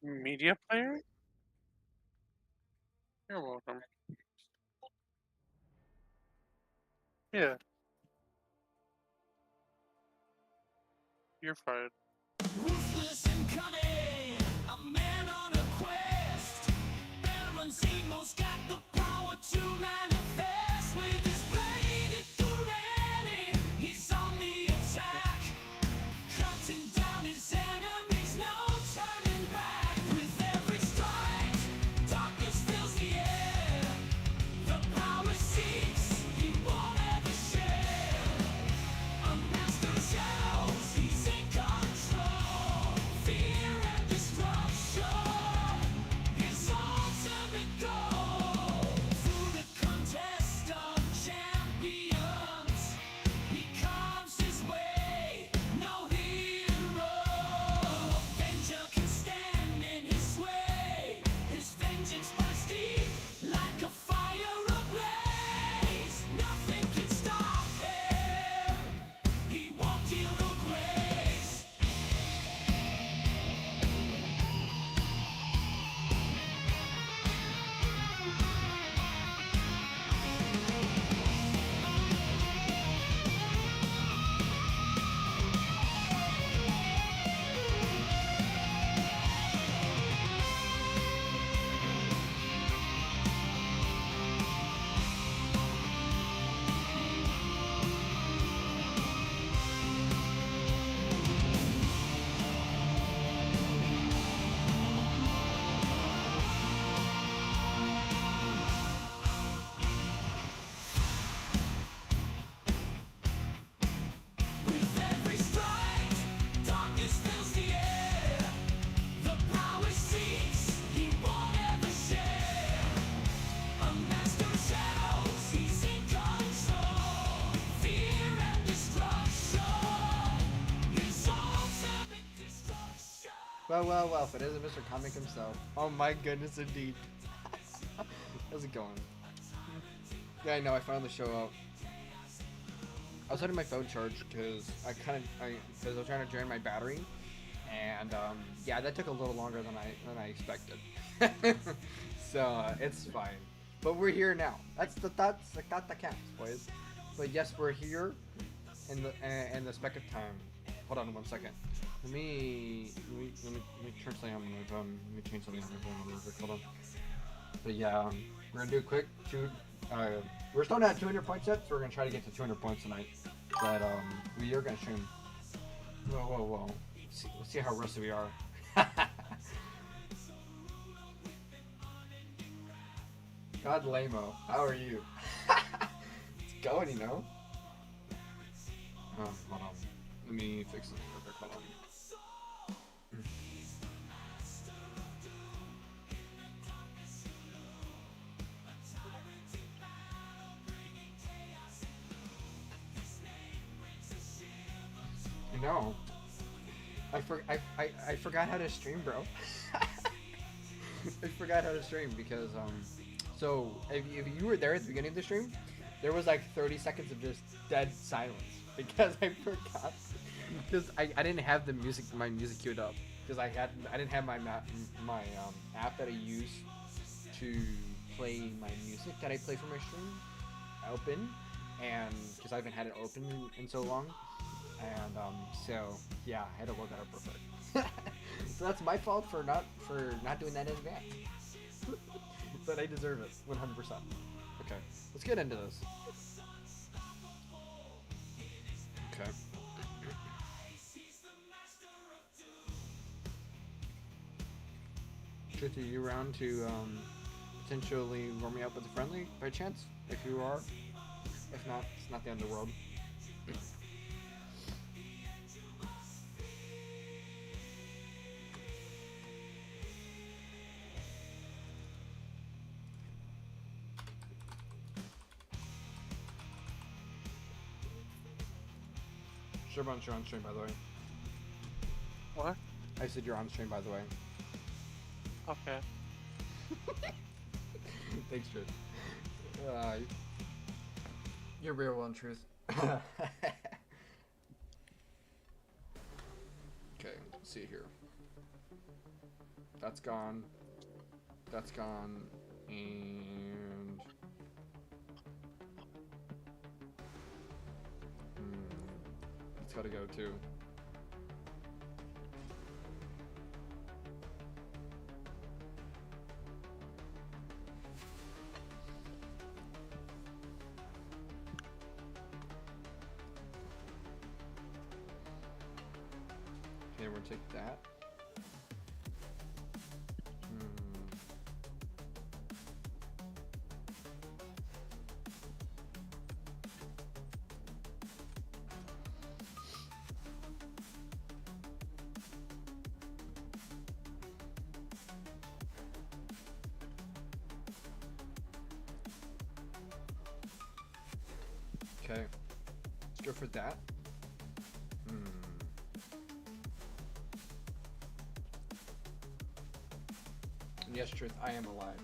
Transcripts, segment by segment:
Media player? You're welcome. Yeah, you're fired. Ruthless and cunning, a man on a quest. Baron Zemo's got the power to manifest. With his blade tyranny, he's on the attack, cutting down his enemies, no turning back. With every strike, darkness fills the air. The power seeks, he won't ever share. A master shouts, he's in control. Fear and destruction, his ultimate goal. Through the contest of champions, he carves his way, no hero. Avenger can stand in his sway. His vengeance burns deep like a fire ablaze. Nothing can stop him. He won't deal no grace. With every strike, darkness fills the air. The power seeks, he won't ever share. A master shouts, he's in control. Fear and destruction, his ultimate destruction. Well, well, well, if it isn't Mr. Comic himself. Oh my goodness, indeed. How's it going? Yeah, I know, I finally show up. I was letting my phone charge because because I was trying to drain my battery, and yeah, that took a little longer than I expected. So it's fine, but we're here now. That's the counts, boys. But yes, we're here in the speck of time. Hold on 1 second. Let me turn something on my phone. Let me change something on my phone real quick. Hold on. But yeah, we're gonna do a quick two. We're still not at 200 points yet, so we're gonna try to get to 200 points tonight. But we are gonna stream. Whoa, whoa, whoa! Let's see how rusty we are. God, Lamo, how are you? It's going, you know. Hold on. Let me fix something real quick. Hold on. No. I forgot how to stream, bro. I forgot how to stream because so if you were there at the beginning of the stream, there was like 30 seconds of just dead silence because I forgot because I didn't have my music queued up because I didn't have my app that I use to play my music that I play for my stream open, and because I haven't had it open in so long. And so yeah, I had to look that up real quick. So that's my fault for not doing that in advance. But I deserve it 100%. Okay, let's get into this. Okay. Truth, are you around to potentially warm me up with a friendly by chance? If you are, if not, it's not the end of the world. Sure, you're on stream, by the way. What? I said you're on stream, by the way. Okay. Thanks, Truth. You're real one, Truth. Okay, let's see here. That's gone. That's gone. And... it's gotta go too. Okay, we'll take that. Okay, let's go for that. And yes, truth, I am alive.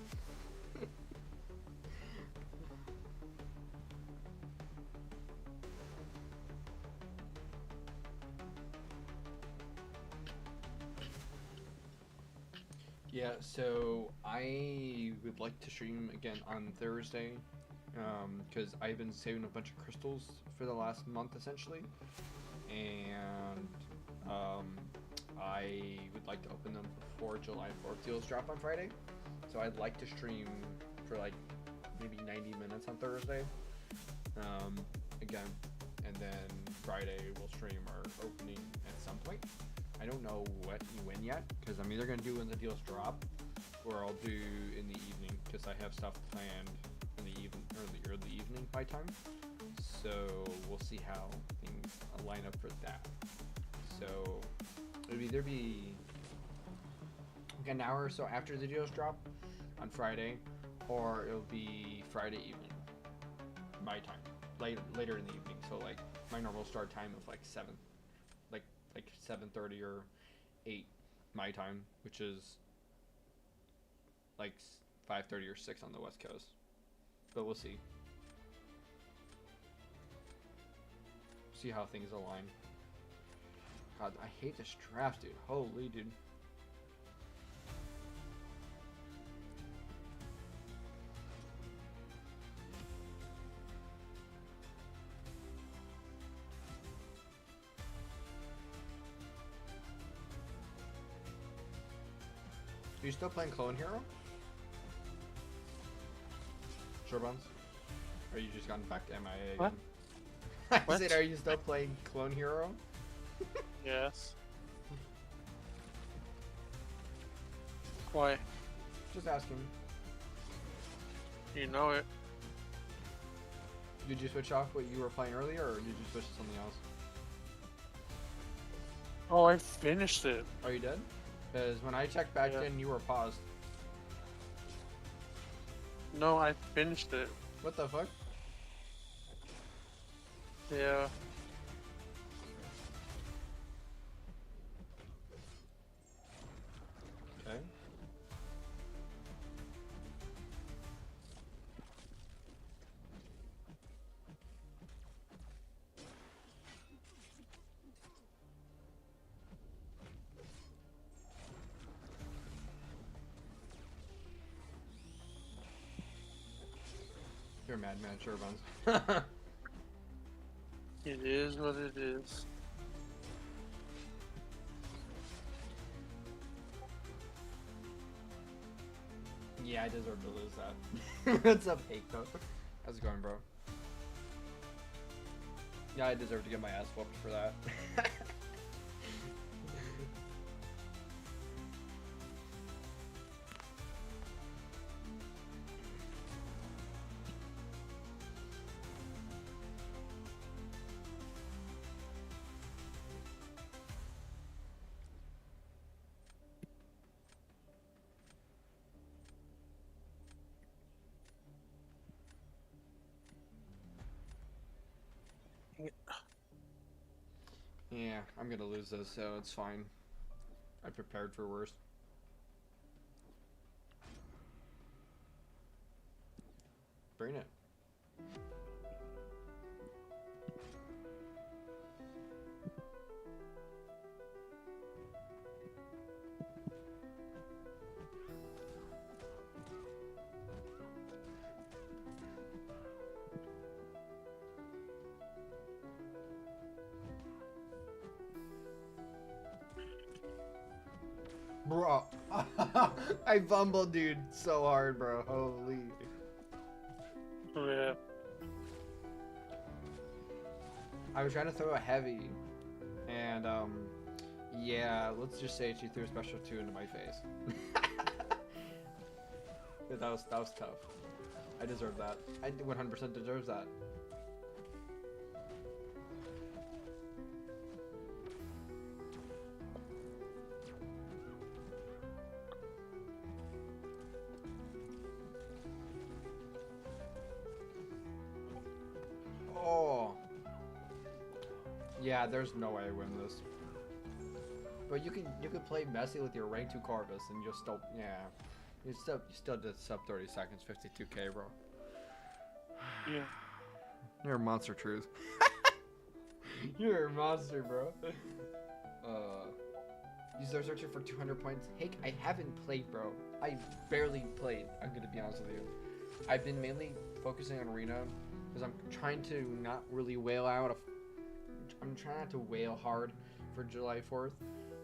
Yeah, so I would like to stream again on Thursday, because I've been saving a bunch of crystals for the last month essentially, and I would like to open them before July 4th deals drop on Friday. So I'd like to stream for like maybe 90 minutes on Thursday, again, and then Friday we'll stream our opening at some point. I don't know what and when yet, because I'm either going to do when the deals drop, or I'll do in the evening, because I have stuff planned in the early evening my time. So we'll see how things line up for that. So it'll either be like an hour or so after the deals drop on Friday, or it'll be Friday evening my time, later in the evening. So like my normal start time of like 7:30 or 8 my time, which is like 5:30 or 6 on the West Coast. But we'll see. See how things align. God, I hate this draft, dude. Holy, dude. Are you still playing Clone Hero? Sure, Buns? Or you just gone back to MIA again? What? I What? said, are you still playing Clone Hero? Yes. Why? Just asking. You know it. Did you switch off what you were playing earlier, or did you switch to something else? Oh, I finished it. Oh, you did? Because when I checked back Yeah. in, you were paused. No, I finished it. What the fuck? Yeah. Okay. You're a madman, sure, Buns. It is what it is. Yeah, I deserve to lose that. What's up, Heiko? How's it going, bro? Yeah, I deserve to get my ass whooped for that. Yeah, I'm gonna lose this, so it's fine. I prepared for worse. Bring it. Bro, I fumbled, dude, so hard, bro. Holy. Yeah. I was trying to throw a heavy, and yeah, let's just say she threw a special 2 into my face. Yeah, that was tough. I deserve that. I 100% deserve that. Oh. Yeah, there's no way I win this. But you can play messy with your rank 2 Corvus and you'll still, yeah. You still did sub 30 seconds, 52k, bro. Yeah. You're a monster, Truth. You're a monster, bro. You start searching for 200 points. Hey, I haven't played, bro. I barely played. I'm gonna be honest with you. I've been mainly focusing on arena because I'm trying to not really wail out. I'm trying not to wail hard for July 4th,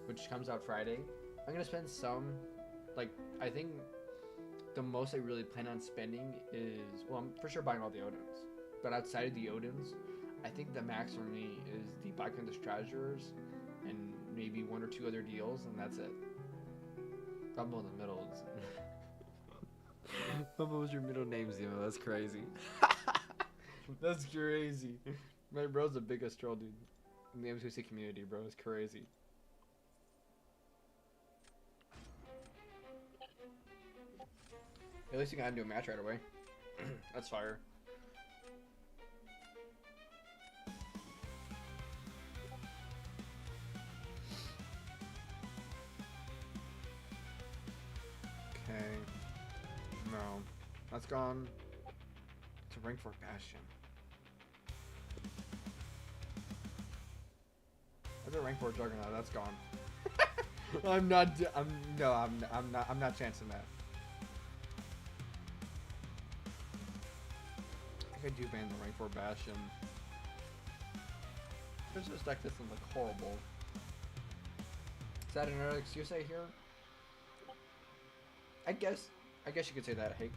which comes out Friday. I'm gonna spend some, like, I think the most I really plan on spending is, well, I'm for sure buying all the Odins. But outside of the Odins, I think the max for me is the Black Hunter's Treasures and maybe 1 or 2 other deals, and that's it. Bumble in the middle. Bumble was your middle name, Zemo. That's crazy. That's crazy. My bro's the biggest troll, dude. In the M2C community, bro. It's crazy. At least you got into a match right away. That's fire. Okay. No. That's gone. It's a rank 4 Bastion. That's a rank 4 Juggernaut. That's gone. I'm not chancing that. I do ban the rank 4 Bastion. There's this deck doesn't look horrible. Is that another excuse I hear? I guess you could say that, Hake.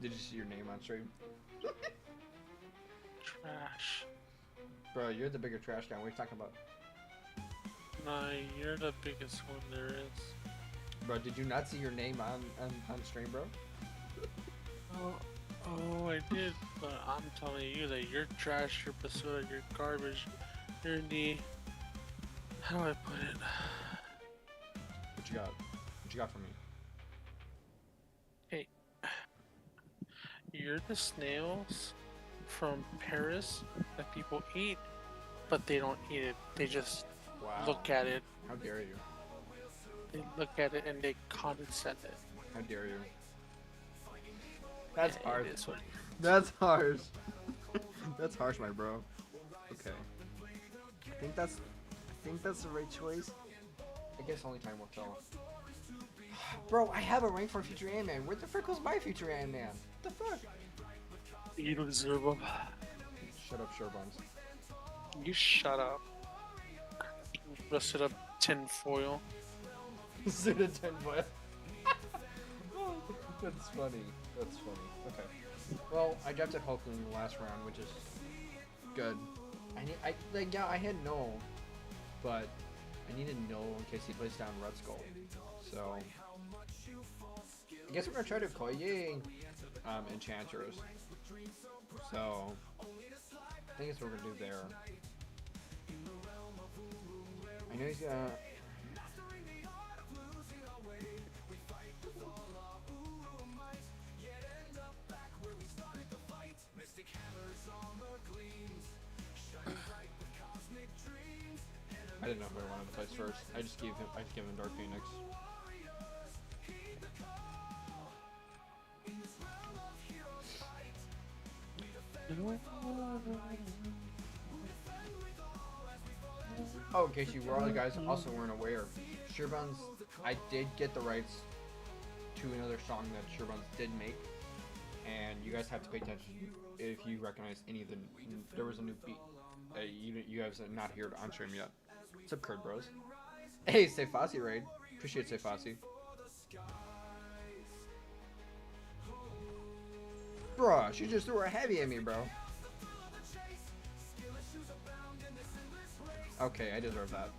Did you see your name on stream? Trash. Bro, you're the bigger trash guy. What are you talking about? Nah, you're the biggest one there is. Bro, did you not see your name on stream, bro? Oh, I did, but I'm telling you that you're trash, you're basura, you're garbage, you're the... How do I put it? What you got? What you got for me? Hey, you're the snails from Paris that people eat, but they don't eat it. They just Wow. look at it. How dare you? They look at it and they condescend it. How dare you? That's Yeah, harsh. it is what- That's harsh. That's harsh, my bro. Okay. I think that's the right choice. I guess only time will tell. Bro, I have a rank for future Ant-Man. Where the frick was my future Ant-Man? What the fuck? You deserve them. Shut up, Sherbuns. You shut up. Rusted up tin foil. Suda 10 foot. That's funny. That's funny. Okay. Well, I drafted Hulk in the last round, which is good. I had no, but I needed no in case he plays down Red Skull. So I guess we're gonna try to Koye Enchantress. So I think that's what we're gonna do there. I know he's gonna. I didn't know who I wanted to place first. I just gave him Dark Phoenix. You know what? Oh, in case you were all you guys also weren't aware, Sherbuns, I did get the rights to another song that Sherbuns did make, and you guys have to pay attention if you recognize any of the. There was a new beat. You guys have not heard on stream yet. What's up, Kurd Bros? Hey, Sefasi raid. Appreciate Sefasi. Bruh, she just threw a heavy at me, bro. Okay, I deserve that.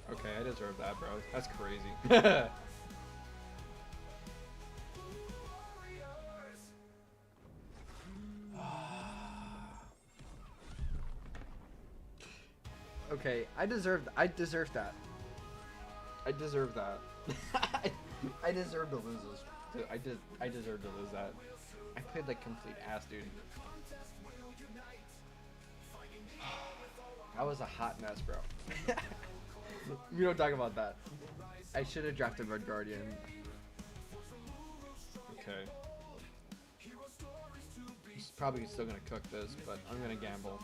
Okay, I deserve that, bro. That's crazy. Okay, I deserve that. I deserve that. I deserve that. I deserve to lose this. I deserve to lose that. I played like complete ass, dude. I was a hot mess, bro. We don't talk about that. I should have drafted Red Guardian. Okay. He's probably still gonna cook this, but I'm gonna gamble.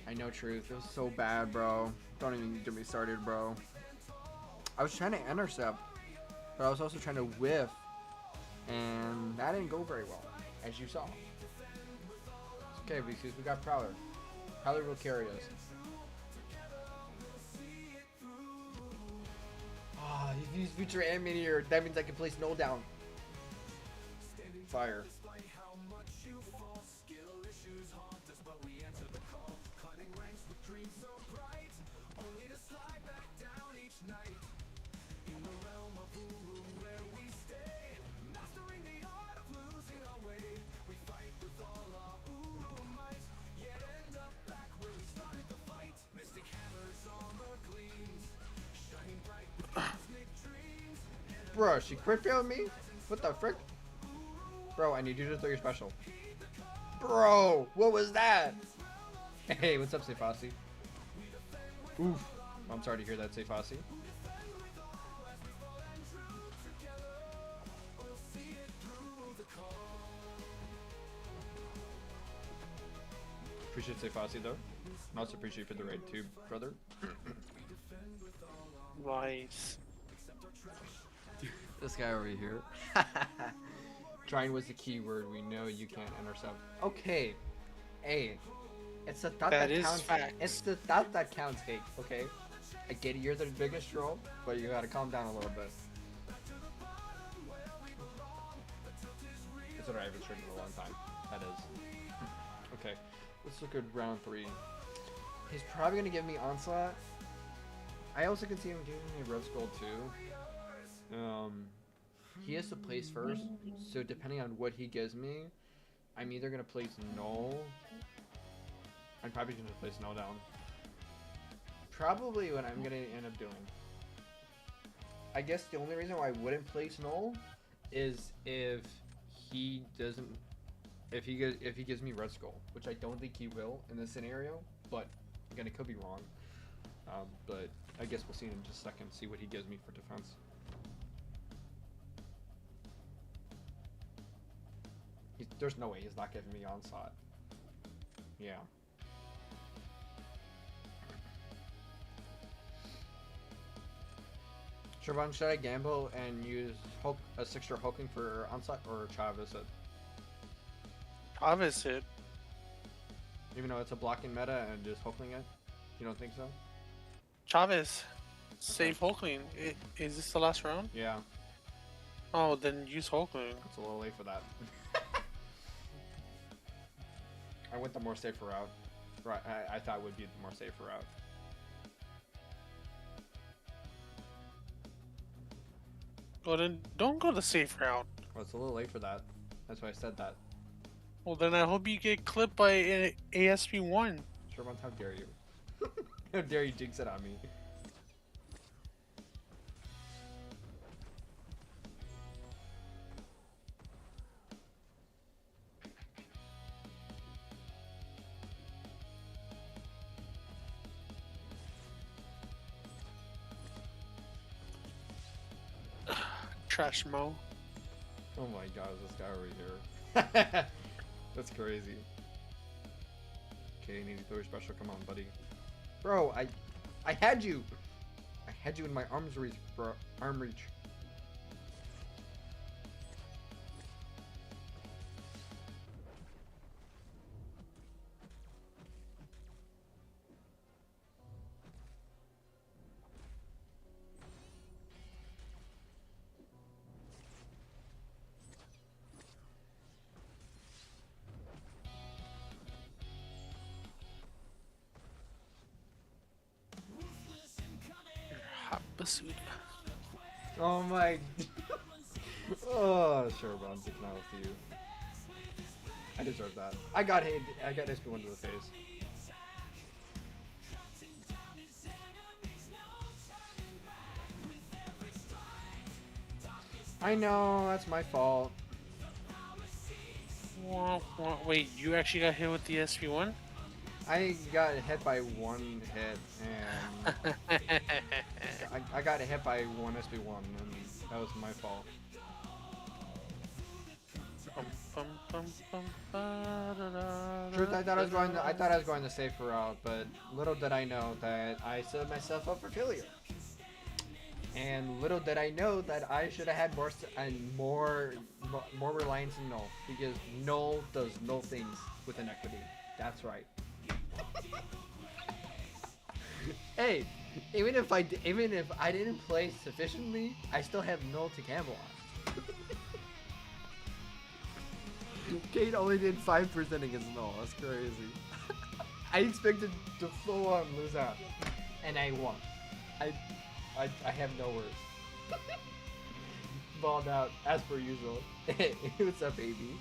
I know truth. It was so bad, bro. Don't even get me started, bro. I was trying to intercept, but I was also trying to whiff, and that didn't go very well, as you saw. It's okay, because we got Prowler. Prowler will carry us. Ah, he's used future and meteor. That means I can place no down. Fire. Bro, she crit failed me? What the frick? Bro, I need you to throw your special. Bro, what was that? Hey, what's up, Sefasi? Oof. I'm sorry to hear that, Sefasi. Appreciate Sefasi, though. And also appreciate for the raid, too, brother. Nice. This guy over here. Trying was the key word. We know you can't intercept. Okay. Hey. It's the thought that counts. Facts. It's the thought that counts, Hake, okay? I get it, you're the biggest troll, but you gotta calm down a little bit. That's what I haven't streamed in a long time. That is. Okay. Let's look at round 3. He's probably gonna give me Onslaught. I also can see him giving me Red Skull too. He has to place first, so depending on what he gives me, I'm either gonna place Null. I'm probably gonna place Null down. Probably what I'm gonna end up doing. I guess the only reason why I wouldn't place Null is if he doesn't, if he gives me Red Skull, which I don't think he will in this scenario, but again, it could be wrong. But I guess we'll see in just a second, see what he gives me for defense. There's no way he's not giving me Onslaught. Yeah. Trevon, should I gamble and use Hulk, a 6-star hulking for Onslaught, or Chavez it? Chavez it. Even though it's a blocking meta and just hulking it? You don't think so? Chavez. Save Hulkling. Is this the last round? Yeah. Oh, then use Hulkling. It's a little late for that. I went the more safer route. Right, I thought would be the more safer route. Well, then don't go the safe route. Well, it's a little late for that. That's why I said that. Well, then I hope you get clipped by an ASP1. Trevon, how dare you? How dare you jinx it on me? trash Mo. Oh my god, this guy over here. That's crazy. Okay, need to throw your special. Come on, buddy. Bro, I had you. I had you in my arms reach, bro. Arm reach. Hot basura. Oh my. Oh, sure, Bob. Taking out with you. I deserve that. I got SP1 to the face. I know, that's my fault. Wait, you actually got hit with the SP1? I got hit by one hit, and I got hit by one SP1, and that was my fault. Truth, I thought I was going the safer route, but little did I know that I set myself up for failure. And little did I know that I should have had more reliance in null, because null does null things with inequity. That's right. Hey, even if I didn't play sufficiently, I still have null to Camelot. Kate only did 5% against null. That's crazy. I expected to full on lose out, and I won. I have no words. Balled out as per usual. Hey, what's up, AB?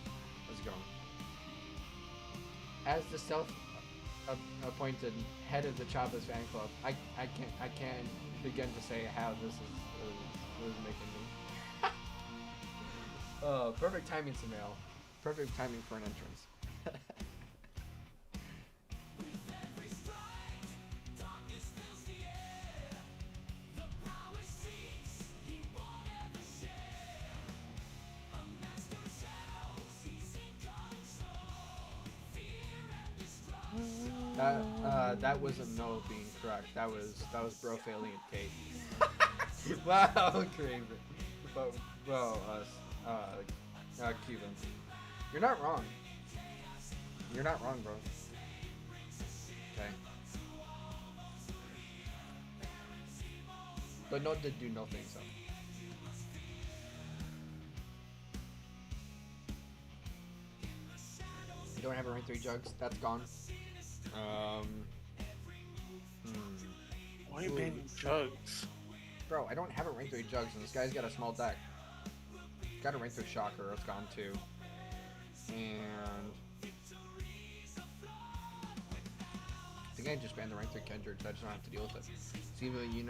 How's it going? As the self-appointed head of the Chavez fan club, I can't begin to say how this is making me. Oh, perfect timing, Samel. Perfect timing for an entrance. That wasn't no being correct. That was bro failing at Kate. Wow, crazy. But well, Cuban. You're not wrong. You're not wrong, bro. Okay. But no did do nothing, so. You don't have a rank 3 jugs? That's gone. Why are you banning jugs? Bro, I don't have a rank 3 jugs, and this guy's got a small deck. Got a rank 3 shocker, it's gone too. And I think I just banned the rank 3 Kendrick, so I just don't have to deal with it. Zemo, you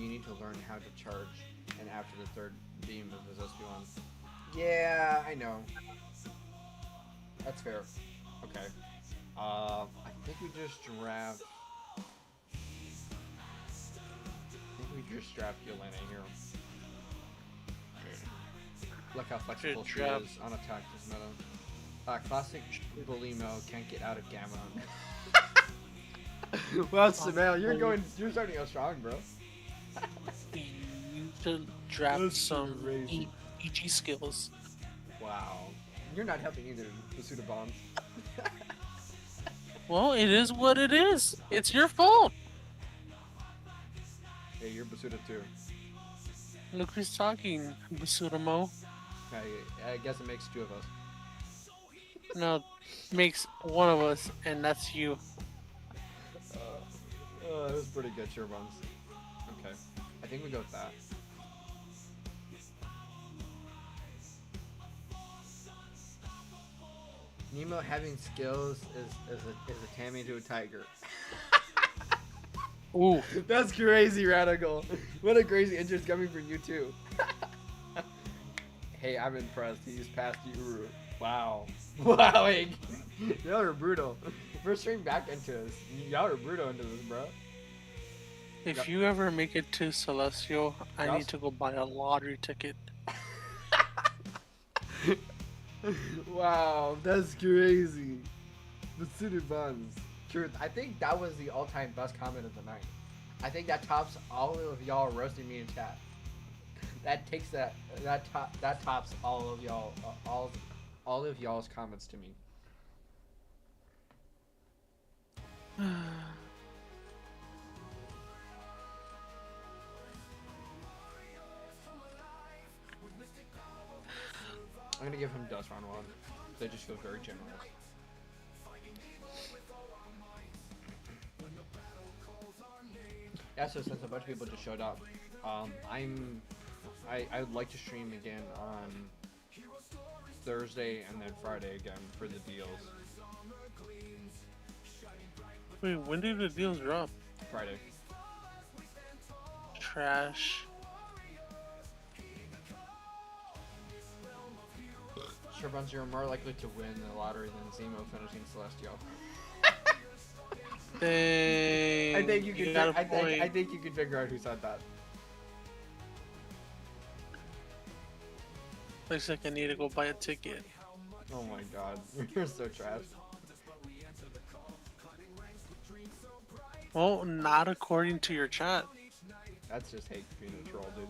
need to learn how to charge, and after the third beam of his SP1. Yeah, I know. That's fair. Okay. I think we just draft. Yelena here. Look how flexible she is on attack this meta. Classic Bulimo can't get out of Gamma. Well, Samel, you're starting out strong, bro. You should draft some EG skills. Wow. You're not helping either, Pursuit of Bombs. Well, it is what it is. It's your fault. Hey, you're Basuda too. Look who's talking, Basuramo. I guess it makes two of us. No, makes one of us, and that's you. That was pretty good, sure, Buns. Okay, I think we go with that. Nemo having skills is a Tammy to a tiger. Ooh. That's crazy, Radical. What a crazy interest coming from you too. Hey, I'm impressed. He's past Uru. Wow. Wow, hey. Y'all are brutal. First stream back into this. Y'all are brutal into this, bro. If Yep. you ever make it to Celestial, I need Yes? to go buy a lottery ticket. Wow, that's crazy. The city buns. Truth, I think that was the all-time best comment of the night. I think that tops all of y'all roasting me in chat. That takes that tops all of y'all all of y'all's comments to me. I'm gonna give him Dust Round 1. They just feel very generous. Yeah, so since a bunch of people just showed up, I would like to stream again on Thursday and then Friday again for the deals. Wait, when did the deals drop? Friday. Trash. Sure, Buns, you're more likely to win the lottery than Zemo finishing Celestial. Dang. I think you got a could. point. I think you could figure out who said that. Looks like I need to go buy a ticket. Oh my god, you're so trash. Well, not according to your chat. That's just hate being a troll, dude.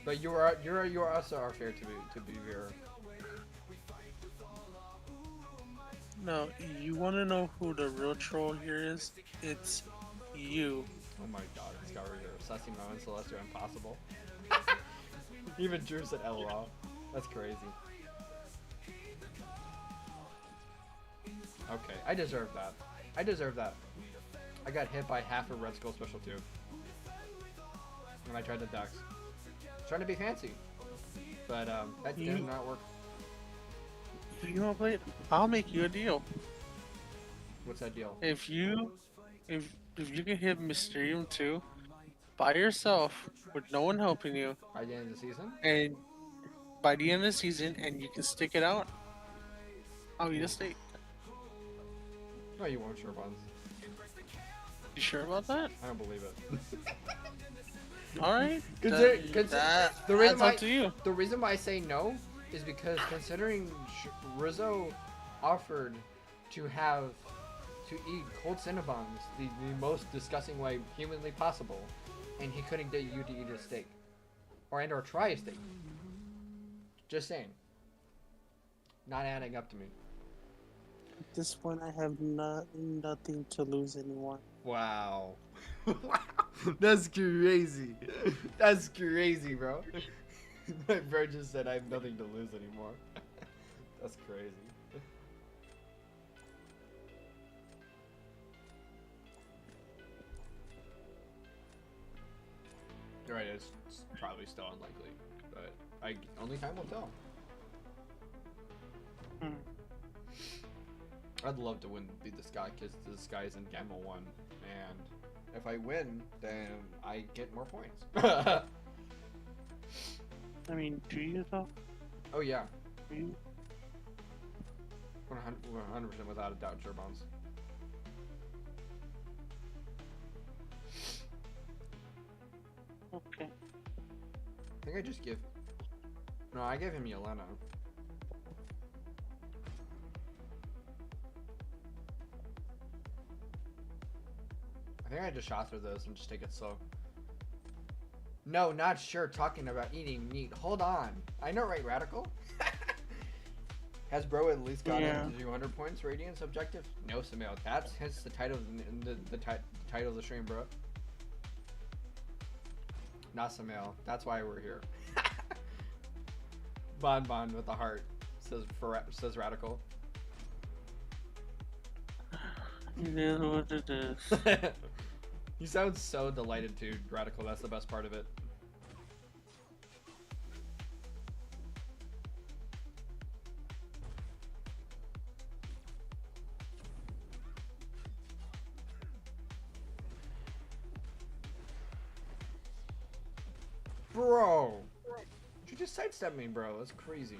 But you also are fair to be fair. No, you want to know who the real troll here is? It's you. Oh my god, Discovery, you're assessing my own Celestial impossible. Even Drew said LOL. That's crazy. Okay, I deserve that. I deserve that. I got hit by half a Red Skull Special 2. When I tried to Dex. Trying to be fancy. But that did not work. You know what, Blade? I'll make you a deal. What's that deal? If you can hit Mysterium 2 by yourself with no one helping you, By the end of the season? and by the end of the season, and you can stick it out, I'll eat a steak. No, you won't, Sure Buns. You sure about that? I don't believe it. Alright. The reason That's why up to you. the reason why I say no is because considering Rizzo offered to eat cold Cinnabons the most disgusting way humanly possible, and he couldn't get you to eat a steak, or try a steak. Just saying. Not adding up to me. At this point, I have nothing to lose anymore. Wow. That's crazy. That's crazy, bro. My bro just said I have nothing to lose anymore. That's crazy. You're right, it's probably still unlikely, but only time will tell. Hmm. I'd love to be this guy because this guy's in Gamma 1, and if I win, then I get more points. I mean, do you though? Oh yeah, Do you? 100% without a doubt, Turbones. Okay. I think I just give. No, I gave him Yelena. I think I just shot through those and just take it slow. No, not sure. Talking about eating meat. Hold on. I know, right, Radical? Has bro at least gotten 200 points Radiance objective? No, Samil. That's hence the title of the title of the stream, bro. Not Samil. That's why we're here. Bon with the heart says Radical. It is what it is. You sound so delighted too, Radical. That's the best part of it. Bro! You just sidestepped me, bro. That's crazy.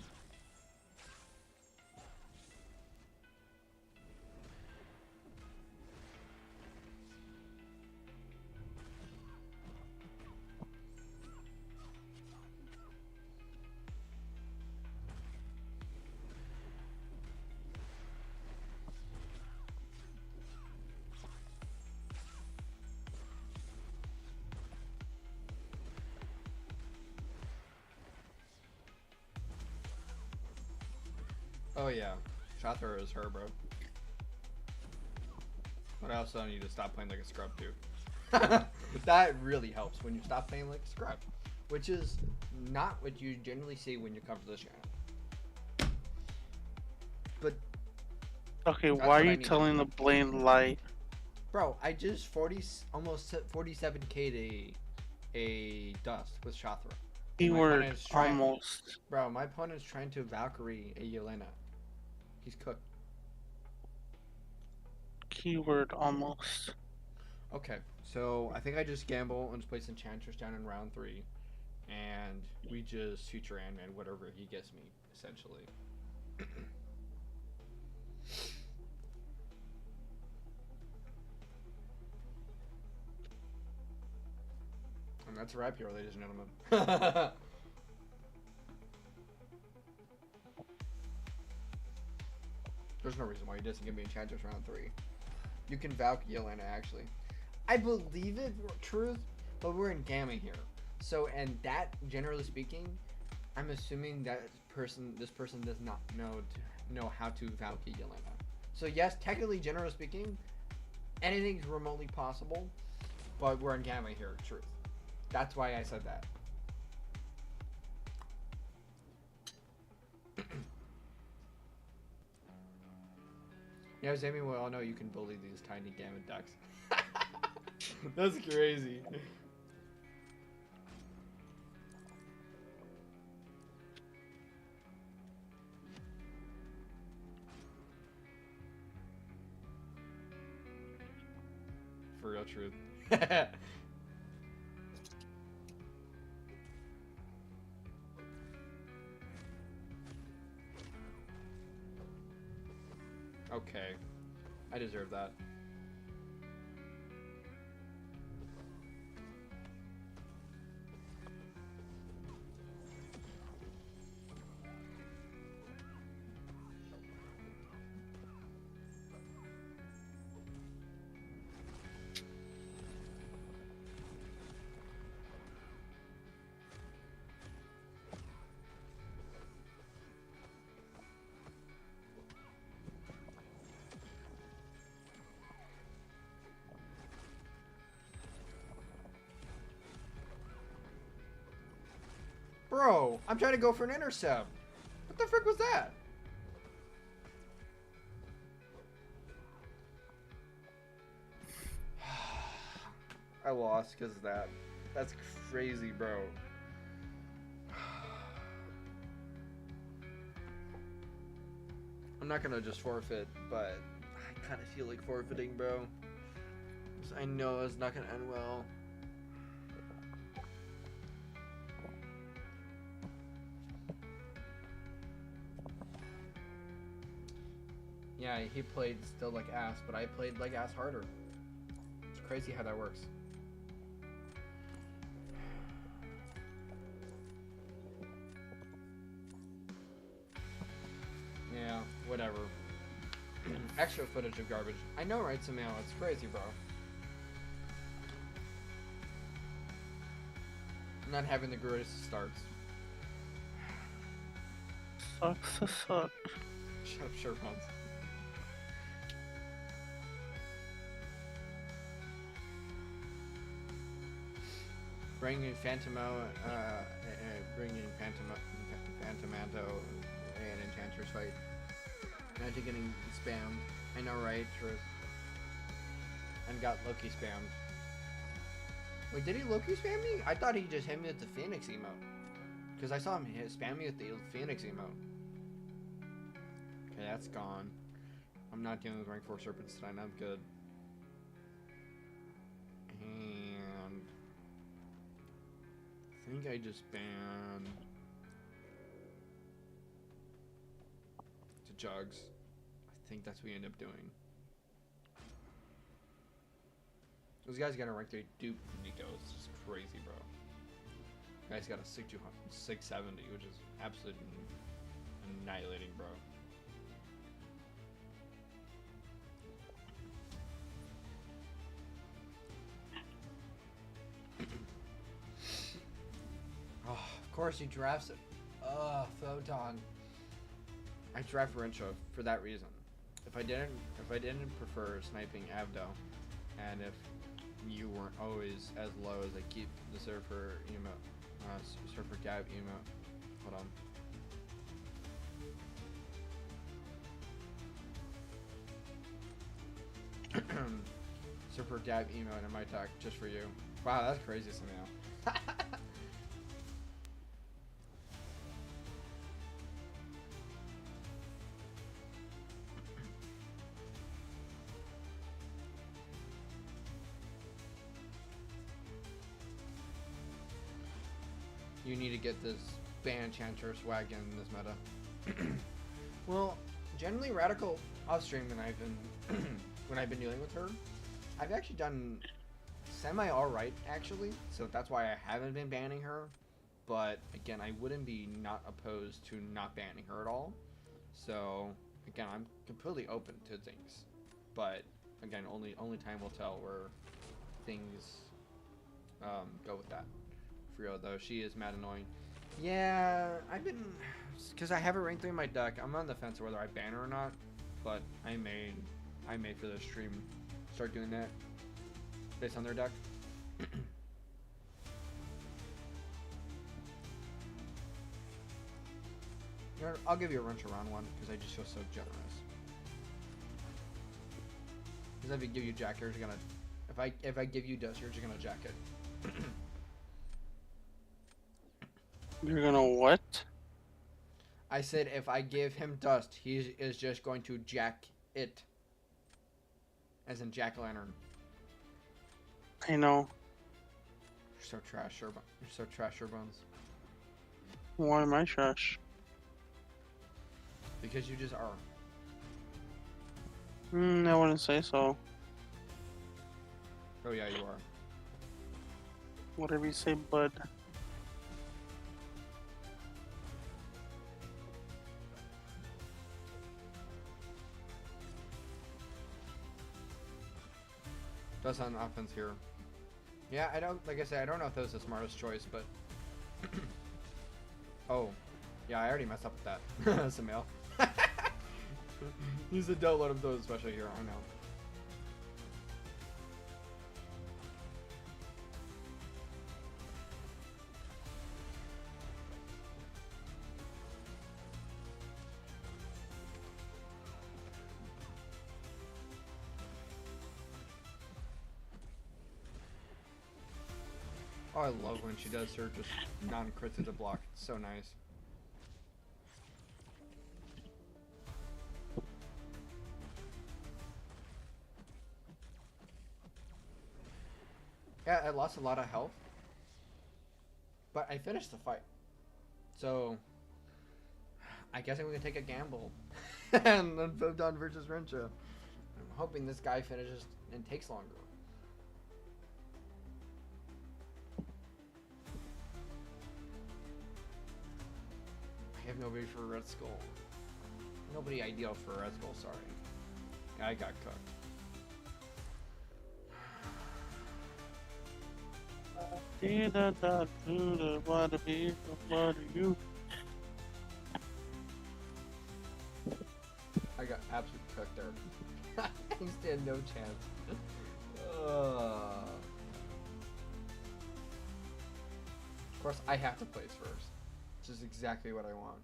Oh yeah, Shothra is her, bro. But I also need to stop playing like a scrub too. That really helps when you stop playing like a scrub, which is not what you generally see when you come to this channel. But Okay, that's why are what I you need. telling the blatant lie? Bro, I just almost 47k a dust with Shothra. And my Keyword opponent's trying, almost. bro, my opponent's trying to Valkyrie a Yelena. He's cooked. Keyword almost. Okay, so I think I just gamble and just place Enchantress down in round 3. And we just future Ant-Man whatever he gets me, essentially. And that's a wrap here, ladies and gentlemen. There's no reason why he doesn't give me Enchantress round 3. You can Valk Yelena, actually. I believe it, truth, but we're in Gamma here. So, and that, generally speaking, I'm assuming that this person does not know how to Valk Yelena. So yes, technically, generally speaking, anything's remotely possible, but we're in Gamma here, truth. That's why I said that. Yeah, Zemo, we all know you can bully these tiny Gamma ducks. That's crazy. For real truth. Okay. I deserve that. Bro, I'm trying to go for an intercept. What the frick was that? I lost because of that. That's crazy, bro. I'm not gonna just forfeit, but I kind of feel like forfeiting, bro. 'Cause I know it's not gonna end well. Yeah, he played still like ass, but I played like ass harder. It's crazy how that works. Yeah, whatever. Extra footage of garbage. I know, right, Zemo? It's crazy, bro. I'm not having the greatest starts. Sucks to suck. Shut up, Sherpons. Bringing bringing Phantomanto and Enchantress fight. Imagine getting spammed. I know, right? Truth. And got Loki spammed. Wait, did he Loki spam me? I thought he just hit me with the Phoenix emote. Because I saw him spam me with the Phoenix emote. Okay, that's gone. I'm not dealing with rank 4 serpents tonight. I'm good. And I think I just banned the jugs. I think that's what we end up doing. Those guys got a rank 3 dupe Nico. It's just crazy, bro. Guys got a 670, which is absolutely annihilating, bro. Oh, of course he drafts it. Ugh, Photon. I draft Rincho for that reason. If I didn't prefer sniping Abdo, and if you weren't always as low as I keep the Surfer emote, Surfer Gab emote. Hold on. Surfer Gab emote in my deck just for you. Wow, that's crazy, Samuel. You need to get this Ban Enchantress wagon in this meta. Well, generally Radical off stream when I've been when I've been dealing with her, I've actually done semi alright actually, so that's why I haven't been banning her. But again, I wouldn't be not opposed to not banning her at all. So again, I'm completely open to things, but again, only time will tell where things go with that. For real though, she is mad annoying. Yeah, I've been, because I have a rank 3 in my deck. I'm on the fence whether I ban her or not, but I may for the stream start doing that based on their deck. You know, I'll give you a wrench around one because I just feel so generous. Because if I give you Jack, you're gonna, if I give you Dust, you're just gonna Jack it. You're gonna what? I said if I give him Dust, he is just going to Jack it. As in Jack-o'-lantern. I know. You're so trash, Sherbones. You're so trash, Sherbones. Why am I trash? Because you just are. I wouldn't say so. Oh yeah, you are. Whatever you say, bud. Dust on offense here. Yeah, I don't, like I said, I don't know if that was the smartest choice, but... Oh. Yeah, I already messed up with that. That's a mail. Use the download of those special hero, I know. Oh, I love when she does her just non-crit to the block. It's so nice. Yeah, I lost a lot of health, but I finished the fight. So, I guess I'm gonna take a gamble and then vote on versus Rencha. I'm hoping this guy finishes and takes longer. I have nobody for Red Skull. Nobody ideal for Red Skull, sorry. I got cooked. What are you? I got absolutely cooked there. I stand no chance. Of course, I have to place first. Which is exactly what I want.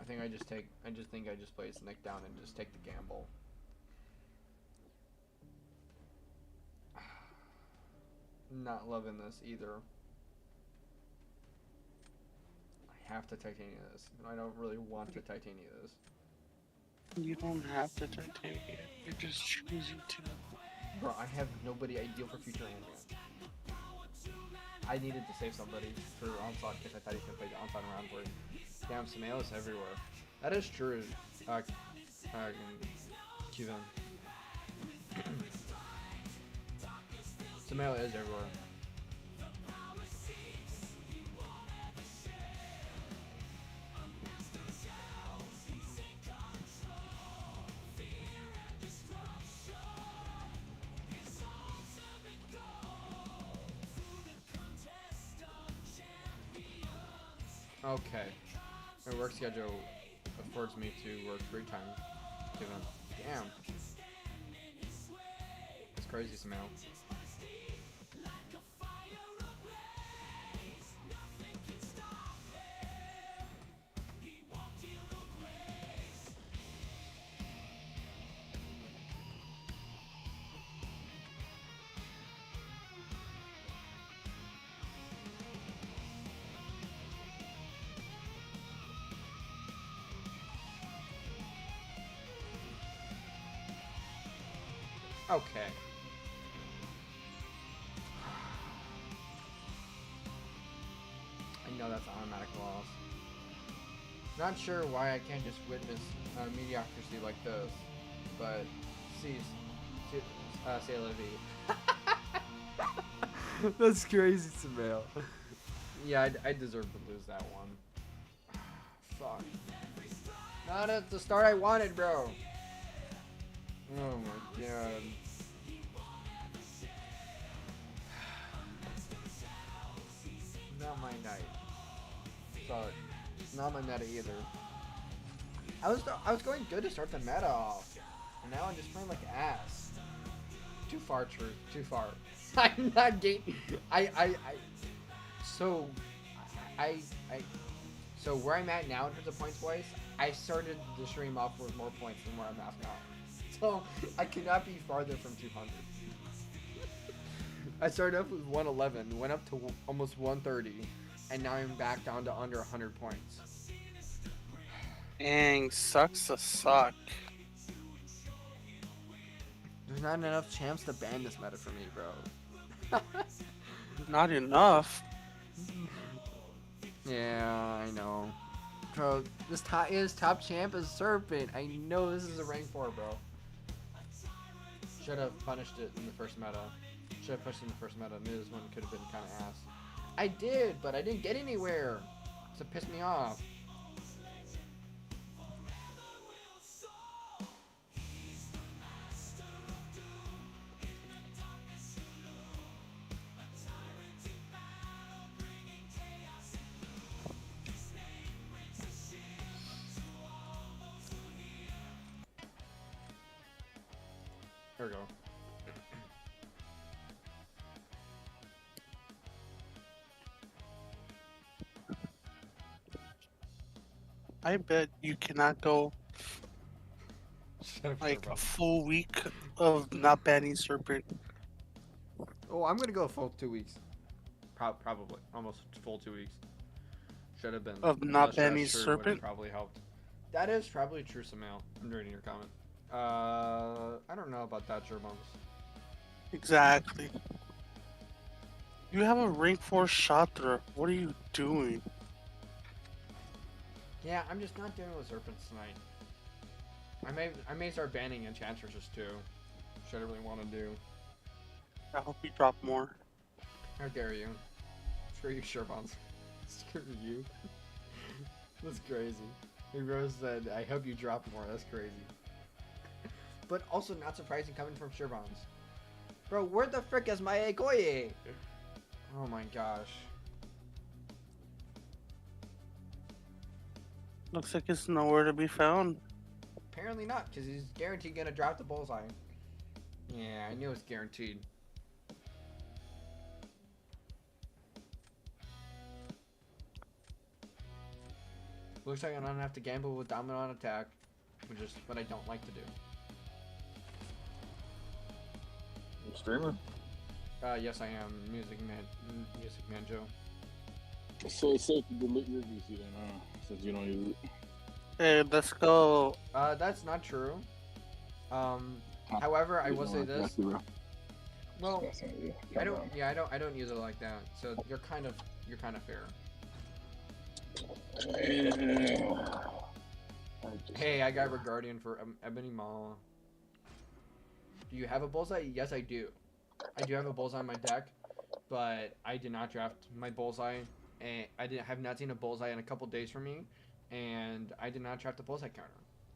I just think I just place Nick down and just take the gamble. Not loving this either. I have to titania this. I don't really want to titania this. You don't have to titanium it. You're just choosing to. Bro, I have nobody ideal for future Ant-Man. I needed to save somebody for Onslaught because I thought he could play the Onslaught around board. Damn, Zemo is everywhere. That is true, Cuban. Zemo is everywhere. Okay. My work schedule affords me to work 3 times. Given. Damn. It's crazy, Smell. Okay. I know that's an automatic loss. Not sure why I can't just witness mediocrity like this, but say la vie. That's crazy, Samel. Yeah, I deserve to lose that one. Fuck. Not at the start I wanted, bro. Oh my god. Not my night. But not my meta either. I was going good to start the meta off, and now I'm just playing like ass. Too far, Truth. Too far. I'm not getting. So, I. So where I'm at now in terms of points wise, I started the stream off with more points than where I'm at now. So I cannot be farther from 200. I started off with 111, went up to almost 130, and now I'm back down to under 100 points. Dang, sucks to suck. There's not enough champs to ban this meta for me, bro. Not enough. Yeah, I know. Bro, this top champ is Serpent. I know this is a rank 4, bro. Should have punished it in the first meta. Should have pushed it in the first meta. Knew this one could have been kind of ass. I did, but I didn't get anywhere. So it pissed me off. There we go. I bet you cannot go Shut up, like bro. a full week of not banning Serpent. Oh, I'm gonna go a full 2 weeks. Probably. Almost full 2 weeks. Should have been. Of not Less banning stress sure would have Serpent? probably helped. That is probably true, Samuel. I'm reading your comment. I don't know about that, Gerbums. Exactly. You have a rank 4 shot thrower. What are you doing? Yeah, I'm just not dealing with Serpents tonight. I may start banning enchanters just too. Which I don't really want to do. I hope you drop more. How dare you? Screw you, Sherbons. Screw you. That's crazy. Hey, Rose said, I hope you drop more. That's crazy. But also not surprising coming from Sherbons. Bro, where the frick is my Egoye? Oh my gosh. Looks like it's nowhere to be found. Apparently not, because he's guaranteed gonna drop the bullseye. Yeah, I knew it's guaranteed. Looks like I'm gonna have to gamble with dominant on attack, which is what I don't like to do. You streaming? Yes, I am. Music Man Joe. So it's safe to delete your VC then, since you don't use it. Hey, let's go. That's not true. However, I will say this. Well, I don't. Yeah, I don't use it like that. So you're kind of fair. Hey, I got Regardian for Ebony Maw. Do you have a bullseye? Yes, I do. I do have a bullseye on my deck, but I did not draft my bullseye, and I have not seen a bullseye in a couple days from me, and I did not draft a bullseye counter,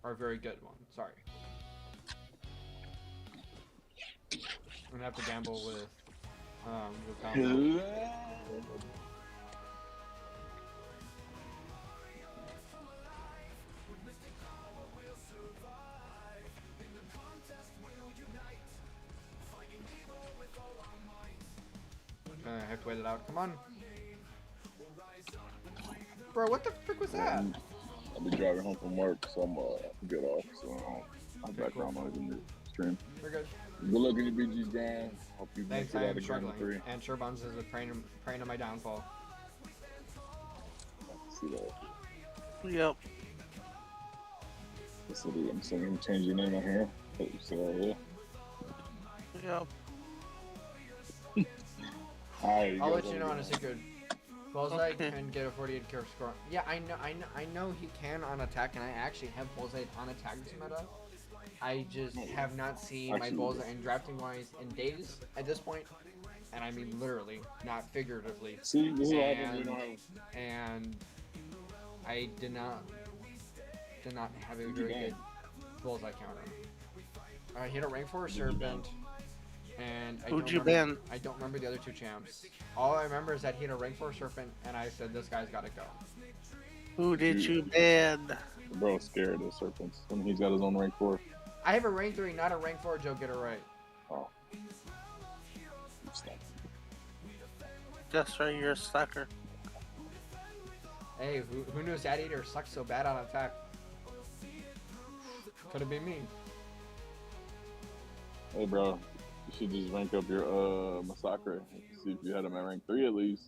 or a very good one. Sorry. I'm gonna have to gamble with combo. wait it out. Come on. Bro, what the frick was that? I'll be driving home from work, so I'm get off. So I'll Okay, background cool. noise in the stream. We're good. Good luck in your BG's grind. Hope you make Thanks, it I out am again in struggling. 3. And Sherbuns is praying on my downfall. See that. Yep. So I'm saying change your name on here. So Yep. Alright, I'll let you know on a secret. Bullseye Okay. can get a 48 curve score. Yeah, I know he can on attack, and I actually have Bullseye on attack this meta. I just have not seen my Actually, Bullseye in drafting wise in days at this point, and I mean literally, not figuratively. see, this is what happens when you don't have. And I did not have a very good Bullseye counter. I hit a rank 4 Serpent, and Who'd you ban? I don't remember the other 2 champs. All I remember is that he hit a rank 4 Serpent, and I said, this guy's gotta go. Who did you ban? Bro, scared of serpents when he's got his own rank 4. I have a rank 3, not a rank 4, Joe, get it right. Oh. Stop. That's right, you're a sucker. Hey, who knew Sad Eater sucks so bad on attack? Could have been me. Hey, bro, you should just rank up your Massacre. See if you had him at rank 3 at least.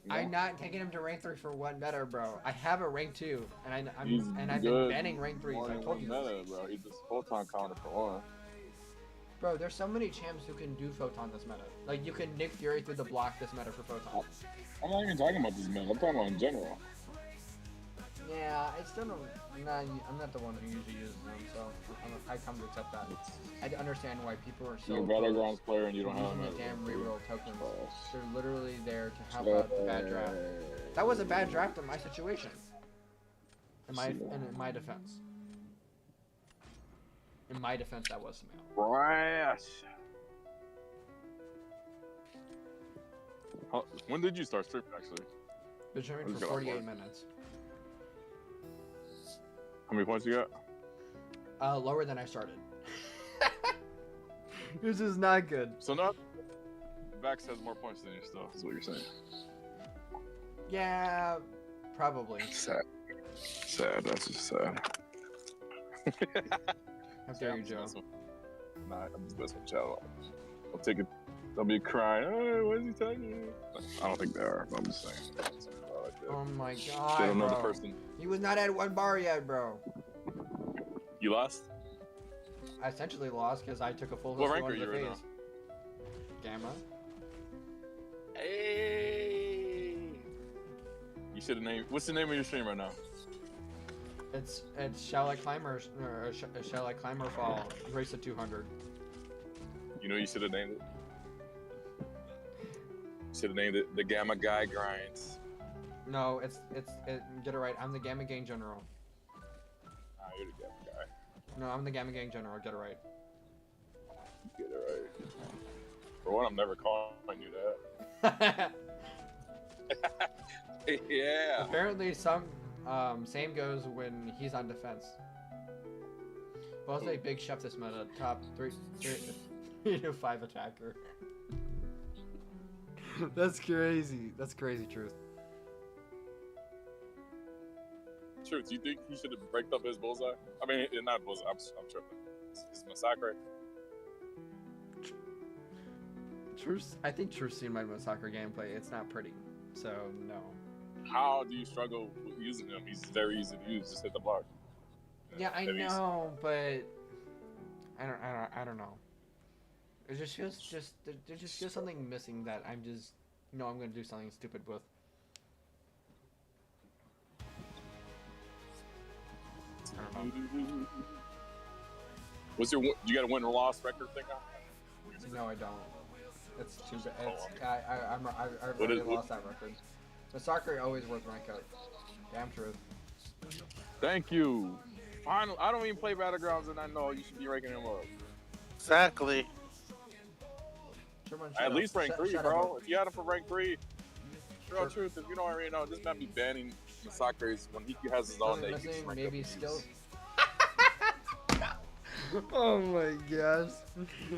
You know? I'm not taking him to rank 3 for one meta, bro. I have a rank 2, and I've He's been good. banning rank 3s. More I than told you one this. meta, bro. He's just photon counter for one. Bro, there's so many champs who can do Photon this meta. Like, you can Nick Fury through the block this meta for Photon. I'm not even talking about this meta. I'm talking about in general. Yeah, I still don't. I'm not the one who usually uses them, so I come to accept that. I understand why people are so. You're a Battlegrounds player and you don't have using him the as damn a reroll tokens. Oh, They're literally there to help out the bad draft. That was a bad draft in my situation. In my defense. In my defense, that was Zemo. Brash. When did you start streaming, actually? Been streaming Let's for go, 48 boys. minutes. How many points you got? Lower than I started. This is not good. So not Vax has more points than you still, is what you're saying. Yeah, probably. Sad. Sad, that's just sad. How dare you, Joe? Nah, I'm just messing with y'all. I'll take it. They'll be crying. Hey, what is he telling you? I don't think they are, but I'm just saying. Oh my Shit, god, another bro. person. He was not at 1 bar yet, bro. You lost? I essentially lost because I took a full What hill rank to are the you right phase. Gamma. Hey. You should have named. What's the name of your stream right now? It's Shall I Climb or Shall I Climb or Fall? Race to 200. You know you should have named it. You should have named it the Gamma Guy Grinds. No, get it right. I'm the Gamma Gang General. Nah, you're the Gamma Guy. No, I'm the Gamma Gang General. Get it right. Get it right. For one, I'm never calling you that. Yeah. Apparently, same goes when he's on defense. Both a big chef this meta, top 3 to 5 attacker. That's crazy. That's crazy, truth. Truth, you think he should have braked up his bullseye? I mean, not bullseye. I'm tripping. It's Massacre. I think Truth's seen my soccer gameplay. It's not pretty, so no. How do you struggle with using him? He's very easy to use. Just hit the block. Yeah, I That easy. know, but I don't know. It just feels there just feels something missing that I'm just I'm gonna do something stupid with. I don't know. What's your? You got a win or loss record thing on? No, I don't. It's too bad. Oh, I've What already is- lost that record. The soccer always worth rank up. Damn truth. Thank you. Finally, I don't even play Battlegrounds, and I know you should be ranking him up. Exactly. Sherman, shut At up. least rank Shut- 3, shut bro. up. If you had him for rank 3, Sure. real truth. If you don't already know, this might be banning Massacres when he has his own Something day. missing, maybe skills. Oh my gosh.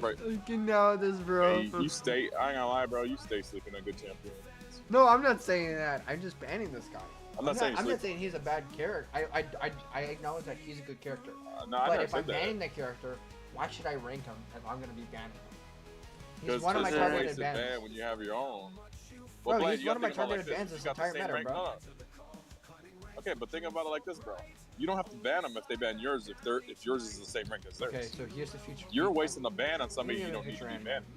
Right. Looking now at this, bro. Hey, you stay. I ain't gonna lie, bro. You stay sleeping a good champion. No, I'm not saying that. I'm just banning this guy. I'm not saying I'm sleep. not saying he's a bad character. I acknowledge that he's a good character. No, I But never if I'm said that. banning that character, why should I rank him if I'm gonna be banning him? He's Because one of my you're targeted wasted bans. ban when you have your own. Bro, Blade, he's you one of my gotta think about it targeted bans You this got the entire same meta, rank? bro. No. Okay, but think about it like this, bro. You don't have to ban them if they ban yours if yours is the same rank as theirs. Okay, so here's the future. You're wasting the ban on somebody Give you me a don't need to future be end. banning.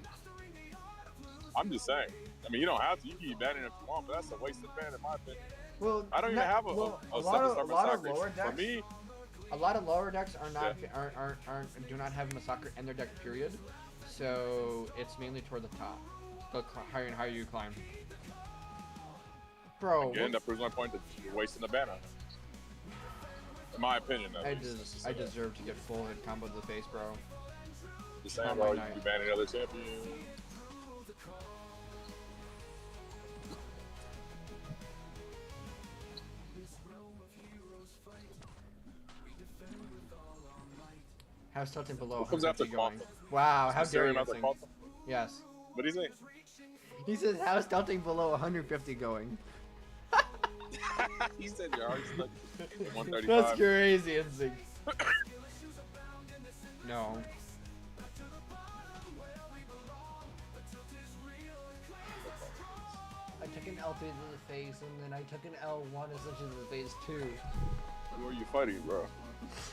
I'm just saying. I mean, you don't have to. You can keep banning if you want, but that's a wasted ban in my opinion. Well, I don't even have a lot seven-star of lower massacre. decks. For me, A lot of lower decks are not do not have massacre in their deck. Period. So it's mainly toward the top. The higher and higher you climb. Bro, again, that proves my point that you're wasting the ban on it. In my opinion, at I least. deserve to get full hit combo to the face, bro. Just saying, not bro, my you night. can be banning other champions. How's tilting below? Who comes 150 after going? Quantum? Wow, how Is dare Mysterium you? after Think? Quantum? Yes. What do you say? He says, how's tilting below 150 going? He said you're already stuck at 135. That's crazy, Instinct. No. I took an L3 to the face, and then I took an L1 essentially to the face too. Who are you fighting, bro?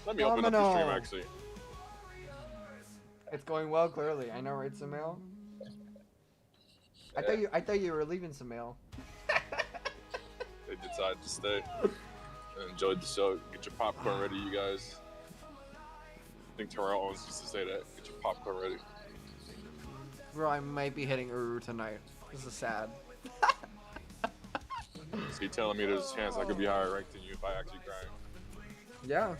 Let me open up the stream, actually. It's going well, clearly. I know, right, Samael? I thought you were leaving Samael. They decided to stay and enjoyed the show. Get your popcorn ready, you guys. I think Terrell always used to say that. Get your popcorn ready. Bro, I might be hitting Uru tonight. This is sad. So you're telling me there's a chance I could be higher ranked than you if I actually grind? Yeah.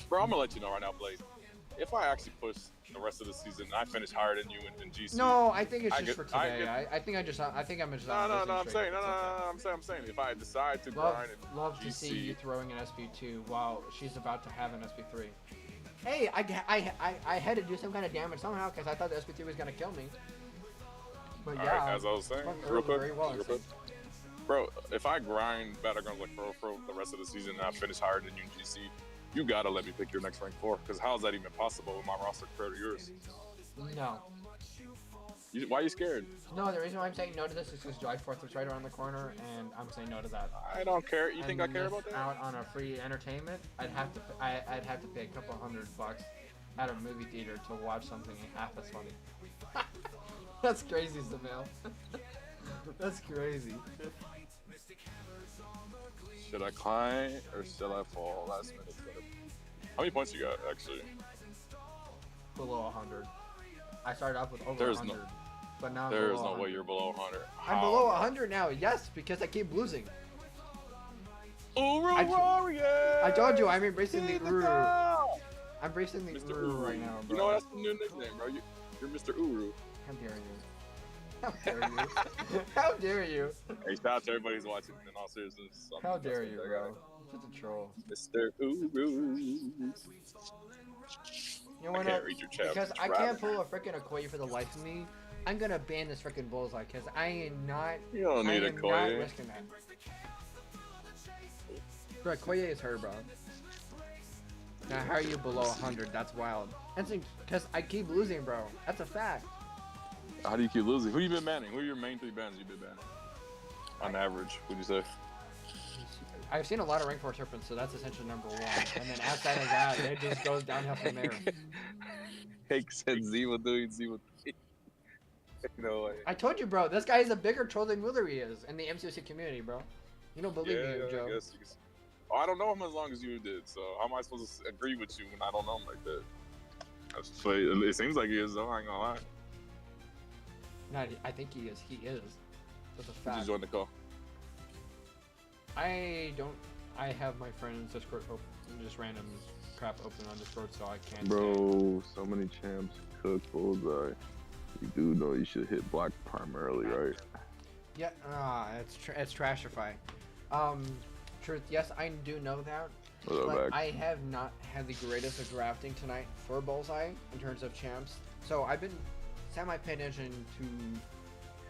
Bro, I'm gonna let you know right now, Blade. If I actually push the rest of the season and I finish higher than you in GC. No, I think it's I just get- for I today. get- I think I'm just No, I'm saying, I'm saying, if I decide to grind in Love GC, to see you throwing an SB2 while she's about to have an SB3. Hey, I had to do some kind of damage somehow because I thought the SB3 was gonna kill me. But yeah, Alright, as I was saying, fuck real Uru quick, very well, real quick. Bro, if I grind Battlegrounds like pro the rest of the season and I finish higher than you in GC, you gotta let me pick your next rank 4. Because how is that even possible with my roster compared to yours? No. Why are you scared? No, the reason why I'm saying no to this is because July 4th is right around the corner, and I'm saying no to that. I don't care. You think I And care miss about that? out on a free entertainment, I'd have to pay a couple $100 at a movie theater to watch something half as funny. That's crazy, Samel. That's crazy. Should I climb or should I fall? Last minute. How many points you got, actually? Below 100. I started off with over There's 100, no- but now I'm There below is no 100. way you're below 100. I'm below 100 now. Yes, because I keep losing. Uru I- Warrior! I told you I'm embracing the He's Uru. girl! I'm embracing the Mr. Uru Uru. right now, bro. You know that's the new nickname, bro. You're Mr. Uru. How dare you? How dare you? How dare you? Hey, shout out to everybody who's watching. In all seriousness, How dare you, bro? Such a troll. Mr. Uru. You know I what? can't read your chat. Because It's I rapping. can't pull a freaking Okoye for the life of me. I'm gonna ban this freaking bullseye because I am not. You don't need I a am not Koye. risking that. Bro, Okoye is her, bro. Now, how are you below 100? That's wild. That's because I keep losing, bro. That's a fact. How do you keep losing? Who you been banning? Who are your main 3 bans you've been banning? On average, would you say? I've seen a lot of rank 4 serpents, so that's essentially number 1. And then outside of that, it just goes downhill from there. Hank said Zemo doing Zemo. No way. I told you, bro. This guy is a bigger troll than Willery is in the MCOC community, bro. You don't believe me, Joe. I guess you can. Oh, I don't know him as long as you did, so how am I supposed to agree with you when I don't know him like that? It seems like he is, though. I ain't gonna lie. No, I think he is. He is. That's a Just fact. join the call. I don't. I have my friend's Discord open, just random crap open on Discord, so I can't. say- Bro, so many champs cook bullseye. You do know you should hit black primarily, right? Yeah. It's trashify. Truth. Yes, I do know that. What's up, But back? I have not had the greatest of drafting tonight for Bullseye in terms of champs. So I've been semi-paying attention to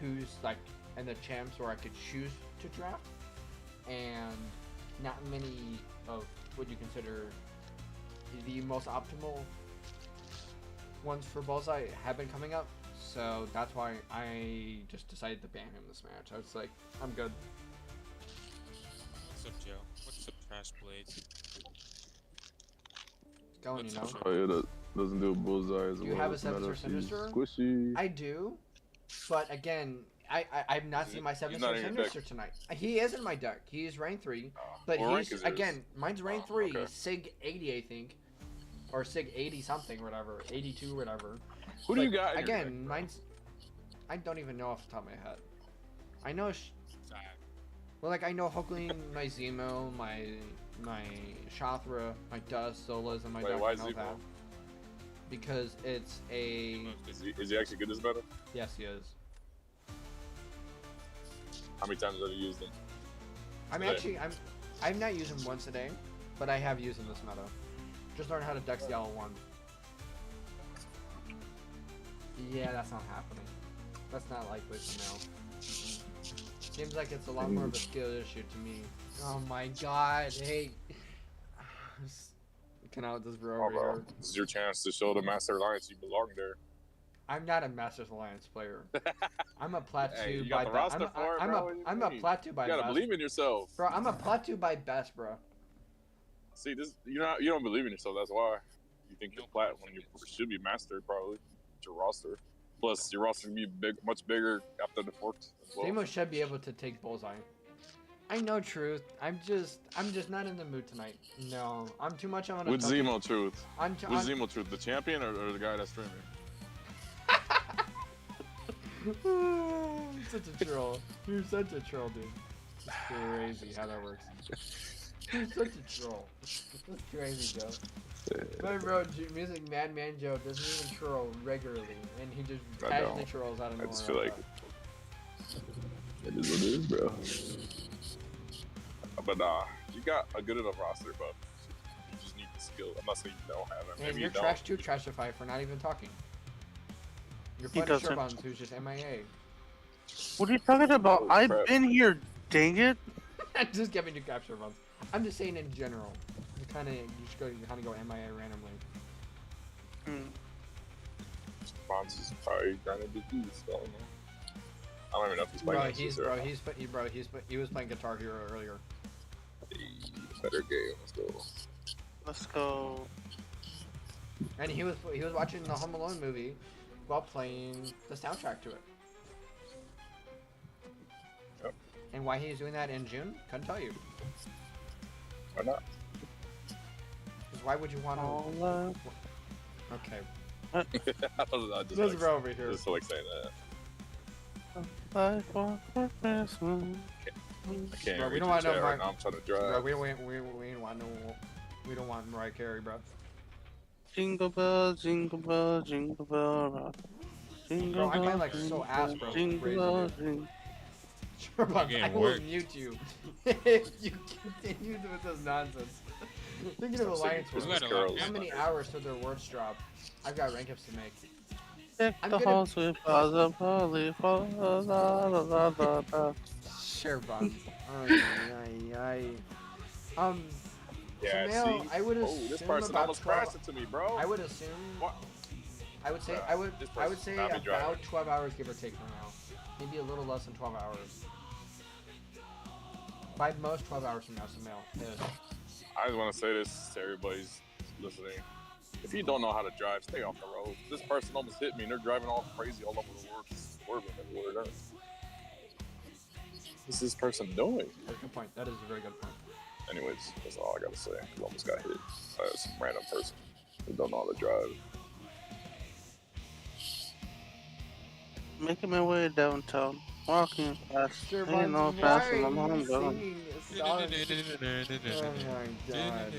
who's like in the champs where I could choose to draft, and not many of what you consider the most optimal ones for Bullseye have been coming up. So that's why I just decided to ban him this match. I was like, I'm good. What's up, Joe? What's up, Trash Blades? Going, What's you up, know. Joe? Oh yeah, that doesn't do a bullseye as Do you well. have a It's Seven meta, Star she's Sinister? Squishy. I do, but again, I've not seen my He's 7 not star in your Sinister tonight. He is in my deck. He's rank 3, Oh, but what rank he's is yours? again, mine's rank Oh, 3, okay. Sig 80, I think, or Sig 80 something, whatever, 82, whatever. Who do you But got? In your again, deck, bro? mine's I don't even know off the top of my head. I know, Zach. well, like I know Hulkling, my Zemo, my Shathra, my Dust, Zolas, and my Wait, deck. why I know Zemo? that because it's a Is he actually good as meta? yes, he is. How many times have you used him? I'm I've not used him once a day, but I have used him this meta. Just learned how to Dex Yellow 1. Yeah, that's not happening. That's not likely for now. Seems like it's a lot more of a skill issue to me. Oh my god, hey. Can I this bro Oh, over bro. here? This is your chance to show the Master Alliance you belong there. I'm not a Masters Alliance player. I'm a Plat 2 Hey, you by got the best. roster for it, bro. What do you I'm a mean? Plat 2 by You gotta best. believe in yourself. Bro, I'm a Plat 2 by best, bro. See, this you don't believe in yourself. That's why you think you're flat when you should be master probably. It's your roster. Plus, your roster can be much bigger after the forks as well. Zemo should be able to take Bullseye. I know truth. I'm just not in the mood tonight. No, I'm too much on a With token. Zemo Truth. I'm With Zemo Truth, the champion or the guy that's streaming? Such a troll. You're such a troll, dude. It's crazy how that works. You're such a troll. That's crazy, Joe. My bro, Music Madman Joe doesn't even troll regularly, and he just I casually don't. trolls out of I nowhere. just feel like it is what it is, bro. But you got a good enough roster, but you just need the skill. I'm not saying you don't have it. And Maybe you're you don't. trash too trashify for not even talking. You're He playing doesn't. Sherbuns who's just MIA. What are you talking about? Oh, I've crap. been here, dang it. I'm just giving you capture runs. I'm just saying in general. You just go MIA randomly. Hmm. Bonds is probably trying to do these. I don't know. I don't even know if he's playing. He was playing Guitar Hero earlier. Better game. Let's go. Let's go. And he was watching the Home Alone movie while playing the soundtrack to it. Yep. And why he's doing that in June? Couldn't tell you. Why not? 'Cause why would you want to? All Okay. I don't know. I just This like, bro over here. just like saying that. I want for Christmas. I can't Bro, we read don't your want no chat Mar- right now. I'm trying to Bro, drive. we don't want Mariah Carey, bro. Jingle bell, jingle bell, jingle bell rock. Jingle Bro, I'm bell, kinda like so jingle ass, bell, bro. Jingle Crazy, bell, dude. jingle. Sure, but getting I will worked. mute you if you continue with this nonsense. Thinking of Alliance Who's Wars. that girl? How many hours till their words drop? I've got rank ups to make. Deck I'm the gonna- halls with bars of holly, la la la la la la. Sure, Bond. Ay. Yeah, Sumail, see? I would Oh, assume this person about almost 12 crashed into me, bro. I would assume. What? I would say. Bruh, I would. this I would person's say not me driving. about 12 hours, give or take, from now. Maybe a little less than 12 hours. By most 12 hours from now, Sumail. Yes. I just want to say this to everybody's listening. If you don't know how to drive, stay off the road. This person almost hit me, and they're driving all crazy all over the world, swerving everywhere. What's this person doing? That's a good point. That is a very good point. Anyways, that's all I gotta say. I almost got hit by some random person who don't know how to drive. Making my way downtown, walking fast. Sure, Ain't no Buns, fast why when are I'm you home done. singing a song? Oh my god.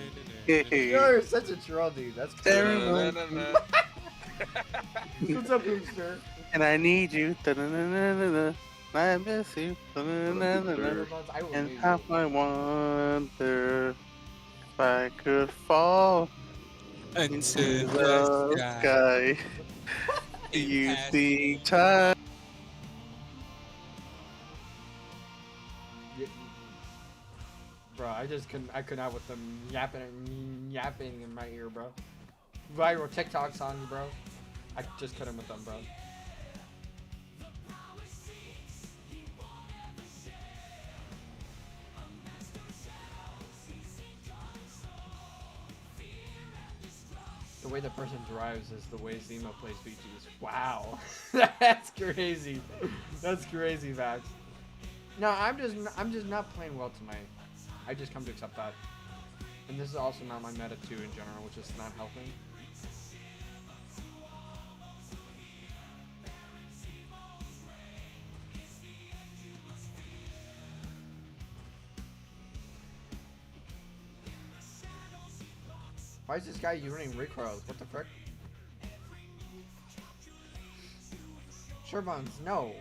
Hey, You're such a troll, dude. That's There crazy. we go. What's up, Booster? and I need you. Da-da-da-da-da-da. I miss you. Da-da-da-da-da. Sure, Buns, I will And mute half you. my wonder. If I could fall Into into the the sky. sky, you think time. Y- Bro, I could not with them yapping in my ear, bro. Viral TikTok songs, bro. I just couldn't with them, bro. The way the person drives is the way Zemo plays BGs. Wow, that's crazy. That's crazy, Vax. No, I'm just not playing well tonight. I just come to accept that. And this is also not my meta too in general, which is not helping. Why is this guy using recoils? What the frick? Shervons, no.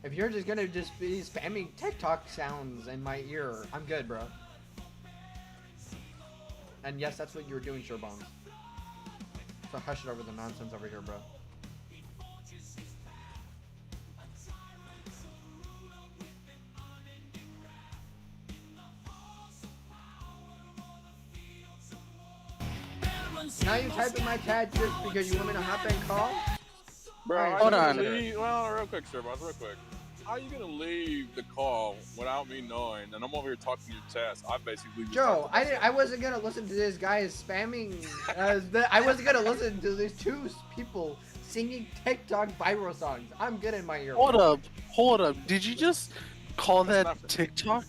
If you're just gonna be spamming TikTok sounds in my ear, I'm good, bro. And yes, that's what you were doing, Shervons. So hush it over the nonsense over here, bro. Now you type in my chat just because you want me to hop and call? Bro, Alright, hold how on. you gonna leave- Well, real quick, sir, boss, real quick. How are you gonna leave the call without me knowing? And I'm over here talking to your chest. I basically just Joe, talked about I wasn't gonna listen to this guy spamming. I wasn't gonna listen to these two people singing TikTok viral songs. I'm good in my ear. Hold up. Did you just call That's that not- TikTok?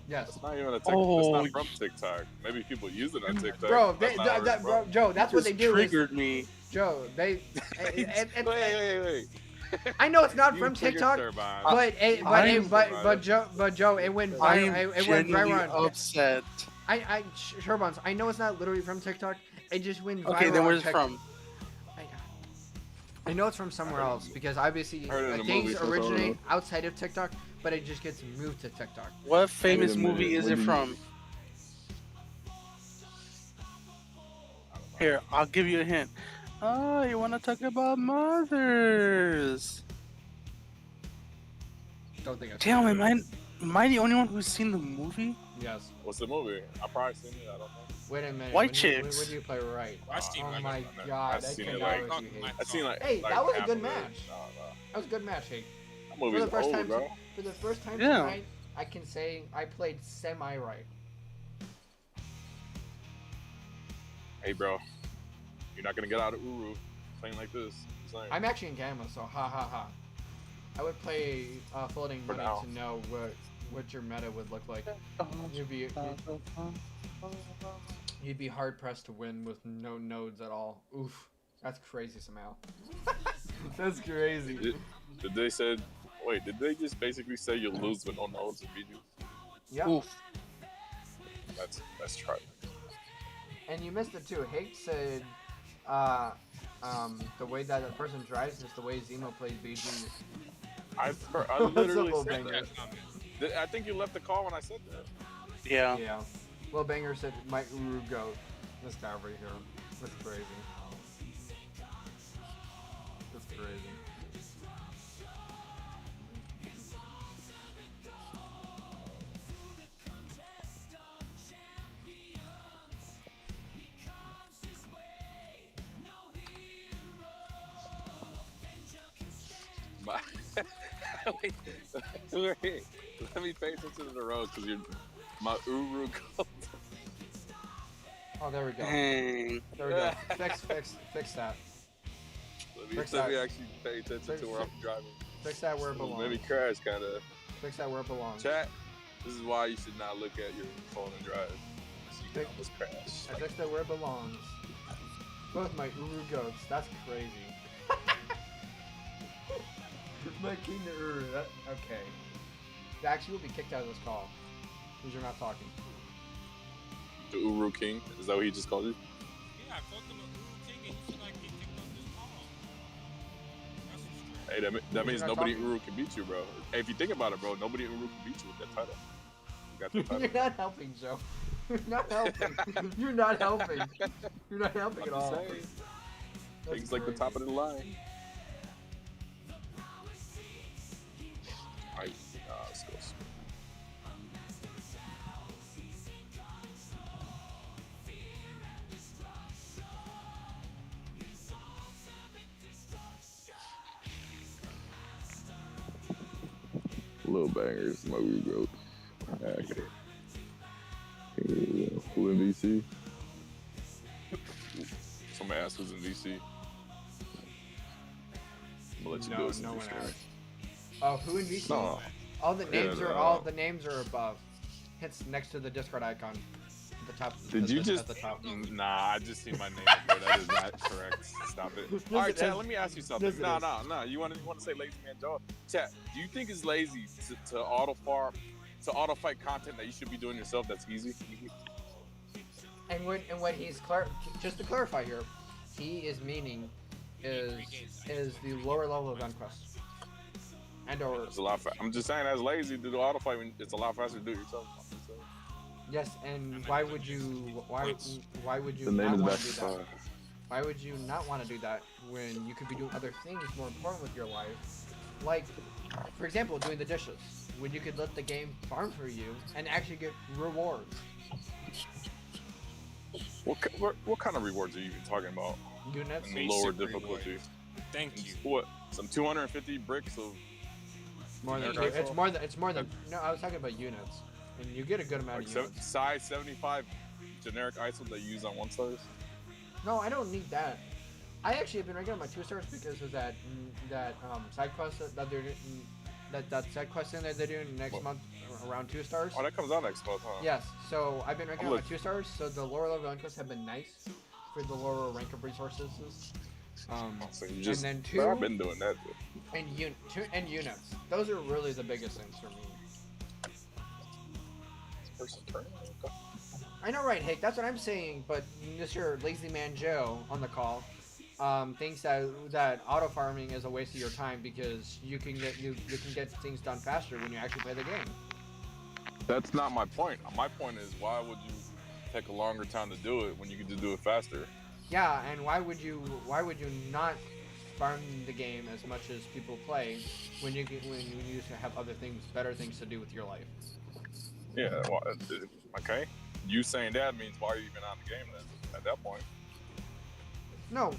Yes. It's not even a TikTok. Oh, It's not from TikTok. Maybe people use it on TikTok. Bro, That's not ours, bro, Joe, that's what they Just do. Is, triggered me. Joe, they. Wait. I know it's not You from triggered TikTok, Turbine. but Joe, it went I viral. am It went genuinely viral. upset. Sherbons, I know it's not literally from TikTok. It just went viral. Okay, then on where's it TikTok. from? I know it's from somewhere else because obviously Heard it in a things movie, so I don't originate know. outside of TikTok, but it just gets moved to TikTok. What famous Wait a minute, movie is what it do you- from? Here, I'll give you a hint. Oh, you want to talk about mothers? Don't think I. Damn, am I the only one who's seen the movie? Yes. What's the movie? I probably seen it. I don't know. Wait a minute. White when chicks. when do you play right? I seen Oh like my I've god, I seen it, cannot like- with you, Hate. I seen like. Hey, like that was a half good of it. match. That was a good match, Hate. That For movie's the first old, time, bro. for the first time Yeah. tonight, I can say I played semi right. Hey, bro. You're not gonna get out of Uru playing like this. I'm saying. I'm actually in Gamma, so ha ha ha. I would play Floating For Money now. to know what your meta would look like. You'd be hard pressed to win with no nodes at all. Oof, that's crazy, Samal. That's crazy. Did they said? Wait, did they just basically say you lose with no nodes and beat you? Yeah, Oof. That's try. and you missed it too. Hate said, the way that a person drives is the way Zemo plays BG. I What's up, literally little said banger? that. I think you left the call when I said that. Yeah. Yeah. Well, Banger said, "My Uru goat." This guy over here. That's crazy. That's crazy. My, wait, let me pay attention to the road because you're my Uru call. Oh, there we go. Dang. There we go. Fix that. Fix Let me that. actually pay attention to where I'm driving. Fix that where it belongs. Maybe crash kind of. Fix that where it belongs. Chat. This is why you should not look at your phone and drive. So you can Fix- almost crash. I fixed that where it belongs. Both my Uru goats. That's crazy. My king to Uru. That okay. Dax, you will be kicked out of this call because you're not talking. The Uru King. Is that what he just called you? Yeah, I talked to the Uru King and he said I get kicked off this call. That's some straight. Hey, that means not nobody talking. Uru can beat you, bro. Hey, if you think about it, bro, nobody Uru can beat you with that title. You got the You're title. not helping, Joe. You're not helping. You're not helping. You're not helping I'm at all. just saying. That's Things like the great. top of the line. Let's go. Little bangers, my weird goat. Who in VC? Somebody asked who's in VC. I'm gonna let you do it. No one asked. Oh, who in VC? No. All the names Yeah, are no. all the names are above. Hits next to the Discord icon. At the top. Did you just? At the top? Nah, I just see my name up there. That is not correct. Stop it. Yes, All right, it Chad. is. Let me ask you something. Yes, it No, is. no. You want to say lazy man Joe? Chad, do you think it's lazy to auto farm, to auto fight content that you should be doing yourself? That's easy. And what he's just to clarify here, he is meaning is the lower level of Unquest. And or It's a lot. I'm just saying that's lazy to do auto fight when it's a lot faster to do it yourself. I'm just saying. yes, and why would you The name not is want back to do to that? five. Why would you not want to do that when you could be doing other things more important with your life? Like, for example, doing the dishes. When you could let the game farm for you and actually get rewards. What kind of rewards are you even talking about? Units. In the lower Basic difficulty. reward. Thank you. What? Some 250 bricks of More than generic it's ISO? more than no. I was talking about units, and you get a good amount Like of units. size 75 generic ISO that you use on 1-stars? No, I don't need that. I actually have been ranking on my 2-stars because of that side quest that they're that side quest thing that they're doing next What? month around 2-stars. Oh, that comes out next month, huh? Yes, so I've been ranking I'm on my look- 2-stars. So the lower level unquests have been nice for the lower rank of resources. So you just, and then Bro, 2 I've been doing that. and units. Those are really the biggest things for me. Person turn. Okay. I know, right, Hank? That's what I'm saying. But Mr. Lazy Man Joe on the call thinks that auto farming is a waste of your time because you can get things done faster when you actually play the game. That's not my point. My point is, why would you take a longer time to do it when you could just do it faster? Yeah, and why would you not farm the game as much as people play when you used to have other things, better things to do with your life? Yeah. Well, okay. You saying that means why are you even on the game then? At that point. No,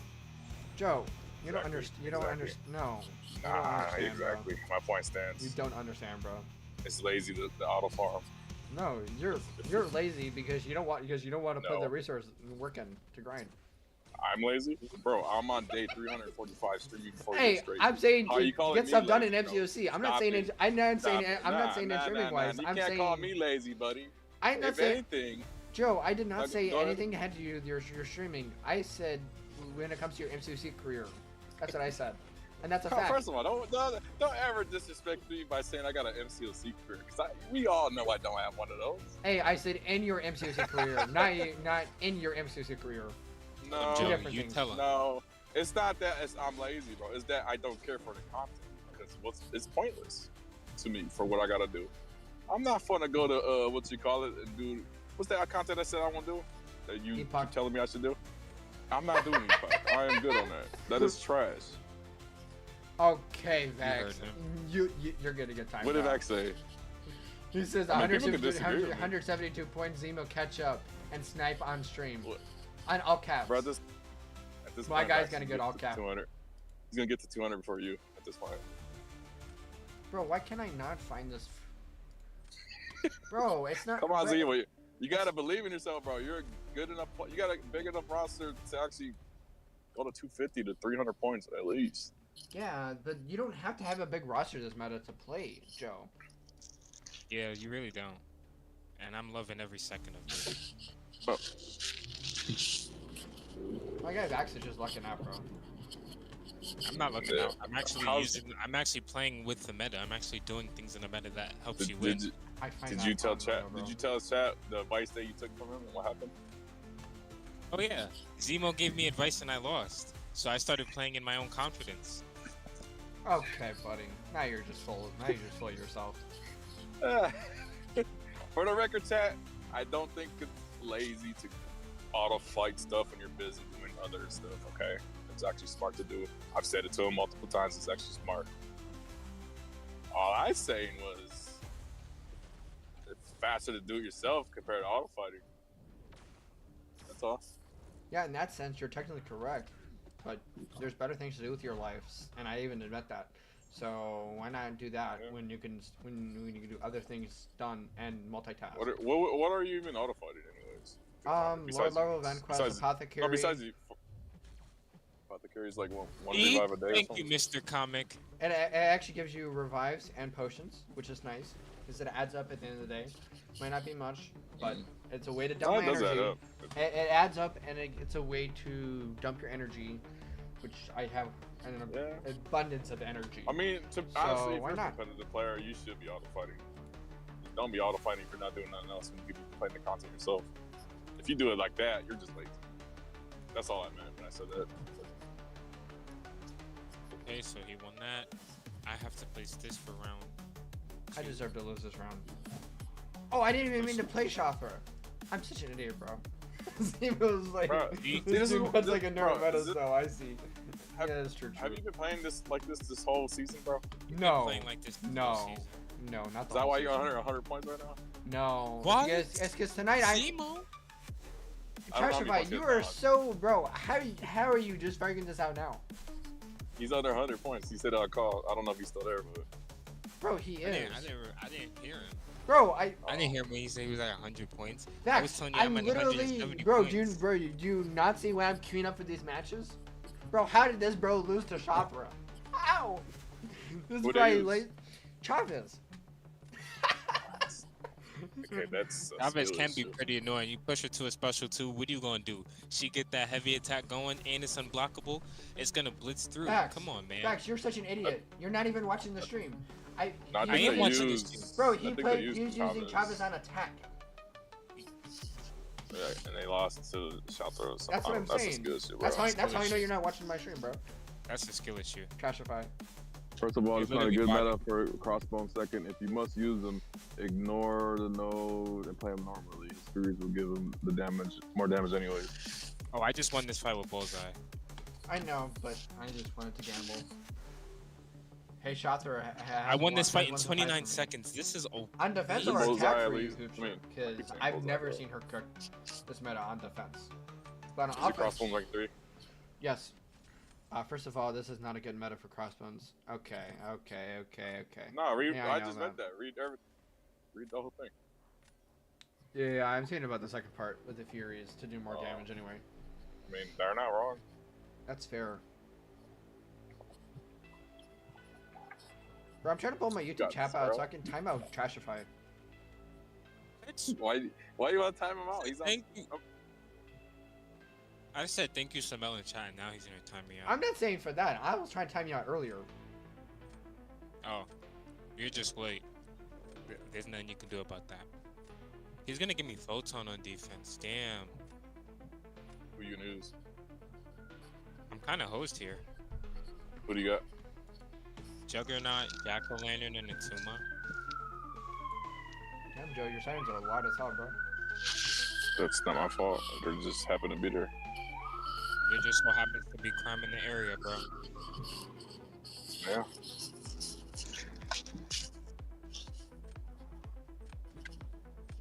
Joe, you don't Exactly, understand. You don't exactly. understand. No, you don't Ah, understand, exactly. My point bro. You stands. don't understand, bro. It's lazy the auto farm. No, you're lazy because you don't want to put No. the resource work in to grind. I'm lazy, bro. I'm on day 345 streaming for Hey, years straight. I'm saying How you to calling get me stuff done in lazy, bro? MCOC. I'm not Stop saying it. I'm not Stop saying it. I'm not saying it streaming wise. You I'm can't saying call me lazy, buddy. I'm not If saying anything, Joe. I did not Like, say go ahead. anything had to do with your streaming. I said when it comes to your MCOC career. That's what I said, and that's a fact. first of all, don't ever disrespect me by saying I got an MCOC career, because we all know I don't have one of those. Hey, I said in your MCOC career, not in your MCOC career. No, Two Joe, different you things. tell him. no, it's not that I'm lazy, bro. It's that I don't care for the content, because it's pointless to me for what I gotta do. I'm not gonna go to what you call it and do what's that content I said I want to do that you Epoch. keep telling me I should do. I'm not doing Epoch. I am good on that. That is trash. Okay, Vex, heard him. you're gonna get time. What did X say? He says I mean, people can 172, disagree with me. 172 points Zemo catch up and snipe on stream. What? On all caps. Bro, at this My point, guy's Max gonna is get all to cap. 200. He's gonna get to 200 before you at this point. Bro, why can I not find this? Bro, it's not. Come on, bro, Zemo. You gotta believe in yourself, bro. You're good enough. You got a big enough roster to actually go to 250 to 300 points at least. Yeah, but you don't have to have a big roster this meta to play, Joe. Yeah, you really don't. And I'm loving every second of it. Oh, My guy Vax is just lucking out, bro. I'm not looking Yeah. out. I'm actually playing with the meta. I'm actually doing things in the meta that helps you win. I find did that you tell fun, chat? bro. Did you tell chat the advice that you took from him and what happened? Oh yeah, Zemo gave me advice and I lost. So I started playing in my own confidence. Okay, buddy. Now you're just full. Now you're just full of yourself. For the record, chat, I don't think lazy to auto fight stuff when you're busy doing other stuff. Okay, it's actually smart to do. I've said it to him multiple times. It's actually smart. All I was saying was it's faster to do it yourself compared to auto fighting. That's all. Yeah, in that sense, you're technically correct, but there's better things to do with your lives, and I even admit that. So why not do that when you can do other things done and multitask? What are you even auto fighting anyways? Lower level Vanquest, Apothecary. No, besides the Apothecary is like one Eat. revive a day. Thank or you, something. Mr. Comic. And it actually gives you revives and potions, which is nice, because it adds up at the end of the day. Might not be much, but it's a way to dump Oh, my it does add energy. up. It adds up, and it's a way to dump your energy, which I have an abundance of energy. I mean, honestly, if why you're a not? competitive player, you should be auto fighting. Don't be auto fighting if you're not doing nothing else when you could be playing the content yourself. If you do it like that, you're just lazy. That's all I meant when I said that. Okay, so he won that. I have to place this for round. I deserve to lose this round. Oh, I didn't even mean to play Chopper. I'm such an idiot, bro. Zemo's like, Bro, this dude was like a bro, nerd meta, is it- so I see. Have- Yeah, that's true. Have you been playing this whole season, bro? No, Playing like this the no, whole season. no, not the Is that whole why you're season. 100 points right now? No. What? It's because tonight Zemo? I don't know how many Trashify, points you he are has now. so, bro. How are you just figuring this out now? He's under 100 points. He said on call. I don't know if he's still there, but Bro, he is. I didn't hear him. Bro, I didn't hear him when he said he was at 100 points. I Max, was telling you I'm I'm at literally, 170 bro. points. Do you not see why I'm queuing up for these matches? Bro, how did this bro lose to Chopra? How? This is Who they probably use? late. Chavez. okay, that's a Chavez skill can be issue. pretty annoying. You push her to a special 2, what are you gonna do? She get that heavy attack going and it's unblockable. It's gonna blitz through. Max, Come on, man. Max, you're such an idiot. You're not even watching the stream. No, I I think am they watching use- this team. Bro, I he think they played. used He was using Chavez on attack. Yeah, and they lost to shot throws. That's what I'm That's a saying. skill issue, bro. That's how I know you're not watching my stream, bro. That's a skill issue. Trashify. First of all, You it's not a literally good bought meta for crossbow. Second, if you must use them, ignore the node and play them normally. Spears will give them the damage, more damage anyways. Oh, I just won this fight with Bullseye. I know, but I just wanted to gamble. Hey, Shotzer, I won this fight in 29 seconds. This is On defense Is or Bullseye attack at for you, least? Hoops? I mean, I Because keep saying I've Bullseye, never bro. seen her cook this meta on defense. But on Is it offense, crossbones like 3? yes. First of all, this is not a good meta for crossbones. Okay. No, read. Yeah, I know just read that. Read the whole thing. Yeah, I'm saying about the second part with the Furies to do more Oh. damage anyway. I mean, they're not wrong. That's fair. Bro, I'm trying to pull my YouTube Got chat this, out bro. so I can time out Trashify. Why you want to time him out? He's on. Thank you. I said thank you, Samel in chat, and now he's gonna time me out. I'm not saying for that. I was trying to time you out earlier. Oh, you're just late. There's nothing you can do about that. He's gonna give me photon on defense. Damn. Who you gonna use? I'm kind of host here. Who do you got? Juggernaut, Jack-o'-lantern, and Atuma. Damn, Joe, your sirens are a lot as hell, bro. That's not my fault. They just happen to be there. There just so happens to be crime in the area, bro. Yeah.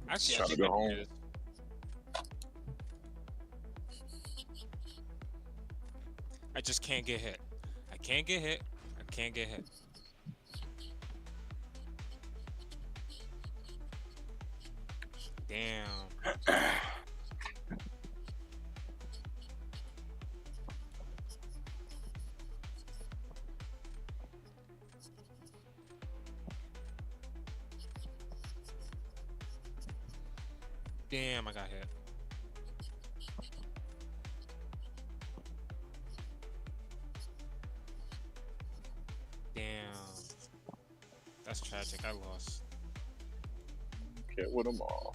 Actually, I Trying to think go I can home. do this. I just can't get hit. I can't get hit. I can't get hit. Damn. Damn, I got hit. Damn. That's tragic. I lost. Can't win them all.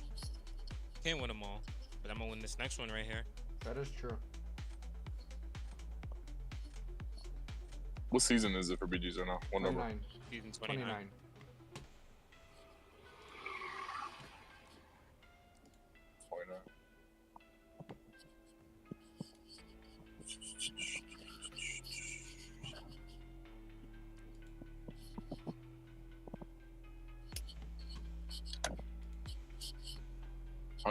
Can't win them all, but I'm gonna win this next one right here. That is true. What season is it for BGs right now? What number? 29. Season 29. 29. 29.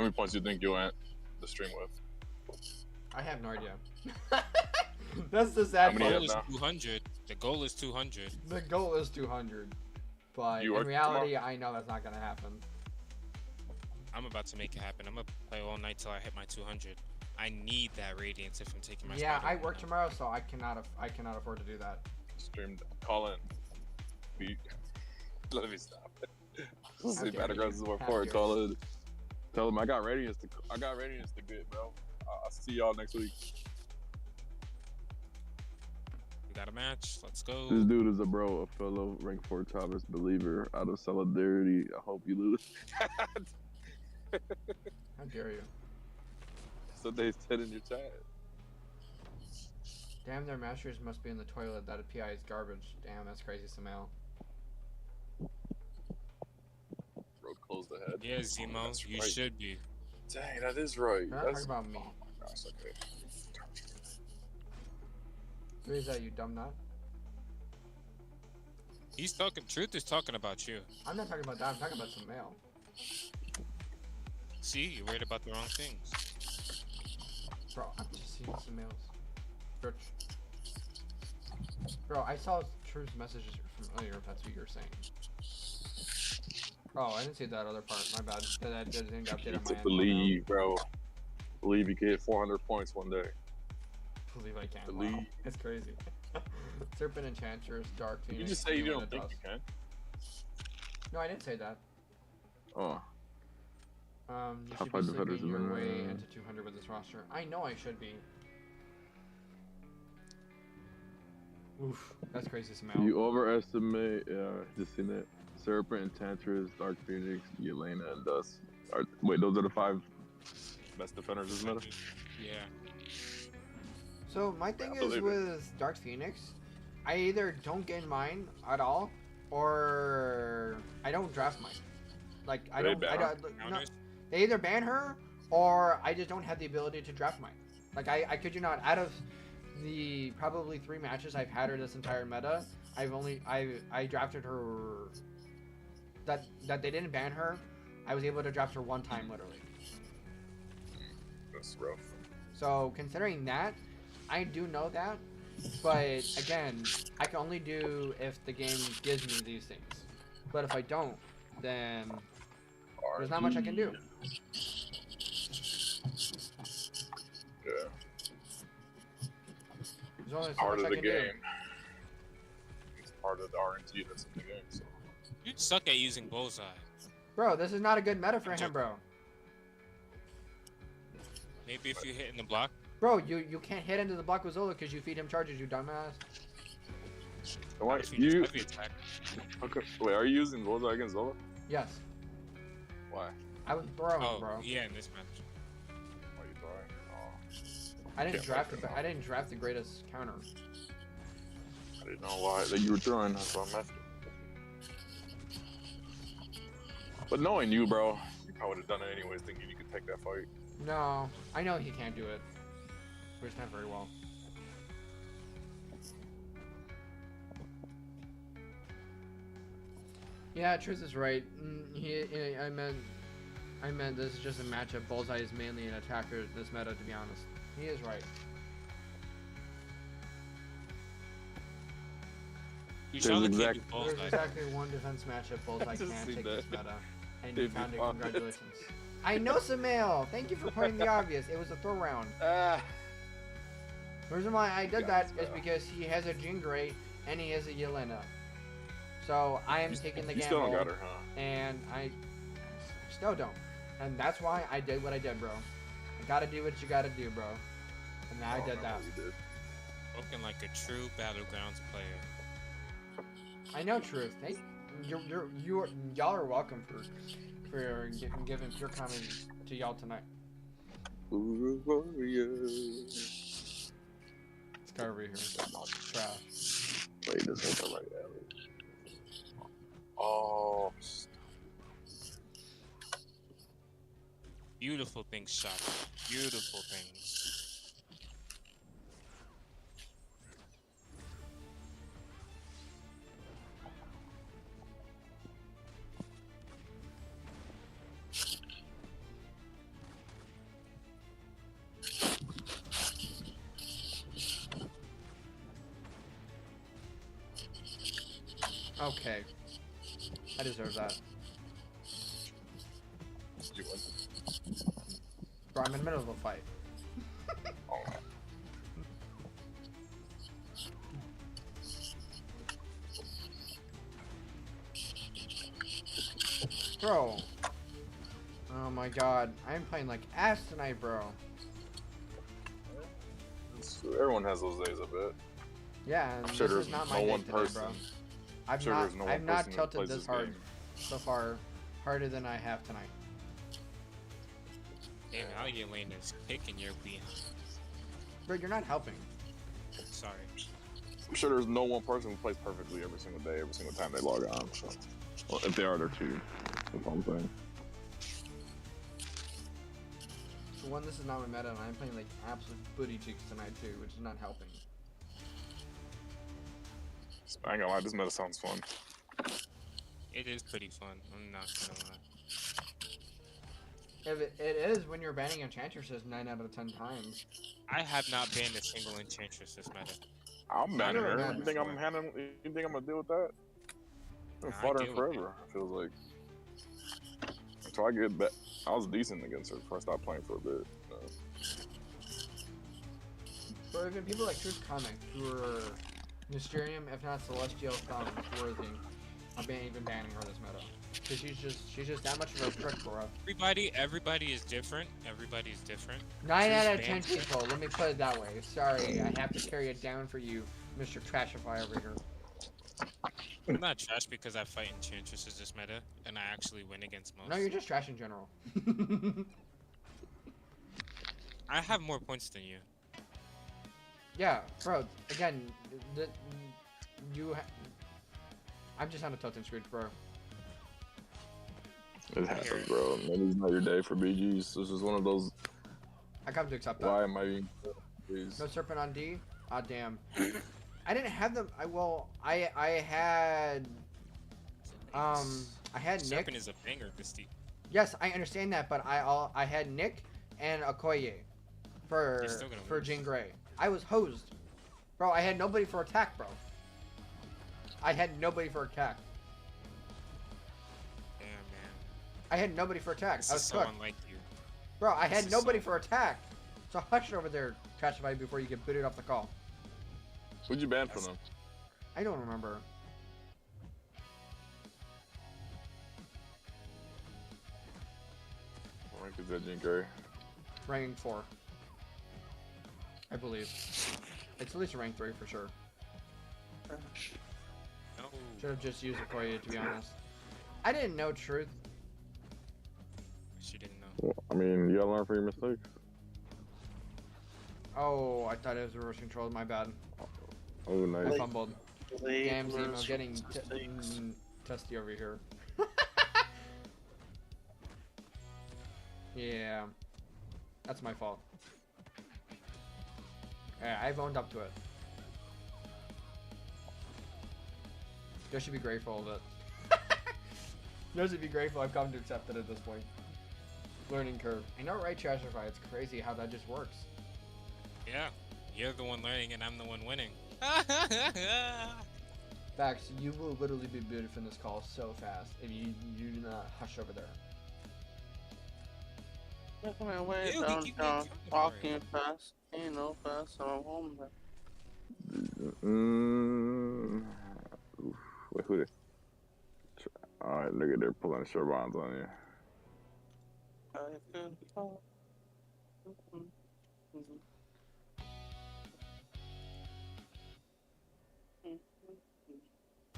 How many points do you think you'll end the stream with? I have no idea. That's the The sad How many goal you is have now? 200. The goal is 200. The goal is 200, but You in work reality, I know that's not gonna happen. I'm about to make it happen. I'm gonna play all night till I hit my 200. I need that radiance if I'm taking my. Yeah, I Spider-Man work out. tomorrow, so I cannot afford to do that. Stream, call in. Beat. Let me stop. How Say dare Battlegrounds is you. more How for dare call in. Tell them I got radiance to get, bro. I'll see y'all next week. We got a match. Let's go. This dude is a bro, a fellow rank 4 Thomas believer. Out of solidarity, I hope you lose. How dare you? So they said in your chat. Damn, their masters must be in the toilet. That PI is garbage. Damn, that's crazy, Samuel. Bro, close the head. Yeah, Zemo, That's you right. should be. Dang, that is right. You're not That's talking about me. Oh my gosh, okay. Who is that, you dumb nut? He's talking. Truth is talking about you. I'm not talking about that. I'm talking about Samuel. See, you're worried about the wrong things. Bro, I'm just seeing Samuel's. Bro, I saw Truth's messages from earlier, if that's what you're saying. Oh, I didn't see that other part. My bad. That didn't get You updated on my to end. believe, bro. Believe you can hit 400 points one day. Believe I can. Believe. Wow. It's crazy. Serpent Enchantress, Dark Phoenix. You just say you Yelena don't think Dust. you can. No, I didn't say that. Oh, You Top should five be defenders sleeping in your the- way into 200 with this roster. I know I should be. Oof, that's crazy, Samuel. you overestimate. Yeah, just seen it. Serpent, Enchantress, Dark Phoenix, Yelena, and Dust. Wait, those are the 5 Best defenders, isn't it? Yeah. So my thing I is believe it. with Dark Phoenix, I either don't get mine at all, or I don't draft mine. Like I They don't. ban I her? don't. No, Counters? they either ban her, or I just don't have the ability to draft mine. Like I kid you not. Out of the probably 3 matches I've had her this entire meta, I drafted her. That they didn't ban her, I was able to draft her 1 time literally. That's rough. So considering that, I do know that, but again, I can only do if the game gives me these things. But if I don't, then there's not much I can do. Yeah. There's only so Part much of I the can game. It's part of the RNG that's in the game. So. You suck at using bullseye. do. Bro, this is not a good meta for him, bro. Maybe if you hit in the block. Bro, you can't hit into the block with Zola because you feed him charges, you dumbass. Why If you you? just heavy attack. Okay. Wait, are you using Zola against Zola? Yes, Why? I was throwing, Oh, bro. yeah, in this match. Why are you throwing? Oh, I didn't Can't draft like it. it. I didn't draft the greatest counter. I didn't know why that you were throwing. That's why I'm asking. But knowing you, bro, you probably would have done it anyways, thinking you could take that fight. No, I know he can't do it. But it's not very well. Yeah, Truth is right. I meant this is just a matchup. Bullseye is mainly an attacker this meta, to be honest. He is right. You There's shall keep exact- your There's bullseye. exactly 1 defense matchup Bullseye just can seen take that. this meta. And you If you found it, found it. congratulations. I know, Samael! Thank you for pointing the obvious. It was a throw round. Ah. The reason why I did Yeah, that is so- because he has a Jean Grey and he has a Yelena. So I am taking the You gamble. still don't got her, huh? And I still don't. And that's why I did what I did, bro. I gotta do what you gotta do, bro. And I Oh, did no, that. you did. Looking like a true Battlegrounds player. I know, Truth. Hey, y'all are welcome for giving pure comments to y'all tonight. Ooh, warrior. This guy over here. Trash. Wait, this ain't the right alley. Oh. Beautiful things shot. Beautiful things. Okay. I deserve that. You win. Bro, I'm in the middle of a fight. Oh, Bro. Oh my god. I'm playing like ass tonight, bro. everyone has those days, I bet. Yeah, and I'm sure this there's is not no my day one today, person. bro. I'm sure there's no one I've not person that tilted plays this this hard game. so far. Harder than I have tonight. Damn, all you're laying is kicking your behind. Bro, you're not helping. Sorry. I'm sure there's no one person who plays perfectly every single day, every single time they log on. So, well, if they are, they're two. That's all I'm saying. For one, this is not my meta, and I'm playing like absolute booty cheeks tonight too, which is not helping. I ain't gonna lie, this meta sounds fun. It is pretty fun. I'm not gonna lie. If it is when you're banning enchantresses 9 out of 10 times. I have not banned a single enchantress this meta. I'm banning never her. banned You think before. I'm handling? You think I'm gonna deal with that? I've been Nah, I fluttering deal with it. forever. It feels like. Until I get back, I was decent against her before I stopped playing for a bit. Or even people like Truth Comic, who are Mysterium, if not Celestial, found worthy of even banning her this meta. Because she's just that much of a prick, bro. Everybody is different. Everybody is different. 9 out of Truth 10 bans- people, let me put it that way. Sorry, I have to carry it down for you, Mr. Trashify over here. I'm not trash because I fight enchantresses this meta, and I actually win against most. No, you're just trash in general. I have more points than you. Yeah, bro, again, I'm just on a totem screwed, bro. It happens, bro. Maybe it's not your day for BGs. This is one of those. I come to accept that. Why am I being? Please. No Serpent on D? Ah, damn. I didn't have them. I had Nick. Serpent is a banger this team. Yes, I understand that, but I had Nick and Okoye You're still gonna for lose. Jean Grey. I was hosed, bro. I had nobody for attack, bro. I had nobody for attack. Damn, man. I had nobody for attack. This I is was so cooked, unlike you. bro. I this had is nobody so- for attack. So hush it over there, Trashify, before you get booted off the call. Who'd you ban from them? I don't remember. What rank is that, Jean Grey? Ranking 4, I believe. It's at least a rank 3 for sure. No. Should have just used Okoye, to be honest. I didn't know Truth. She didn't know. Well, I mean, you gotta learn from your mistakes. Oh, I thought it was reverse control. My bad. Oh, I nice. fumbled. Damn, Zemo, getting testy over here. Yeah, that's my fault. Yeah, I've owned up to it. You should be grateful that. You should be grateful I've come to accept it at this point. Learning curve. I know, right, Trashify? It's crazy how that just works. Yeah. You're the one learning, and I'm the one winning. Facts, you will literally be booted from this call so fast if you do not hush over there. Making my way Ew, he keep downtown, getting killed walking fast, ain't no fast, I'm home. Oof. Wait, who they? Alright, look at they're pulling short bonds on you. I could fall.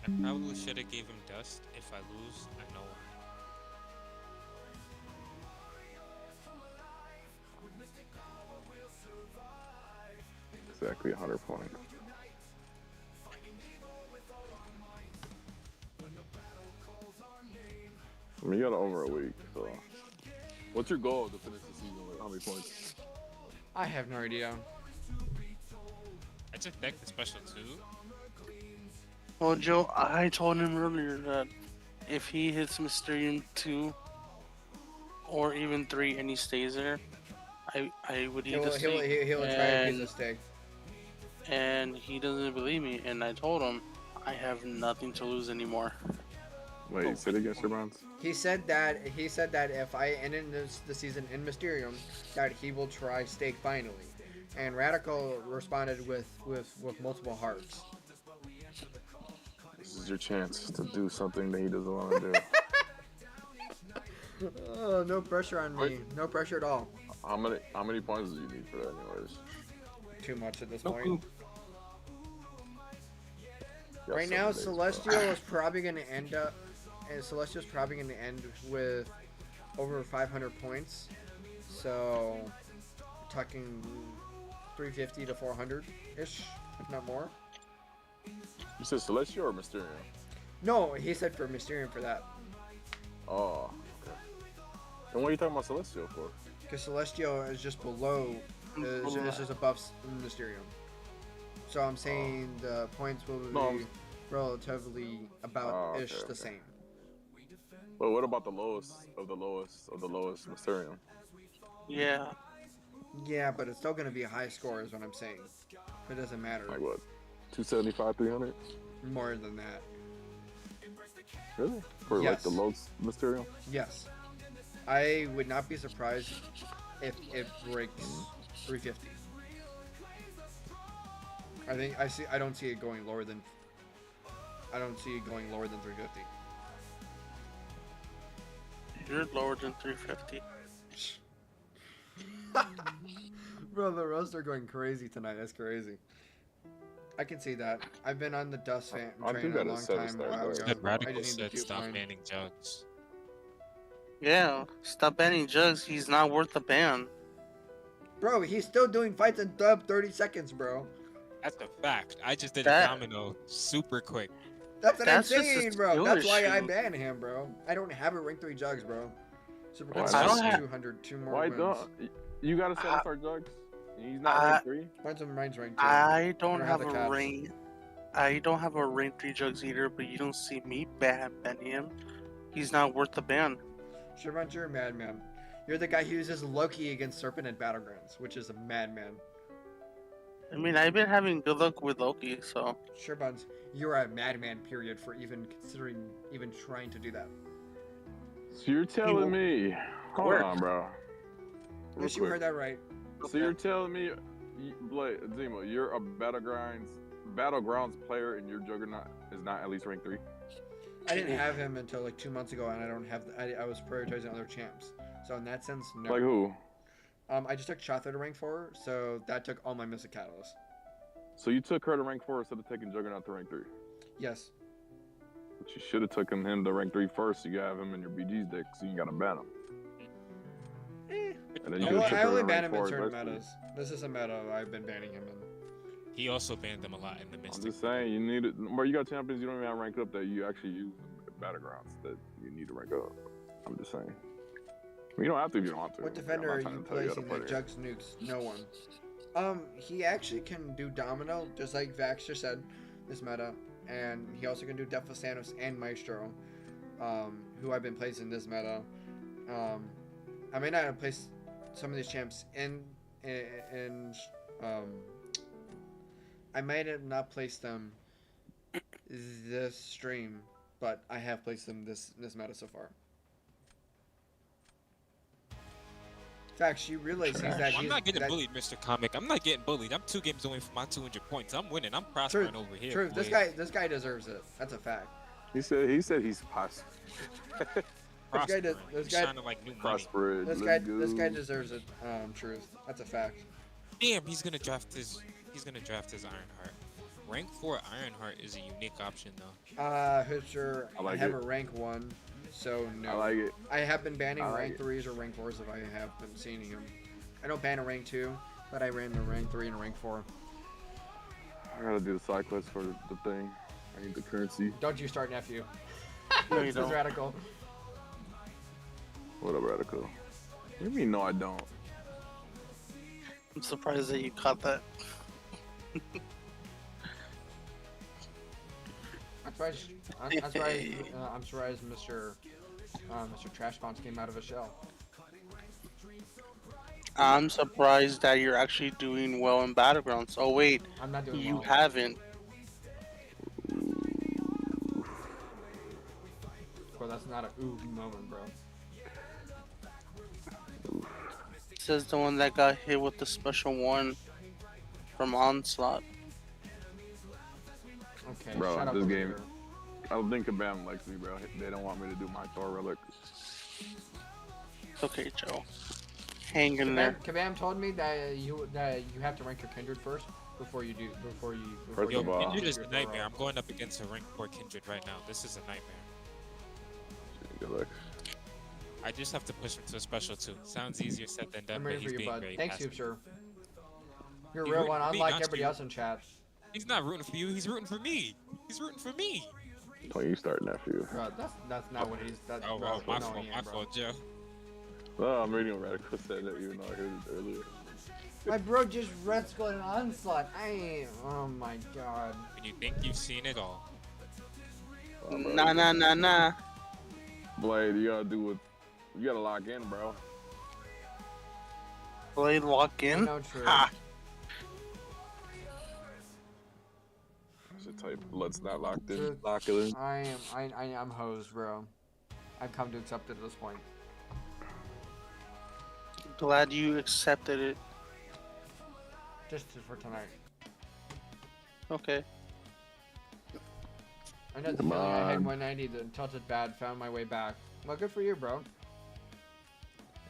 I probably should have gave him dust. If I lose, I know why. Exactly 100 points. I mean, you got over a week, so. What's your goal to finish the season with? How many points? I have no idea. I just decked the special too. Well, Joe, I told him earlier that if he hits Mysterium 2 or even 3 and he stays there, I would eat He'll the steak. try a piece of steak. And he doesn't believe me, and I told him I have nothing to lose anymore. Wait, say it again, Sir Bonds. He said that if I ended the season in Mysterium, that he will try Stake finally. And Radical responded with multiple hearts. This is your chance to do something that he doesn't want to do. Oh, no pressure on me. No pressure at all. How many points do you need for that, anyways? Too much at this No point. poop. Got Right now, 7 days, bro. Celestial is probably going to end up. And Celestial's probably going to end with over 500 points. So, talking 350 to 400 ish, if not more. You said Celestial or Mysterium? No, he said for Mysterium for that. Oh, okay. And what are you talking about Celestial for? Because Celestial is just below, is just above Mysterium. So I'm saying the points will be No, relatively about okay, ish the okay. same. But what about the lowest of the lowest of the lowest Mysterium? Yeah. Yeah, but it's still going to be a high score, is what I'm saying. It doesn't matter. Like what? 275, 300? More than that. Really? For like Yes. the lowest Mysterium? Yes. I would not be surprised if it breaks 350. I don't see it going lower than 350. You're lower than 350. Bro, the roasts are going crazy tonight. That's crazy. I can see that. I've been on the Dust fan I train do a gotta long set a time. start A while there. ago. Said I Radical just need said to do stop mine. banning jugs. Yeah. Stop banning Jugs. He's not worth the ban. Bro, he's still doing fights in dub 30 seconds, bro. That's a fact. I just did That- a domino super quick. That's what That's I'm just a saying, bro. skill That's why I issue. ban him, bro. I don't have a rank 3 jugs, bro. Super Why Quick not? is I don't have- 200, 2 more Why wins. don't you gotta set a start jugs? He's not I- rank 3? Mine's rank 2. I don't don't have have the a caps. rank. I don't have a rank 3 Jugs either, but you don't see me banning him. He's not worth the ban. Sure, you're a madman. You're the guy who uses Loki against Serpent at Battlegrounds, which is a madman. I mean, I've been having good luck with Loki, so. Sure, Buns, you're a madman, period, for even considering even trying to do that. So you're telling me, hold Work. on, bro. Real Wish you quick. heard that right. So you're telling me, Zemo, you're a battlegrounds player, and your Juggernaut is not at least rank 3? I didn't have him until like 2 months ago, and I don't have. I was prioritizing other champs. So in that sense, no. Like who? I just took Chatha to rank 4, so that took all my Mystic Catalysts. So you took her to rank 4 instead of taking Juggernaut to rank 3. Yes. But you should have taken him to rank 3 first. So you have him in your BG's deck, so you gotta ban him. And then you could've took I her only to ban rank him in 4 certain eventually. metas. This is a meta I've been banning him in. He also banned them a lot in the I'm Mystic. just saying, you need it. Bro, you got champions you don't even have rank up that you actually use in battlegrounds that you need to rank up. I'm just saying. You don't have to if you don't want to. What defender I'm are not trying you to tell how to placing play that the game. Jugs nukes? No one. He actually can do Domino, just like Vax just said, this meta. And he also can do Death Thanos and Maestro, who I've been placing this meta. I may not have placed some of these champs I might have not placed them this stream, but I have placed them this meta so far. Facts, you realize I'm not getting bullied, Mr. Comic. I'm not getting bullied. I'm 2 games away from my 200 points. I'm winning. I'm prospering over here. Truth. boys. This guy deserves it. That's a fact. He said he's possible. Prospering. this He's guy- shining like new money. Prosperous. This guy deserves it. Truth. That's a fact. Damn, he's gonna draft his Ironheart. Rank 4 Ironheart is a unique option though. Hipster, I like have it. a rank 1, so no. I like it. I have been banning I like rank it. 3s or rank 4s if I have been seeing him. I don't ban a rank 2, but I ran the rank 3 and a rank 4. I gotta do the side quest for the thing. I need the currency. Don't you start, nephew. No, you This is don't. radical. What up, Radical? What do you mean, no, I don't? I'm surprised that you caught that. I'm surprised Mr. Trash Bombs came out of a shell. I'm surprised that you're actually doing well in Battlegrounds. Oh, wait, I'm not doing you well. haven't. bro. That's not a ooh moment, bro. Says the one that got hit with the special one from Onslaught. Okay, Bro, shut up. this over game- here. I don't think Kabam likes me, bro. They don't want me to do my Thor relic. It's okay, Joe. Hang in there. Kabam told me that you have to rank your kindred first before you. First Yo, of all- Kindred is do a your nightmare. Thor I'm going up against a rank 4 Kindred right now. This is a nightmare. Good luck. I just have to push him to a special 2. Sounds easier said than done, I'm but ready he's for you, being bud. very Thanks, you, passive. sir. You're a He real rooting one, for me, unlike not everybody you. else in chat. He's not rooting for you. He's rooting for me. He's rooting for me. Don't you start, nephew. Bro, that's not what he's. That, Oh, bro, well, my no, fault, he my ain't, bro. fault, Joe. Oh, I'm reading what Radical said that even though I heard it earlier. My bro just red skull and onslaught. I ain't. Oh my god. When you think you've seen it all. Oh, bro. Nah. Blade, you gotta do what. You gotta lock in, bro. Blade lock in. No true. Ha! Should type, let's not locked in. Dude. Lock it in. I'm hosed, bro. I've come to accept it at this point. Glad you accepted it. Just for tonight. Okay. I know the Come feeling I had on. 190, the tilted bad, found my way back. Well, good for you, bro.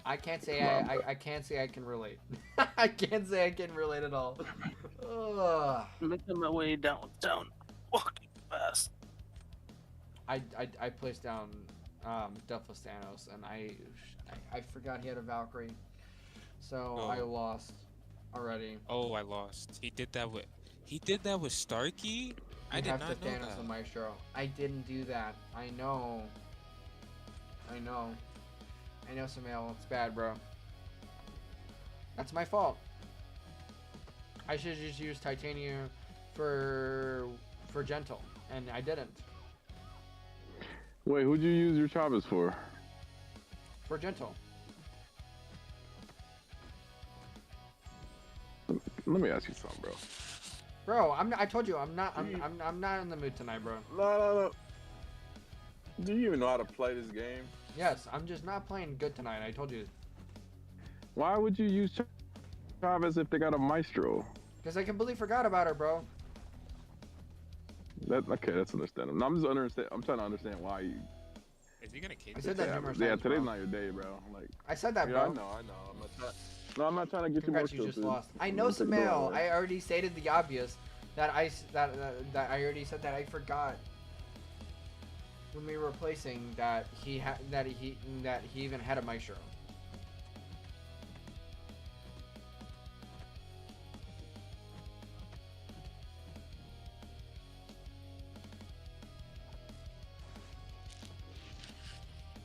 I can't say Come on, I can't say I can relate. I can't say I can relate at all. Ugh. Making my way downtown. Walking fast. I placed down Delphus Thanos, and I forgot he had a Valkyrie, so Oh. I lost already. Oh, I lost. He did that with Starkey? I You did have not to know Thanos the that. Maestro. I didn't do that. I know, Samael. It's bad, bro. That's my fault. I should just use Titanium for Gentle, and I didn't. Wait, who'd you use your Chavez for? For Gentle. Let me ask you something, bro. Bro, I told you I'm not in the mood tonight, bro. No. Do you even know how to play this game? Yes, I'm just not playing good tonight. I told you. Why would you use Chavez if they got a Maestro? Because I completely forgot about her, bro. Okay, that's understandable. No, I'm trying to understand why you. Is he gonna kick I me? said that numerous Yeah, times, today's bro. not your day, bro. Like, I said that, yeah, bro. I know. I'm not trying to get you more Congrats, you just tilted. lost. I I'm know, gonna take it the wrong Samael. way. I already stated the obvious. That I already said that I forgot. When we were replacing that he even had a Maestro.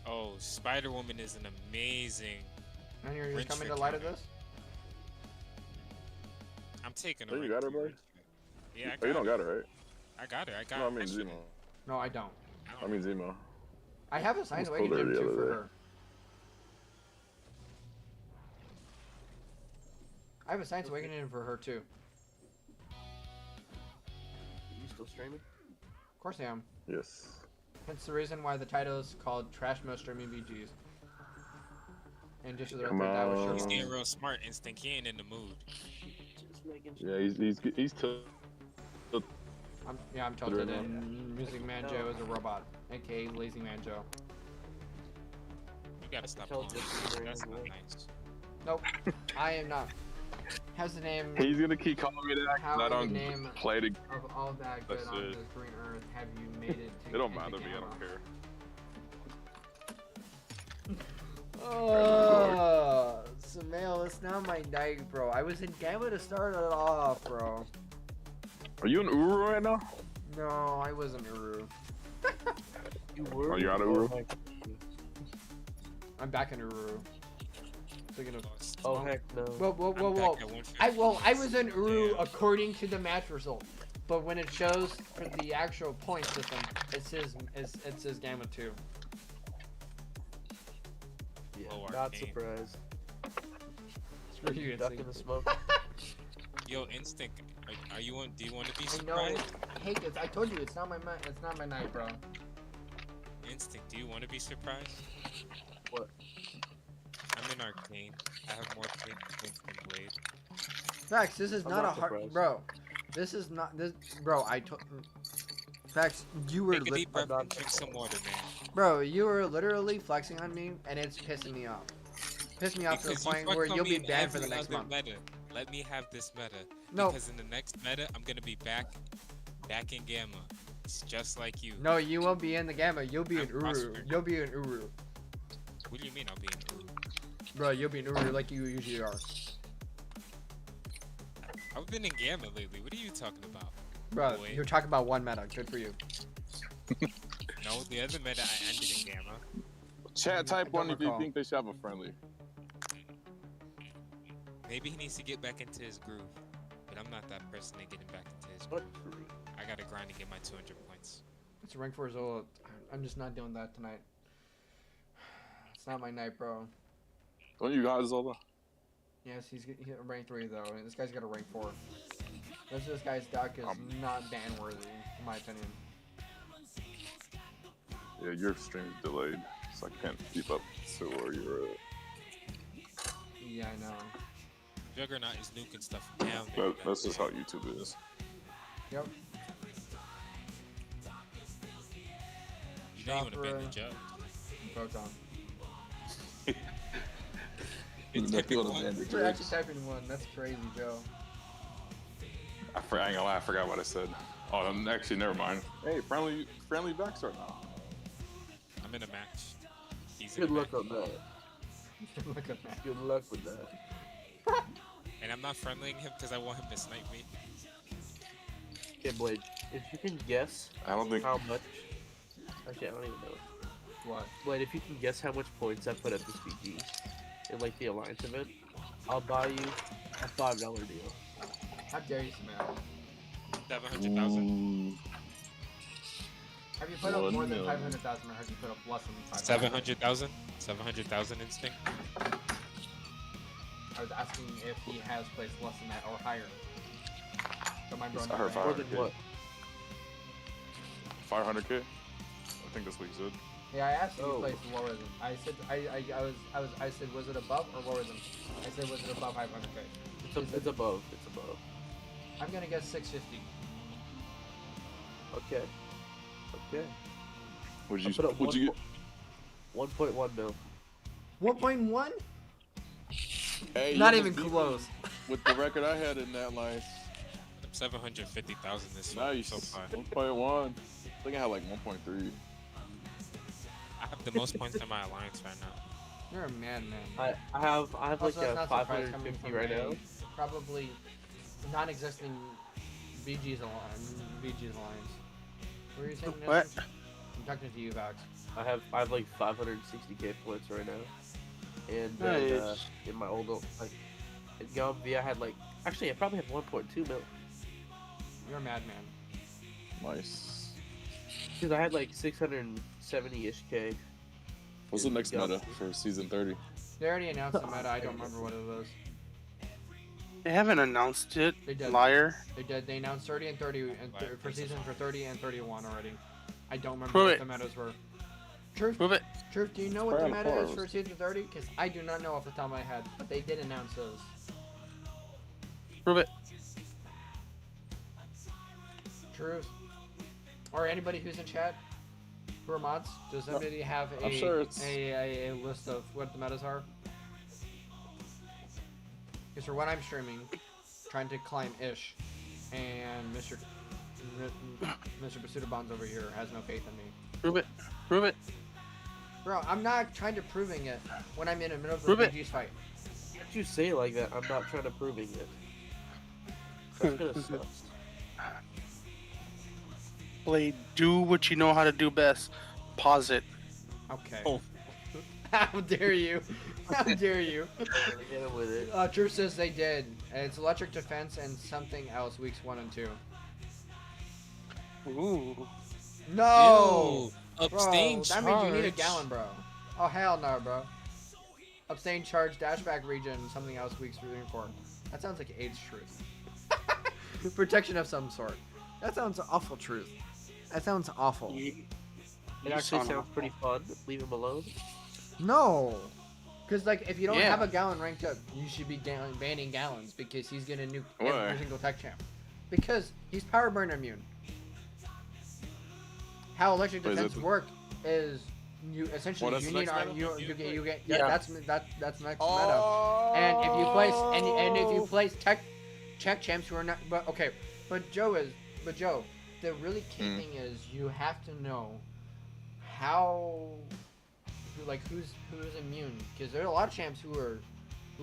Oh, Spider Woman is an amazing. And you're just Rinse coming for to light of counter. this? I'm taking Oh, you rank got her, 2 boy? rinse for- Yeah, I got Oh, you don't her. got it, right? I got her. I got No, I mean actually, Zemo. No, I don't. I mean Zemo. I have a Science I Awakening told her gym the too other for day. her. I have a Science Awakening for her too. You still streaming? Of course I am. Yes. That's the reason why the title is called Trash Most Streaming VGs. And just for the Come record, that was on. he's your getting real smart. Instinct. He ain't in the mood. Just making Yeah, he's tilted. I'm tilted, Right and Music Man Joe is a robot, aka Lazy Man Joe. You gotta stop Tell calling Justin him. Bieber That's not anyway. nice. Nope, I am not. How's the name He's gonna keep calling me that. 'cause How I in the don't name play the. of all that good That's on it. this green earth have you made it to It don't into bother me. I Gamma? don't care. Samael, it's not my night, bro. I was in Gamma to start it off, bro. Are you in Uru right now? No, I wasn't Uru. you were. Oh, you're out of Oh Uru? my- I'm back in Uru. Thinking of. Lost. Oh heck no. Whoa. Back at 150. I was in Uru Yeah. according to the match result, but when it shows for the actual point system, it says Gamma 2. Yeah, Oh, not arcane. surprised. Screw you, Duck in Instinct. the smoke. Yo, Instinct. Are you on? Do you want to be I know. surprised? I hate this. I told you it's not my night, bro. Instinct, do you want to be surprised? What? I'm in Arcane. I have more points than Blade. Facts, this is I'm not a not hard, surprised. bro. This is not this, bro. I told. Facts, you were, Take a deep breath not and drink some water, man. bro. You were literally flexing on me, and it's pissing me off. Pissing me off to the Because you point flex where on you'll me be in banned for the every next other month. meta. Let me have this meta. No. Because in the next meta, I'm gonna be back in Gamma. It's just like you. No, you won't be in the Gamma. You'll be in I'm Uru. prospering. You'll be in Uru, What do you mean I'll be in Uru? bro. You'll be in Uru like you usually are, I've been in Gamma lately. What are you talking about? bro. Boy. You're talking about one meta. Good for you. No, the other meta I ended in Gamma. Chat type don't one if you recall. think they should have a friendly. Maybe he needs to get back into his groove. But I'm not that person to get him back into his groove. What? I gotta grind to get my 200 points. It's rank 4 Zola. I'm just not doing that tonight. It's not my night, bro. Don't you guys all? Yes, he's a rank 3 though. And this guy's got a rank 4. This guy's deck is not ban worthy, in my opinion. Yeah, your stream's delayed, so I can't keep up to where you're at. Yeah, I know. Juggernaut is nuking stuff down. That's just how YouTube is. Yep. You know you wanna ban the Chopra. jug. Photon. It's That feels typical. dangerous. You're actually typing one. That's crazy, Joe. I ain't gonna lie, I forgot what I said. Oh, actually, never mind. Hey, friendly backs right now. I'm in a match. He's in Good a luck match. on that. Look at that. Good luck with that. And I'm not friendlying him because I want him to snipe me. Okay, Blade. If you can guess I don't think. how much. Actually, I don't even know. What? Blade, if you can guess how much points I put at this BG in like the Alliance event, I'll buy you a $5 deal. How dare you, man? 700,000. Ooh, Have you put up 1 more than million. 500,000 or have you put up less than 500,000? 700,000. 700,000 instinct. I was asking if he has placed less than that or higher. Don't mind I heard More than 500K. what? 500K? I think that's what you said. Yeah, I asked if Oh. he placed lower than. I said I said was it above or lower than? I said was it above 500K? It's above. It's above. I'm gonna guess 650. Okay. Okay. Would I you? put up Would you? 1.1 mil. 1.1? Hey, you Not almost even beat me close. with the record I had in that line. I'm 750,000 this Nice. so far. 1.1. I think I had like 1.3. I have the most points in my alliance right now. You're a madman. I have like Also, that's a not surprising coming 550 from right a now. probably non-existing BG's alliance. What were you saying? What? Nathan? I'm talking to you, Vax. I have like 560k points right now, and then, Nice. in my old like in Gambia I had like actually I probably had 1.2 mil You're a madman. Nice. because I had like 670ish k. What's the next Yeah. meta for season 30? They already announced the meta. I don't remember what it was. They haven't announced it. They did. Liar. They did. They announced 30 and 30 and Liar, for season for 30 and 31 already. I don't remember Prove what it. the metas were. Truth, Prove it. Truth, do you know what the Fair meta is enough. for season 30? Because I do not know off the top of my head, but they did announce those. Prove it. Truth. Or anybody who's in chat who are mods, does anybody have I'm sure it's- a list of what the metas are? Because for what I'm streaming, trying to climb Ish, and Mr. Basuda Bonds over here has no faith in me. Prove it. Prove it. Bro, I'm not trying to proving it when I'm in the middle of a Prove it. BG's fight. Can't you say it like that? I'm not trying to proving it. That's gonna suck. Blade, do what you know how to do best. Pause it. Okay. Oh. How dare you? How dare you? Get him with it. Drew says they did. It's electric defense and something else weeks 1 and 2. Ooh. No! Ew, abstain Bro, that means you need a charge. gallon, bro. Oh, hell no, bro. Abstain charge, dashback region, something else weeks 3 and 4. That sounds like AIDS truth. Protection of some sort. That sounds awful truth. That sounds awful. It You actually son of a- sounds pretty fun. Leave him alone. No, because like if you don't Yeah. have a Gallon ranked up, you should be banning Gallons because he's gonna nuke Why? every single tech champ. Because he's power burn immune. How electric Wait, is defense it- work is you essentially that's you the need next our, meta? you get Yeah. that's next meta. Oh. And if you place and if you place tech champs who are not but Joe, the really key Mm. thing is you have to know how who's immune, because there are a lot of champs who are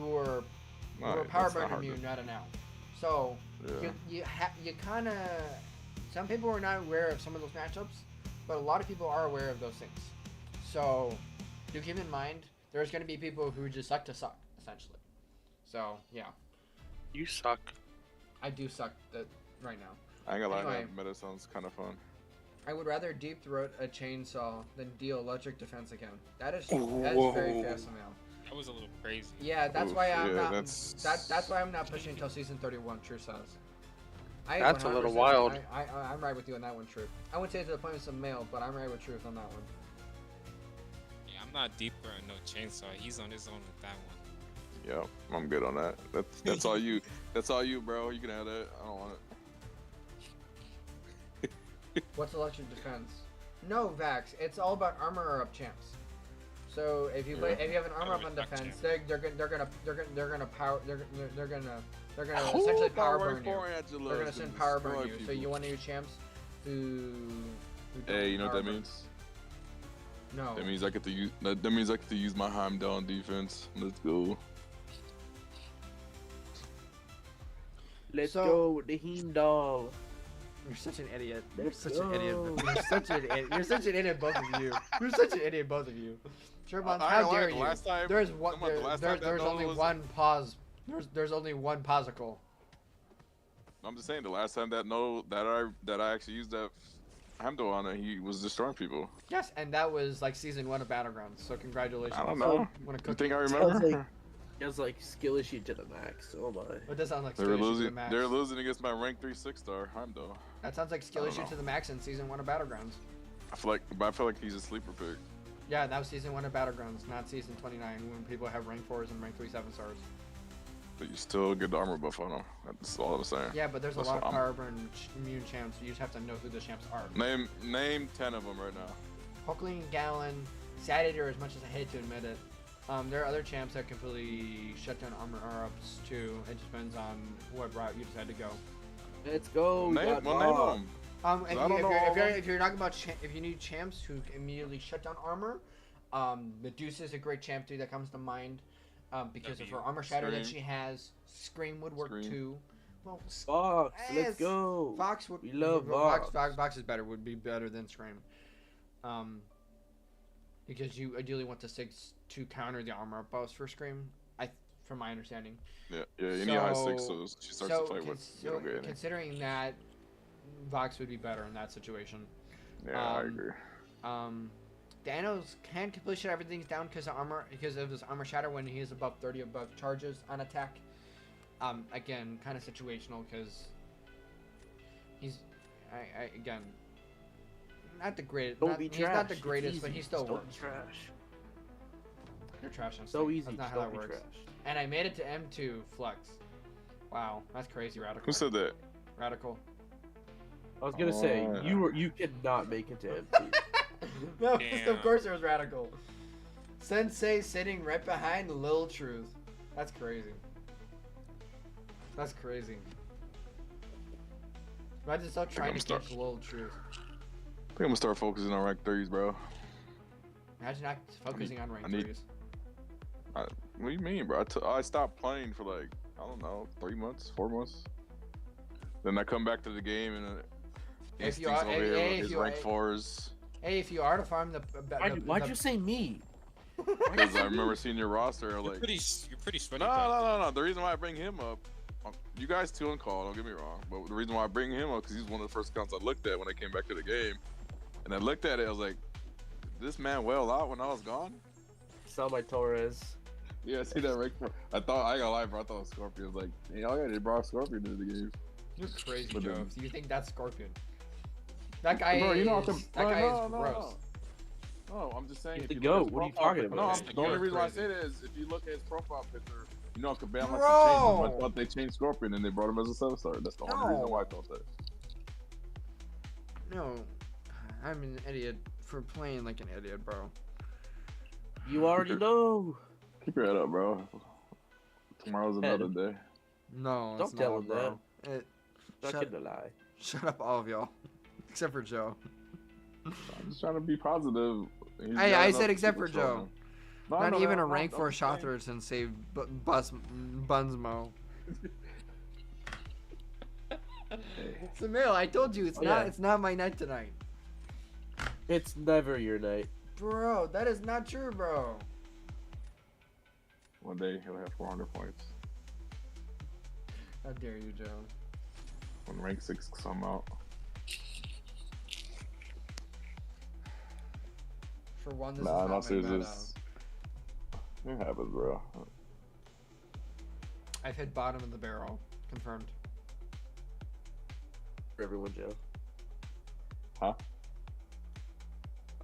Alright, power that's not burn hard immune to- right now. So Yeah. you kind of, some people are not aware of some of those matchups, but a lot of people are aware of those things. So do keep in mind there's going to be people who just suck to suck essentially. So yeah, You suck. I do suck right now. I ain't gonna lie, Anyway. that meta sounds kind of fun. I would rather deep throat a chainsaw than deal electric defense again. That is Whoa. very fast now. That was a little crazy. Yeah, that's Oof, why I'm yeah, not. that's- That's why I'm not pushing until season 31. True says. That's a little 100%, wild. I'm right with you on that one, Truth. I wouldn't say to the point of some mail, but I'm right with Truth on that one. Yeah, I'm not deeper on no chainsaw. He's on his own with that one. Yeah, I'm good on that. That's all you. That's all you, bro. You can have that. I don't want it. What's electric defense? No, Vax. It's all about armor up champs. So if you Yeah. if you have an armor up on Fuck defense, champ. they're gonna essentially power burn you. They're gonna send power burn you. So you want to use champs who don't Hey, you know what power that burn. means? No. That means I get to use. That means I get to use my Heimdall on defense. Let's go. Let's So- go with the Heimdall. You're such an idiot. You're Let's such an idiot. go. You're such an idiot. You're such an idiot, both of you. You're such an idiot, both of you. Sherman, I how ain't gonna lie, dare the you? last time- There's one. come on, the last time that There's Nolan only was- one pause. There's only one posicle. I'm just saying, the last time that I actually used that Heimdall on it, he was destroying people. Yes, and that was like season 1 of Battlegrounds. So congratulations. I don't know. Want to You cook? think I Sounds remember? like it was like skill issue to the max. Oh my. It does sound like They skill were issue to the losing. max. They were losing against my rank 3 6-star Heimdall. That sounds like skill I don't issue know. to the max in season 1 of Battlegrounds. I feel like he's a sleeper pick. Yeah, that was season 1 of Battlegrounds, not season 29 when people have rank 4s and rank 3 7-stars. But you still get the armor buff on him. That's all I'm saying. Yeah, but there's a That's lot of what power burn immune champs. You just have to know who the champs are. Name 10 of them right now. Hulkling, Gallon, Sadator, as much as I hate to admit it. There are other champs that completely shut down armor ups too. It depends on what route you decide to go. Let's go. we got Name Bob. them. And I don't know all of them. if you're talking about if you need champs who immediately shut down armor, Medusa is a great champ too that comes to mind. Because of her armor shatter that Scream. she has. Scream would work Scream. too. Well, Fox. Yes. Let's go. Fox would. We love Fox. Vox. Fox is better. Would be better than Scream. Because you ideally want the 6 to counter the armor up buffs for Scream. From my understanding. Yeah, you need high 6, so she starts to fight with. You don't get any. Considering that, Vox would be better in that situation. Yeah, I um, agree. Thanos can completely shut everything down because of his armor shatter when he is above 30 above charges on attack. Again, kind of situational because he's again not the greatest. Don't be He's trash. not the It's greatest, but easy. he still Just don't works. be trash. You're trash on So Steam. easy. That's not Just how don't that be works. trash. And I made it to M2 Flex. Wow, that's crazy, Radical. Who said that? Radical? I was gonna say Oh, yeah. you cannot make it to M2. No, Damn. of course it was Radical. Sensei sitting right behind Lil Truth. That's crazy. That's crazy. Imagine stop trying I'm to stuck. catch Lil Truth. I think I'm gonna start focusing on rank 3s, bro. Imagine not focusing on rank I need- 3s. What do you mean, bro? I stopped playing for like, I don't know, 3 months, 4 months. Then I come back to the game and If you Instinct's are- over hey, here hey, with if his you rank are- 4s. Hey, if you are to farm Why'd you say me? Because I remember seeing your roster, You're like, pretty sweaty. no, bro. no, no, no. The reason why I bring him up, you guys too on call, don't get me wrong. But the reason why I bring him up, because he's one of the first accounts I looked at when I came back to the game. And I looked at it, I was like, this man well out when I was gone? Sell my Torres. Yeah, I see that rank 4. I ain't gonna lie, bro. I thought it was Scorpion. I was like, hey, y'all gotta brought Scorpion into the game. You're crazy, But Joe. then- If you think that's Scorpion. That guy Bro, is, you know, that guy is gross. No, I'm just saying. He's if the you look at GOAT. his What are you profile talking picture- about? No, He's the the only GOAT, reason I crazy. say that is if you look at his profile picture, you know, Caban likes to Bro! change him. I thought they changed Scorpion and they brought him as a 7-star. That's the only reason why I thought that. No, I'm an idiot for playing like an idiot, bro. You already know. Keep your head up, bro. Tomorrow's another day. No, Don't it's tell not, him bro. It, Not shut, gonna lie. shut up, all of y'all, except for Joe. I'm just trying to be positive. He's Hey, got I enough said except people for showing Joe. him. No, I Not know even that. a rank I'm 4 just saying. Shothers and save Bunsmo. Samil, I told you it's Oh, not. yeah. It's not my night tonight, It's never your night. bro. That is not true, bro. One day he'll have 400 points. How dare you, Joe? When rank 6 come out. For one, this Nah, is no, not my meta. serious. It happens, bro. I've hit bottom of the barrel. Confirmed. For everyone, Joe. Huh?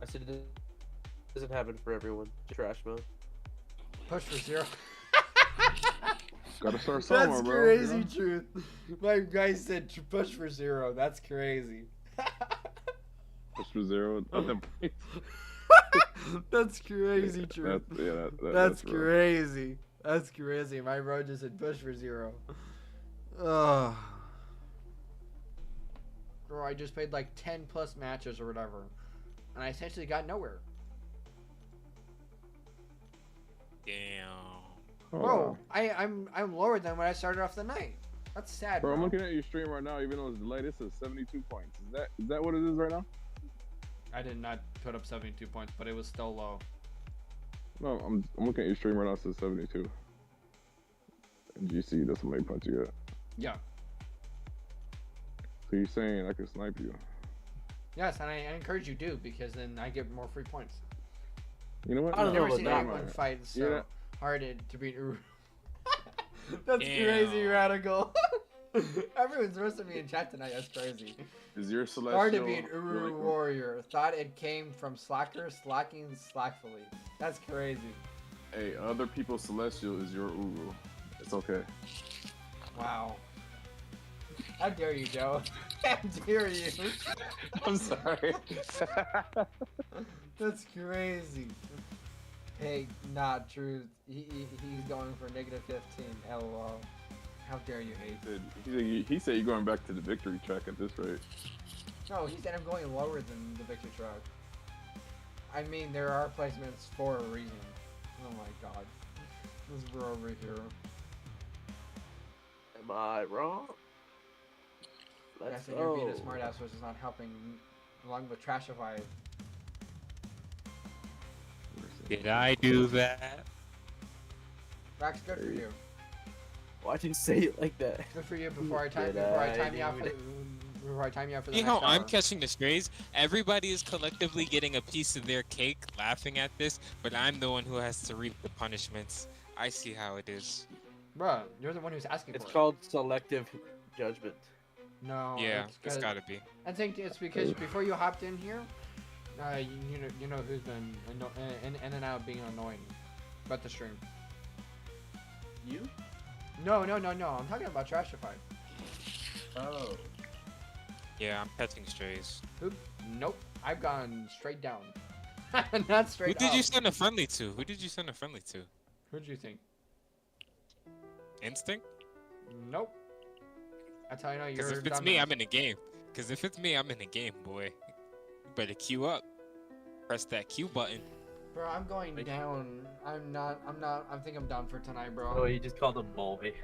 I said it doesn't happen for everyone. Trash mode. Push for 0. Gotta start somewhere, That's bro. crazy, You know? truth. My guy said push for 0. That's crazy. Push for 0. That's crazy, truth. That's real. crazy. That's crazy. My bro just said push for 0. Ugh. Bro, I just played like 10 plus matches or whatever, and I essentially got nowhere. Damn. Oh, Bro, wow. I'm lower than when I started off the night. That's sad, Bro, bro. I'm looking at your stream right now. Even though it's delayed, it says 72 points. Is that what it is right now? I did not put up 72 points, but it was still low. No, I'm looking at your stream right now. It says 72. And GC, that's how many points you got. Yeah. So you're saying I can snipe you? Yes, and I encourage you do, because then I get more free points. You know what? I don't I've know never about seen that. anyone fight so Yeah. hard to beat Uru. That's Damn. crazy, radical. Everyone's roasting me in chat tonight. That's crazy. Is your celestial Hard to beat really Uru cool? Warrior. Thought it came from slacker, slacking slackfully. That's crazy. Hey, other people's celestial is your Uru. It's okay. Wow. How dare you, Joe? How dare you? I'm sorry. That's crazy. Hey, not truth. He's going for negative 15. LOL. How dare you hate? He said you're going back to the victory track at this rate. No, he said I'm going lower than the victory track. I mean, there are placements for a reason. Oh my god. This bro over here. Am I wrong? I Let's said you're being a go. smartass, which is not helping along with Trashify. Did I do that? Rax, good for you. Why'd you say it like that? Good for you before I time Did you out I for do before I time you out for the See next how I'm hour. catching the strays? Everybody is collectively getting a piece of their cake, laughing at this, but I'm the one who has to reap the punishments. I see how it is. Bruh, you're the one who's asking It's for called selective judgment. it. No. Yeah, it's it's 'cause- gotta be. I think it's because before you hopped in here, you know who's been in and out being annoying about the stream. You? No. I'm talking about Trashify. Oh. Yeah, I'm catching strays. Oop. Nope. I've gone straight down. Not Who straight did up. you send a friendly to? Who did you send a friendly to? Who'd you think? Instinct? Nope. That's how you know you're. Because if it's me, I'm in the game. Because if it's me, I'm in the game, boy. You better queue up. Press that Q button. Bro, I'm going down. I'm not. I think I'm done for tonight, bro. Oh, you just called him Mulvey.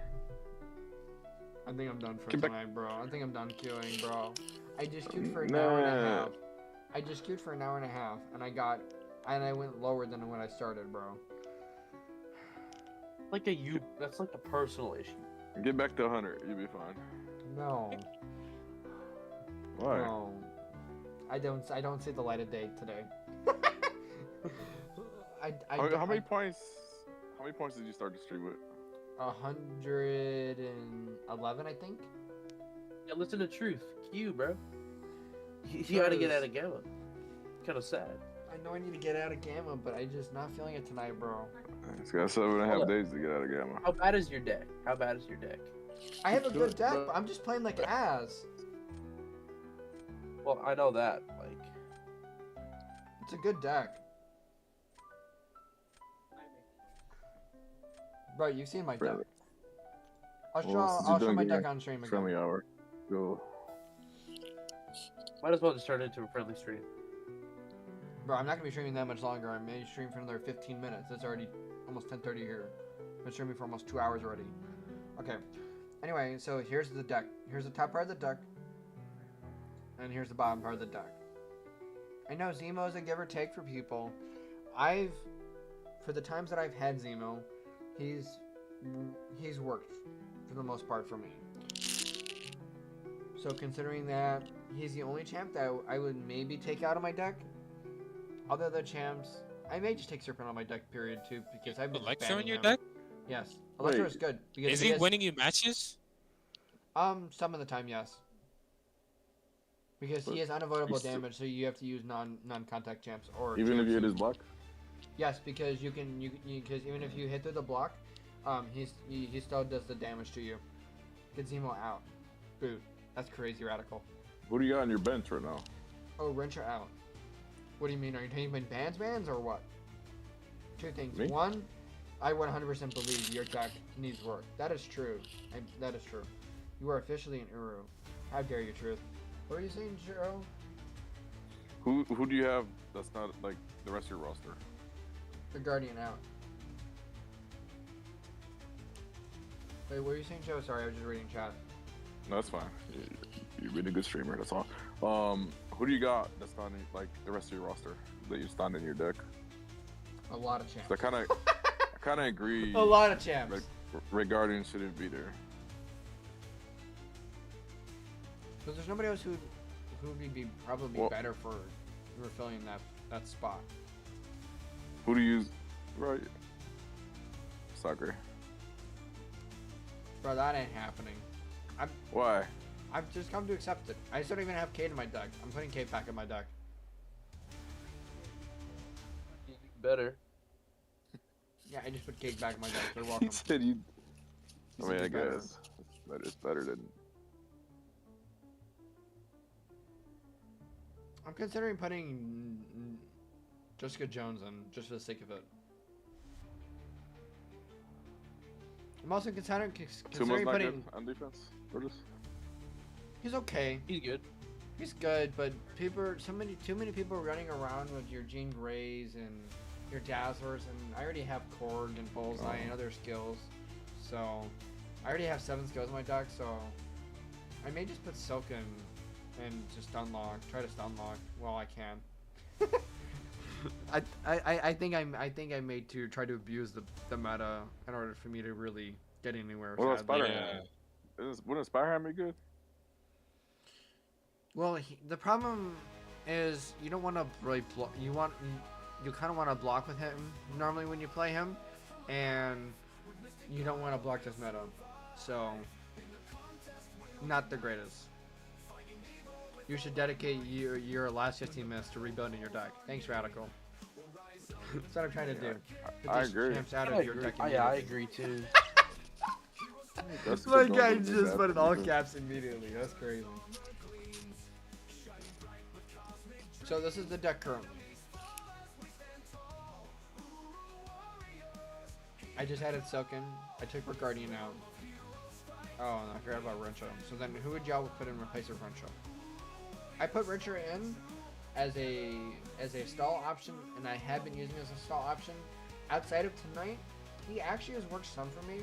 I think I'm done for Get back- tonight, bro. I think I'm done queuing, bro. I just queued for an hour and a Nah. half. I just queued for an hour and a half, and I went lower than when I started, bro. Like that's like a personal issue. Get back to 100. You'll be fine. No, Why? no. I don't see the light of day today. How many points? How many points did you start the stream with? 111, I think. Yeah, listen to truth. Q, bro. You gotta get out of gamma. Kind of sad. I know I need to get out of Gamma, but I just not feeling it tonight, bro. It's got 7.5 Hold up. days to get out of Gamma. How bad is your deck? How bad is your deck? I have a Do good it, deck, but- but I'm just playing like ass. Well, I know that. Like, It's a good deck. Bro, you've seen my deck. Really? I'll Well, since show you're my done, give deck on stream again. Friendly hour. Go. might as well just turn it into a friendly stream. Bro, I'm not gonna be streaming that much longer. I may stream for another 15 minutes. It's already almost 10:30 here. I've been streaming for almost 2 hours already. Okay. Anyway, so here's the deck. Here's the top part of the deck. And here's the bottom part of the deck. I know Zemo is a give or take for people. For the times that I've had Zemo, he's worked for the most part for me. So considering that he's the only champ that I would maybe take out of my deck, other the champs, I may just take Serpent on my deck period too because I've been Electro banning in your him. deck? Yes, Electro Wait. is good because Is he winning you matches? Some of the time, yes. Because he But has unavoidable he's still- damage, so you have to use non-contact champs or Even if champs you hit who- his block? Yes, because because even if you hit through the block, he still does the damage to you. Get Zemo out. Boot. That's crazy radical. Who do you got on your bench right now? Oh, Wrencher out. What do you mean? Are you taking bans or what? Two things. Me? One, I 100% believe your deck needs work. That is true. That is true. You are officially an Uru. How dare you, Truth? What are you saying, Joe? Who do you have that's not like the rest of your roster? The Guardian out. Wait, what are you saying, Joe? Sorry, I was just reading chat. No, that's fine. You're a really good streamer. That's all. Who do you got that's not in, like the rest of your roster that you stand in your deck? A lot of champs. So I kind of agree. A lot of champs. Like, Guardian shouldn't be there. Because there's nobody else who would be probably Well- better for filling that spot. Who do you use? Right. Soccer. Bro, that ain't happening. Why? I've just come to accept it. I just don't even have Cade in my deck. I'm putting Cade back in my deck. Better. Yeah, I just put Cade back in my deck. You're welcome. He said you. He I said mean, I it's better. guess it's better than. I'm considering putting Jessica Jones in, just for the sake of it. I'm also considering Tumo's not putting... good on defense. Burgess? He's okay. He's good. He's good, but too many people running around with your Jean Greys and your Dazzlers, and I already have Korg and Bullseye and other skills. So, I already have 7 skills in my deck, so I may just put Silk in and just unlock, try to stunlock while I can. I think I made to try to abuse the meta in order for me to really get anywhere. What about sadly. Spider-Man? Wouldn't Spider-Man be good? Well, the problem is you don't want to really you kind of want to block with him normally when you play him, and you don't want to block this meta, so not the greatest. You should dedicate your last 15 minutes to rebuilding your deck. Thanks, Radical. That's what I'm trying to do. Get I these agree. champs out I of your agree. deck. I immediately. agree too. That's My just guy gonna be just bad put in all defense. caps immediately. That's crazy. So this is the deck currently. I just added Silken. I took her Guardian out. Oh, and I forgot about Rencho. So then who would y'all put in replace of Rencho? I put Rencho in as a stall option, and I have been using it as a stall option. Outside of tonight, he actually has worked some for me.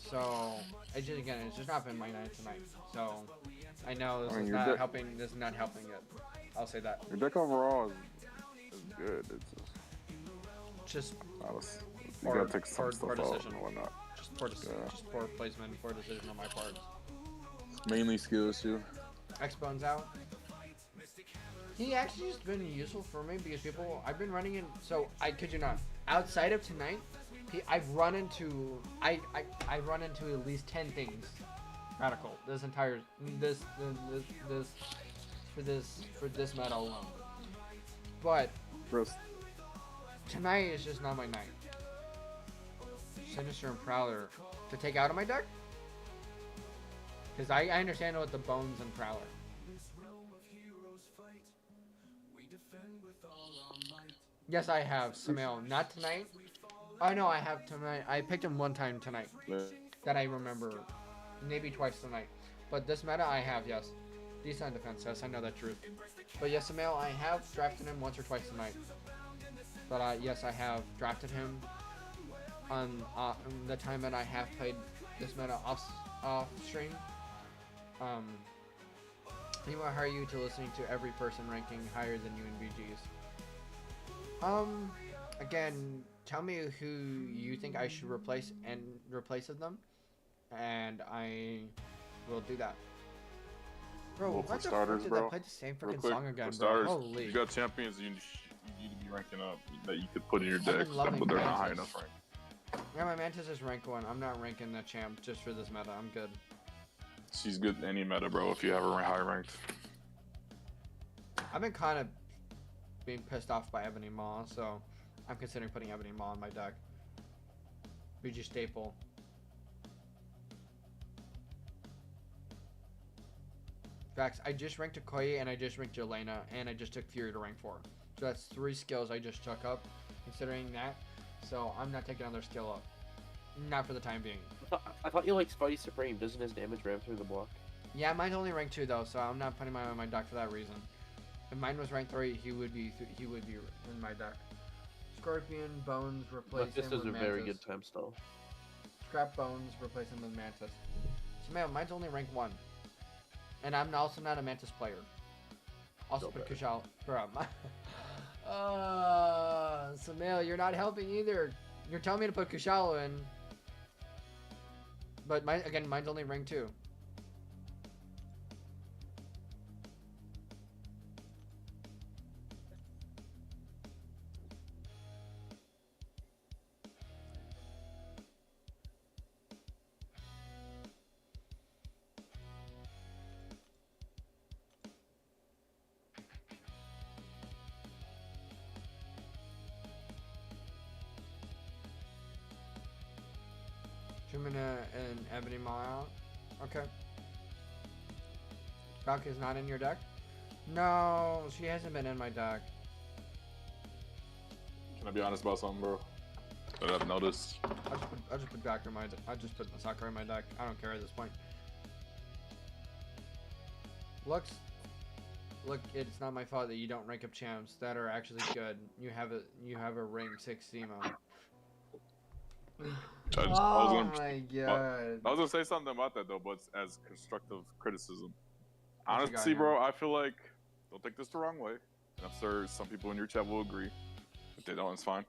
So it's just not been my night tonight. So I know this I mean, is your not deck- helping. This is not helping it. I'll say that. Your deck overall is good. It's Just you Poor- gotta take some poor stuff out decision. and whatnot. Yeah. just poor placement, poor decision on my part. Mainly skill issue. X-Bone's out. He actually has been useful for me because I've been running in, so I kid you not, outside of tonight, I've run into, I run into at least 10 things. Radical. This entire, for this meta alone. But Chris, tonight is just not my night. Sinister and Prowler to take out of my deck? Because I understand what the Bones and Prowler. Yes, I have Samael. Not tonight. Oh no, I have tonight. I picked him one time tonight. That I remember. Maybe twice tonight. But this meta I have, yes. Decent defense, yes, I know that truth. But yes, Samael, I have drafted him once or twice tonight. But yes, I have drafted him on the time that I have played this meta off stream. Anyway, how are you to listening to every person ranking higher than you in BGs? Again, tell me who you think I should replace them, and I will do that. Bro, Well, what for the starters, fuck did bro, I play the same real freaking quick, song again, for bro? starters, Holy. you got champions you need to be ranking up that you could put in your I've deck, been loving but they're not high Mantis. enough rank. Yeah, my Mantis is rank 1. I'm not ranking the champ just for this meta. I'm good. She's good in any meta, bro, if you have her high ranked. I've been kind of being pissed off by Ebony Maw, so I'm considering putting Ebony Maw in my deck. BG staple. Facts, I just ranked Okoye and I just ranked Jelena and I just took Fury to rank 4. So that's 3 skills I just took up, considering that. So I'm not taking another skill up. Not for the time being. I thought you liked Spidey Supreme. Doesn't his damage ram through the block? Yeah, mine's only rank 2 though, so I'm not putting mine on my deck for that reason. If mine was rank 3, he would be in my deck. Scorpion, Bones, replace But this him is with a very Mantis. good time stall. Scrap Bones, replace him with Mantis. So man, mine's only rank 1. And I'm also not a Mantis player. Also Still put better. Kushal. Bro, Samael, you're not helping either. You're telling me to put Kushalo in. But mine's only rank 2. Jumina and Ebony Maw out. Okay. Valky's not in your deck? No, she hasn't been in my deck. Can I be honest about something, bro? That I've noticed. I'll just put Valkyrie in my deck. I'll just put Sakura in my deck. I don't care at this point. Look, it's not my fault that you don't rank up champs that are actually good. You have a rank 6 Zemo. I was Oh gonna- my god. I was gonna say something about that though, but it's as constructive criticism. What you got Honestly, here? bro, I feel like, don't take this the wrong way. And I'm sure some people in your chat will agree. If they don't, it's fine.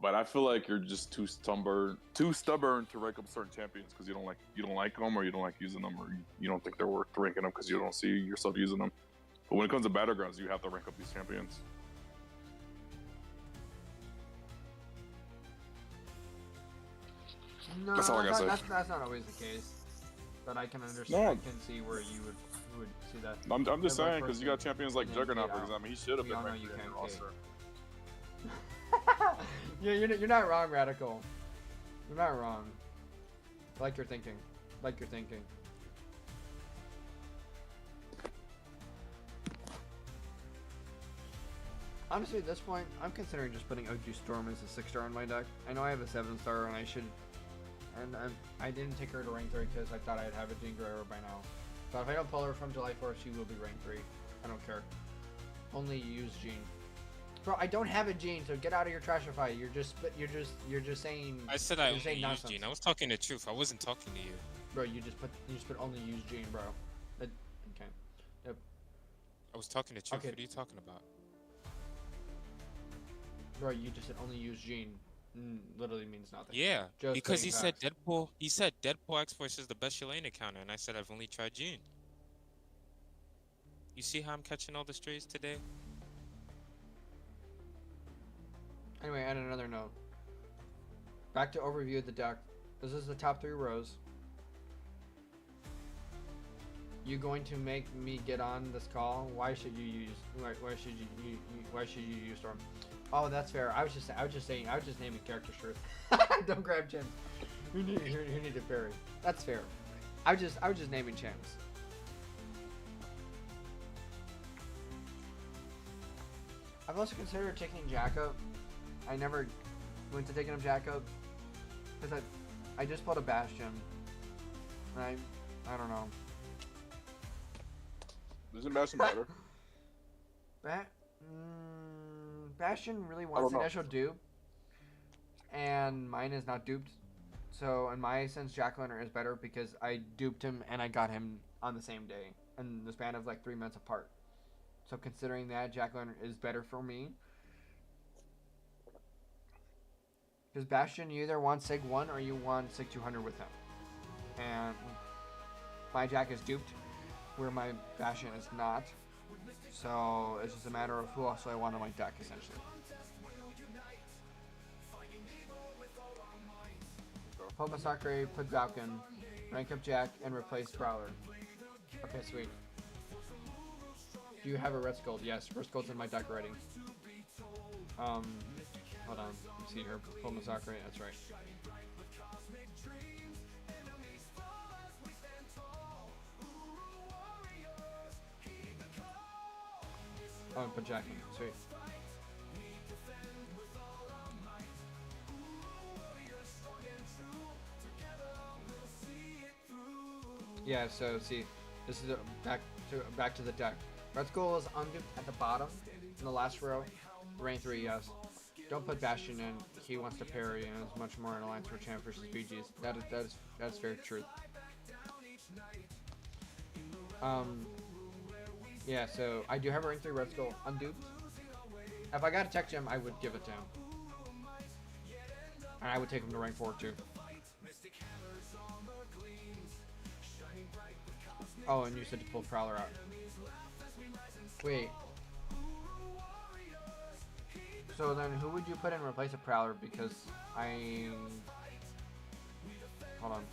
But I feel like you're just too stubborn to rank up certain champions because you don't like them, or you don't like using them, or you don't think they're worth ranking them because you don't see yourself using them. But when it comes to battlegrounds, you have to rank up these champions. No, That's all I gotta say. That's not always the case. But I can understand. No. I can see where you would see that. I'm just Every saying because you got person champions like can Juggernaut, get for out. example. He should have We been all know ranked you in can't your take. roster. Yeah, you're not wrong, Radical. You're not wrong. I like your thinking. Like your thinking. Honestly, at this point, I'm considering just putting OG Storm as a 6-star in my deck. I know I have a 7-star, and I should. And I didn't take her to rank 3 because I thought I'd have a Jean Grey by now. But if I don't pull her from July 4th, she will be rank 3. I don't care. Only use Jean. Bro, I don't have a Jean, so get out of your trashify. You're just saying. I said I you're only saying used nonsense. Gene. I was talking the truth. I wasn't talking to you. Bro, you just put only use Jean, bro. Okay. Yep. I was talking the truth. Okay. What are you talking about? Bro, you just said only use Jean. Literally means nothing. Yeah, Just because stating he said facts. Deadpool. He said Deadpool X Force is the best Shalane counter, and I said I've only tried Gene. You see how I'm catching all the strays today? Anyway, add another note. Back to overview of the deck. This is the top 3 rows. You going to make me get on this call? Why should you use? Why should why should you use Storm? Oh, that's fair. I was just naming characters first. Don't grab gems. Who need to parry? That's fair. I was just naming champs. I've also considered taking Jack up. I never went to taking him Jack up because I just pulled a Bastion. And I don't know. Isn't Bastion better? Bastion really wants initial dupe, and mine is not duped. So in my sense, Jack Learner is better because I duped him and I got him on the same day in the span of like 3 months apart. So considering that, Jack Learner is better for me. Because Bastion, you either want Sig 1 or you want Sig 200 with him. And my Jack is duped, where my Bastion is not. So it's just a matter of who else I want on my deck, essentially. Pull Masakre, put Falcon, rank up Jack, and replace Prowler. Okay, sweet. Do you have a Red Skull? Yes, Red Skull's in my deck already. Hold on. Let's see here. Pull Masakre, that's right. Oh, and put Jack in. Sweet. Yeah, so see, this is back to the deck. Red Skull is unduped at the bottom in the last row. Rank 3, yes. Don't put Bastion in. He wants to parry and is much more in alliance for champ versus BGs. That's very true. Yeah, so I do have a rank 3 Red Skull unduped. If I got a tech gem, I would give it to him. And I would take him to rank 4 too. Oh, and you said to pull Prowler out. Wait. So then who would you put in replace a Prowler? Because hold on.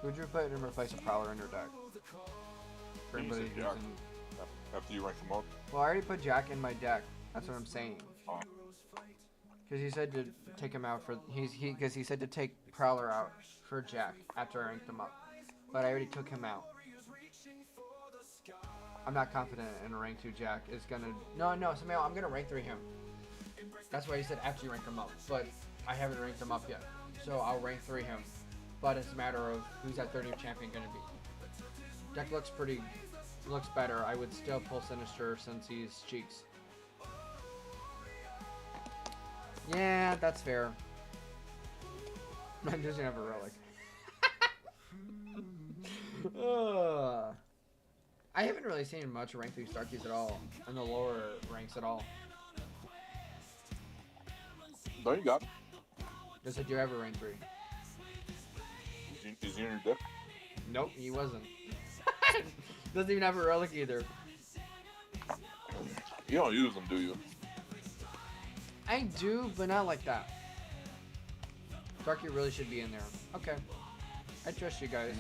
Who would you put in replace a Prowler in your deck? For anybody who's Jack. in... After you rank them up. Well, I already put Jack in my deck. That's what I'm saying. Oh. Because he said to take him out for because he said to take Prowler out for Jack after I ranked him up, but I already took him out. I'm not confident in a rank 2 Jack is gonna. No, Samuel, I'm gonna rank 3 him. That's why he said after you rank him up, but I haven't ranked him up yet, so I'll rank 3 him. But it's a matter of who's that 30th champion gonna be. Deck looks better. I would still pull Sinister since he's cheeks. Yeah, that's fair. I'm just gonna have a relic. I haven't really seen much rank 3 Starkeys at all, in the lower ranks at all. No, you got. Yes, I do have a rank 3. Is he in your deck? Nope, he wasn't. Doesn't even have a relic either. You don't use them, do you? I do, but not like that. Starkey really should be in there. Okay. I trust you guys.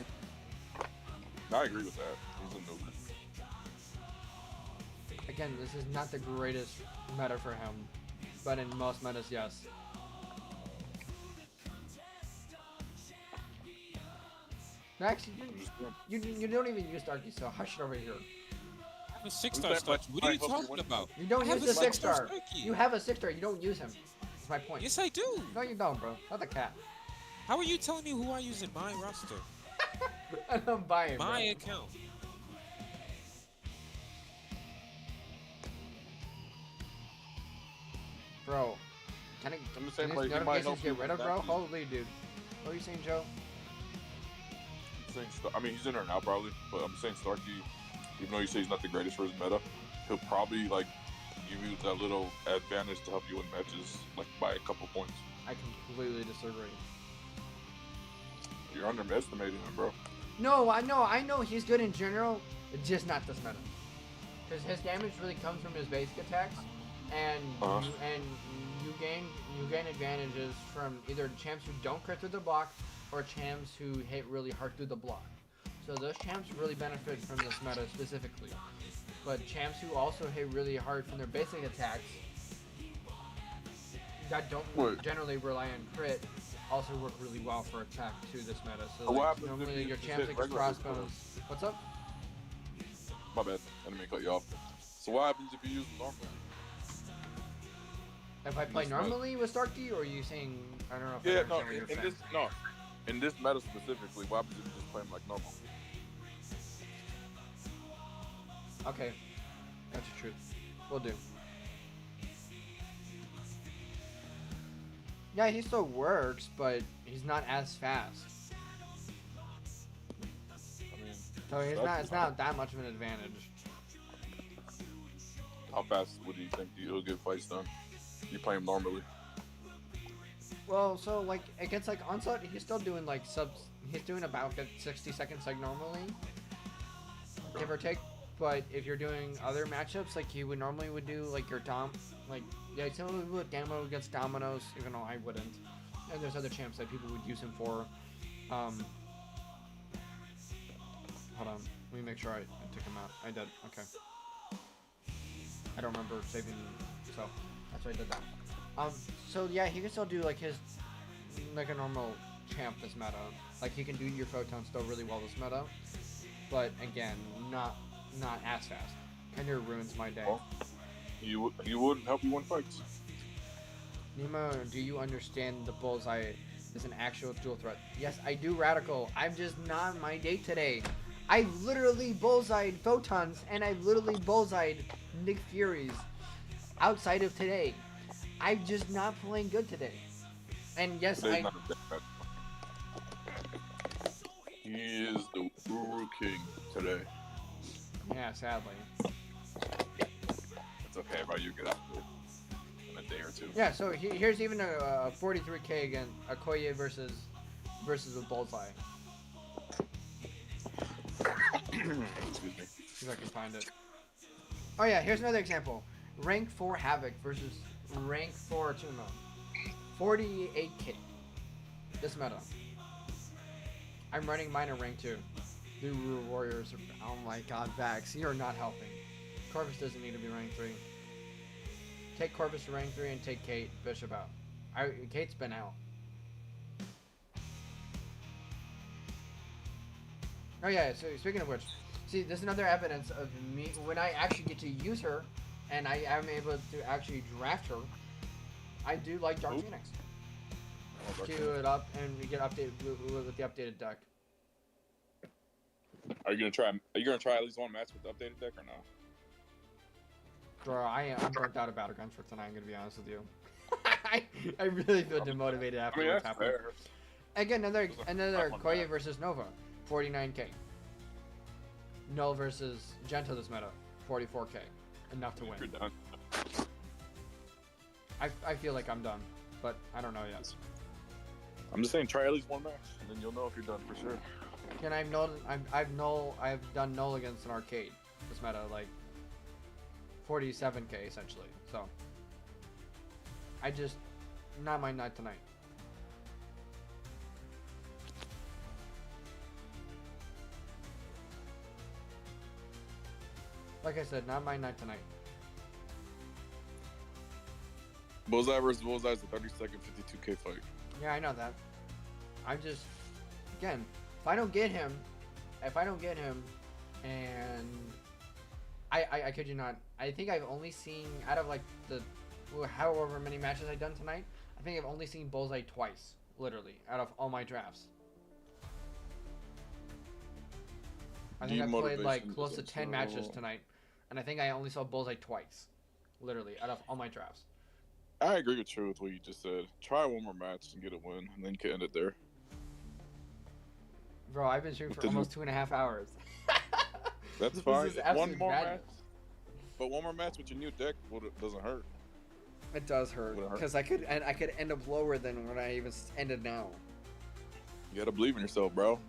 I agree with that. He's a noob. Again, this is not the greatest meta for him, but in most metas, yes. Actually, you don't even use Starkey, so hush it over here. I have a 6-star Starkey. What are you talking about? You don't I use have the a 6-star. Starkey. You have a 6-star. You don't use him. That's my point. Yes, I do. No, you don't, bro. Not the cat. How are you telling me who I use in my roster? I'm buying, My bro. account. Bro, can I'm just saying, these like, he might notifications help get you rid with of, bro? that. Holy dude. What are you saying, Joe? I mean, he's in there now probably, but I'm saying Starkey, even though you say he's not the greatest for his meta, he'll probably like give you that little advantage to help you win matches, like by a couple points. I completely disagree. You're underestimating him, bro. No, I know he's good in general, it's just not this meta. Because his damage really comes from his basic attacks, and Uh-huh. and you you gain advantages from either champs who don't crit through the block or champs who hit really hard through the block. So those champs really benefit from this meta specifically. But champs who also hit really hard from their basic attacks that don't Wait. generally rely on crit also work really well for attack to this meta. So What like, happens if normally you your just champs hit like regular crossbows. What's up? My bad. I didn't mean to cut you off. So what happens if you use normal? If I play This meta. normally with Starkey, or are you saying I don't know if I Yeah, understand no. what you're In saying. this, no. In this meta specifically, what happens if you just play him like normal? Okay, that's the truth. We'll do. Yeah, he still works, but he's not as fast. I mean, So he's that's not. It's not that much of an advantage. how fast would you think he'll get fights done? You play him normally. Well, so like against like Onslaught, he's still doing like subs. He's doing about 60 seconds like normally, give or take. But if you're doing other matchups, like you would normally would do, like your Dom, like yeah, similar with Damo against Dominoes, even though I wouldn't. And there's other champs that people would use him for. Hold on, let me make sure I took him out. I did. Okay. I don't remember saving, so that's why I did that. So yeah, he can still do like his like a normal champ this meta. Like he can do your photon still really well this meta, but again, not as fast. Kinda ruins my day. Well, you wouldn't help you win fights. Nemo, do you understand the bullseye is an actual dual threat? Yes, I do, Radical. I'm just not on my day today. I literally bullseyed photons and I literally bullseyed Nick Fury's outside of today. I'm just not playing good today. And yes, Today's not a bad match. He is the Uru King today. Yeah, sadly. It's okay, bro. You get out of it in a day or two. Yeah, so here's even a 43k again, Okoye versus a bullseye. Excuse me. See if I can find it. Oh yeah, here's another example. Rank 4 Havoc versus Rank 4 Tumo. 48k. This meta. I'm running mine in rank 2. The Rule Warriors. Oh my god, Vax, you're not helping. Corvus doesn't need to be rank 3. Take Corvus to rank 3 and take Kate Bishop out. Kate's been out. Oh yeah, so speaking of which, see, there's another evidence of me when I actually get to use her, and I am able to actually draft her. I do like Dark Who? Phoenix. Oh, Dark Queue Phoenix. it up, and we get updated with the updated deck. Are you gonna try at least one match with the updated deck or no? Bro, I'm burnt out of Battlegrounds for tonight. I'm gonna be honest with you. I really feel demotivated I after mean, what's that's happened. fair. Again, another That one Koye bad. versus Nova, 49k. Null versus Gento this meta, 44k. Enough to You're win. done. I feel like I'm done, but I don't know yet. I'm just saying, try at least one match, and then you'll know if you're done for sure. And I've done null against an arcade. This meta like 47k essentially. So I just not my night tonight. Like I said, not my night tonight. Bullseye versus Bullseye is a 30-second 52k fight. Yeah, I know that. I'm just, again, if I don't get him, and I kid you not, I think I've only seen, out of like the, however many matches I've done tonight, I think I've only seen Bullseye twice, literally, out of all my drafts. I think I played like Demotivation close to is 10 matches so- tonight, and I think I only saw Bullseye twice, literally, out of all my drafts. I agree with you with what you just said. Try one more match and get a win, and then you can end it there. Bro, I've been streaming for Didn't- almost 2.5 hours. That's This fine. is One absolute more madness. match. But one more match with your new deck doesn't hurt. It does hurt Would it hurt? because I could end up lower than when I even ended now. You gotta believe in yourself, bro.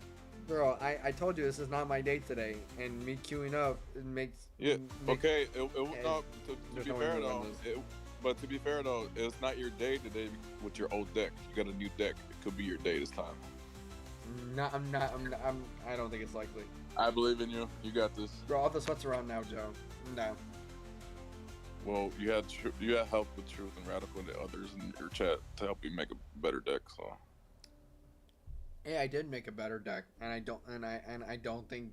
Bro, I told you this is not my day today, and me queuing up it makes Yeah. makes- Okay. No, to There's be no way fair we win though, this. But to be fair though, it's not your day today with your old deck. You got a new deck. It could be your day this time. No, I don't think it's likely. I believe in you. You got this. Bro, all the sweats around now, Joe. No. Well, you had help with Truth and Radical and the others in your chat to help you make a better deck. So Yeah, I did make a better deck, and I don't think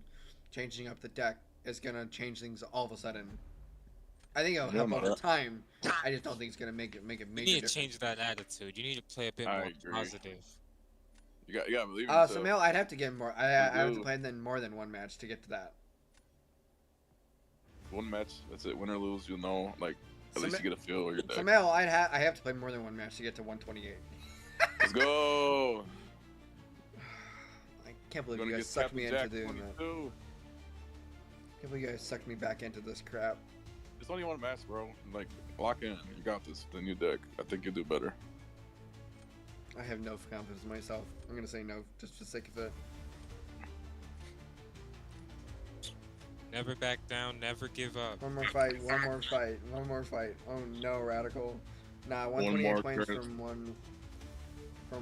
changing up the deck is gonna change things all of a sudden. I think it'll help over time. I just don't think it's gonna make it You major need to difference. change that attitude. You need to play a bit I more agree. positive. you got to believe in yourself. So Mel, I'd have to get more. I have to do. play then more than one match to get to that. One match. That's it. Win or lose, you'll know. Like at least you get a feel of your deck. So Mel, I have to play more than one match to get to 128. Let's go. I can't believe Gonna you get guys sucked me into Jack doing that. 22. Can't believe you guys sucked me back into this crap. It's only one match, bro. Like lock in. You got this. The new deck. I think you'll do better. I have no confidence in myself. I'm gonna say no, just for the sake of it. Never back down. Never give up. One more fight. One more fight. One more fight. Oh no, Radical. Nah, One 128 more points crit. from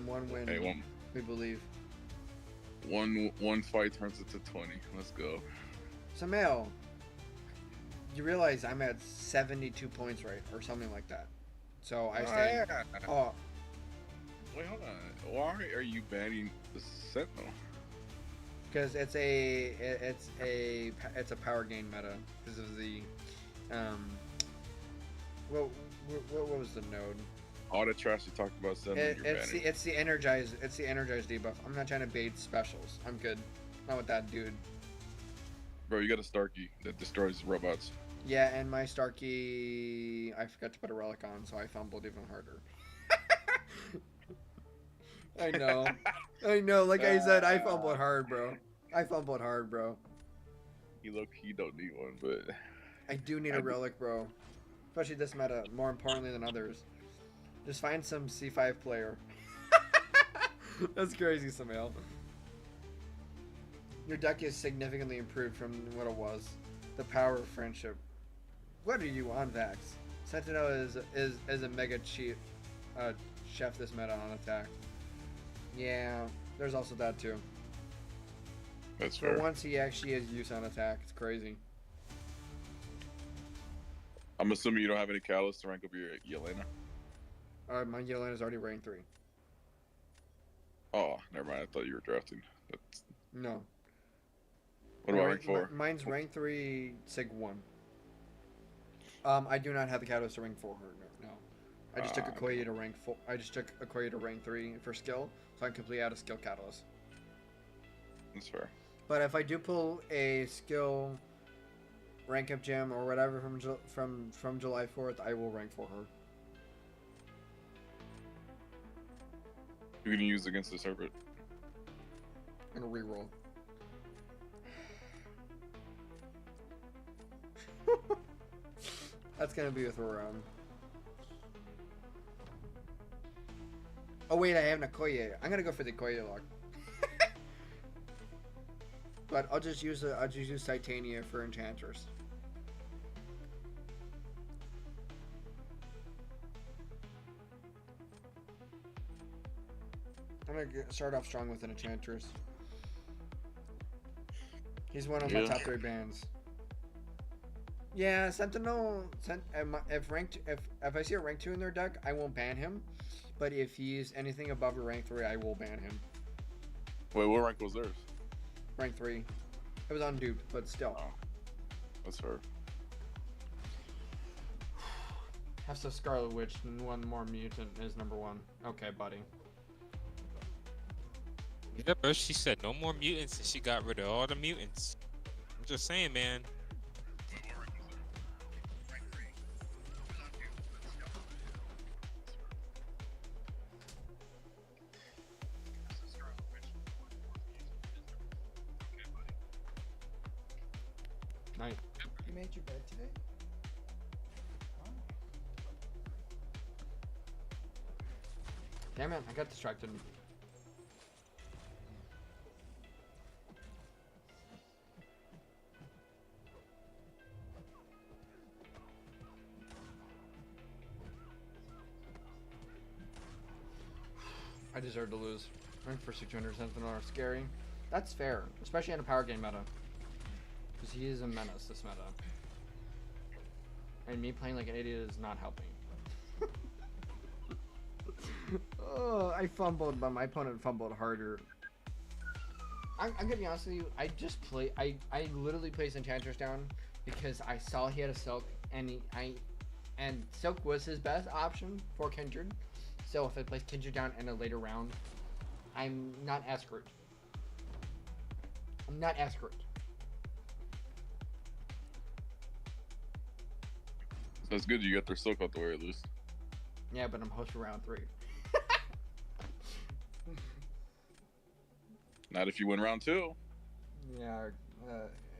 one win. Hey, We believe. one fight turns into 20. Let's go. So Mel, you realize I'm at 72 points, right, or something like that. So I stay. Oh, Wait, hold on. Why are you banning the Sentinel? because it's a power gain meta because of the what was the node? All the trash you talked about Sentinel, you're banning. It's the energize debuff. I'm not trying to bait specials. I'm good. Not with that dude. Bro, you got a Starkey that destroys robots. Yeah, and my Starkey, I forgot to put a relic on, so I fumbled even harder. I know. Like I said, I fumbled hard, bro. You low-key don't need one, but I do need a relic, bro. Especially this meta, more importantly than others. Just find some C5 player. That's crazy, Samuel. Your deck is significantly improved from what it was. The power of friendship. What are you on, Vax? Sentinel is a mega cheat chef this meta on attack. Yeah, there's also that too. that's For fair. once he actually has use on attack. It's crazy. I'm assuming you don't have any catalyst to rank up your Yelena. My Yelena is already rank 3. Oh, never mind. I thought you were drafting. That's... No. What about rank 4? Mine's rank 3, Sig 1. I do not have the catalyst to rank 4. No. I just took Okoye to rank 4. I just took Okoye to rank 3 for skill, so I'm completely out of skill catalyst. That's fair. But if I do pull a skill rank up gem or whatever from July 4th, I will rank 4 her. You're gonna use against the serpent. And a reroll. That's gonna be with Roran. Oh wait, I have an Okoye. I'm gonna go for the Okoye lock. But I'll just use Titania for Enchantress. I'm gonna start off strong with an Enchantress. He's one of my top 3 bands. Yeah, Sentinel. If I see a rank 2 in their deck, I won't ban him. But if he's anything above a rank 3, I will ban him. Wait, what rank was theirs? Rank 3. It was unduped, but still. Oh, that's fair. Have some Scarlet Witch and one more mutant is number 1. Okay, buddy. Yeah, bro, she said no more mutants and she got rid of all the mutants. I'm just saying, man. Nice. You made your bed today? Yeah, man, I got distracted. I deserve to lose. Rank for 600 something are scary. That's fair, especially in a power game meta. Because he is a menace, this meta. And me playing like an idiot is not helping. Oh, I fumbled, but my opponent fumbled harder. I'm gonna be honest with you. I just play. I literally placed Enchantress down because I saw he had a Silk, and and Silk was his best option for Kindred. So if I place Kindred down in a later round, I'm not as screwed. I'm not as screwed. So it's good you got their silk out the way at least. Yeah, but I'm host for round 3. Not if you win round 2. Yeah,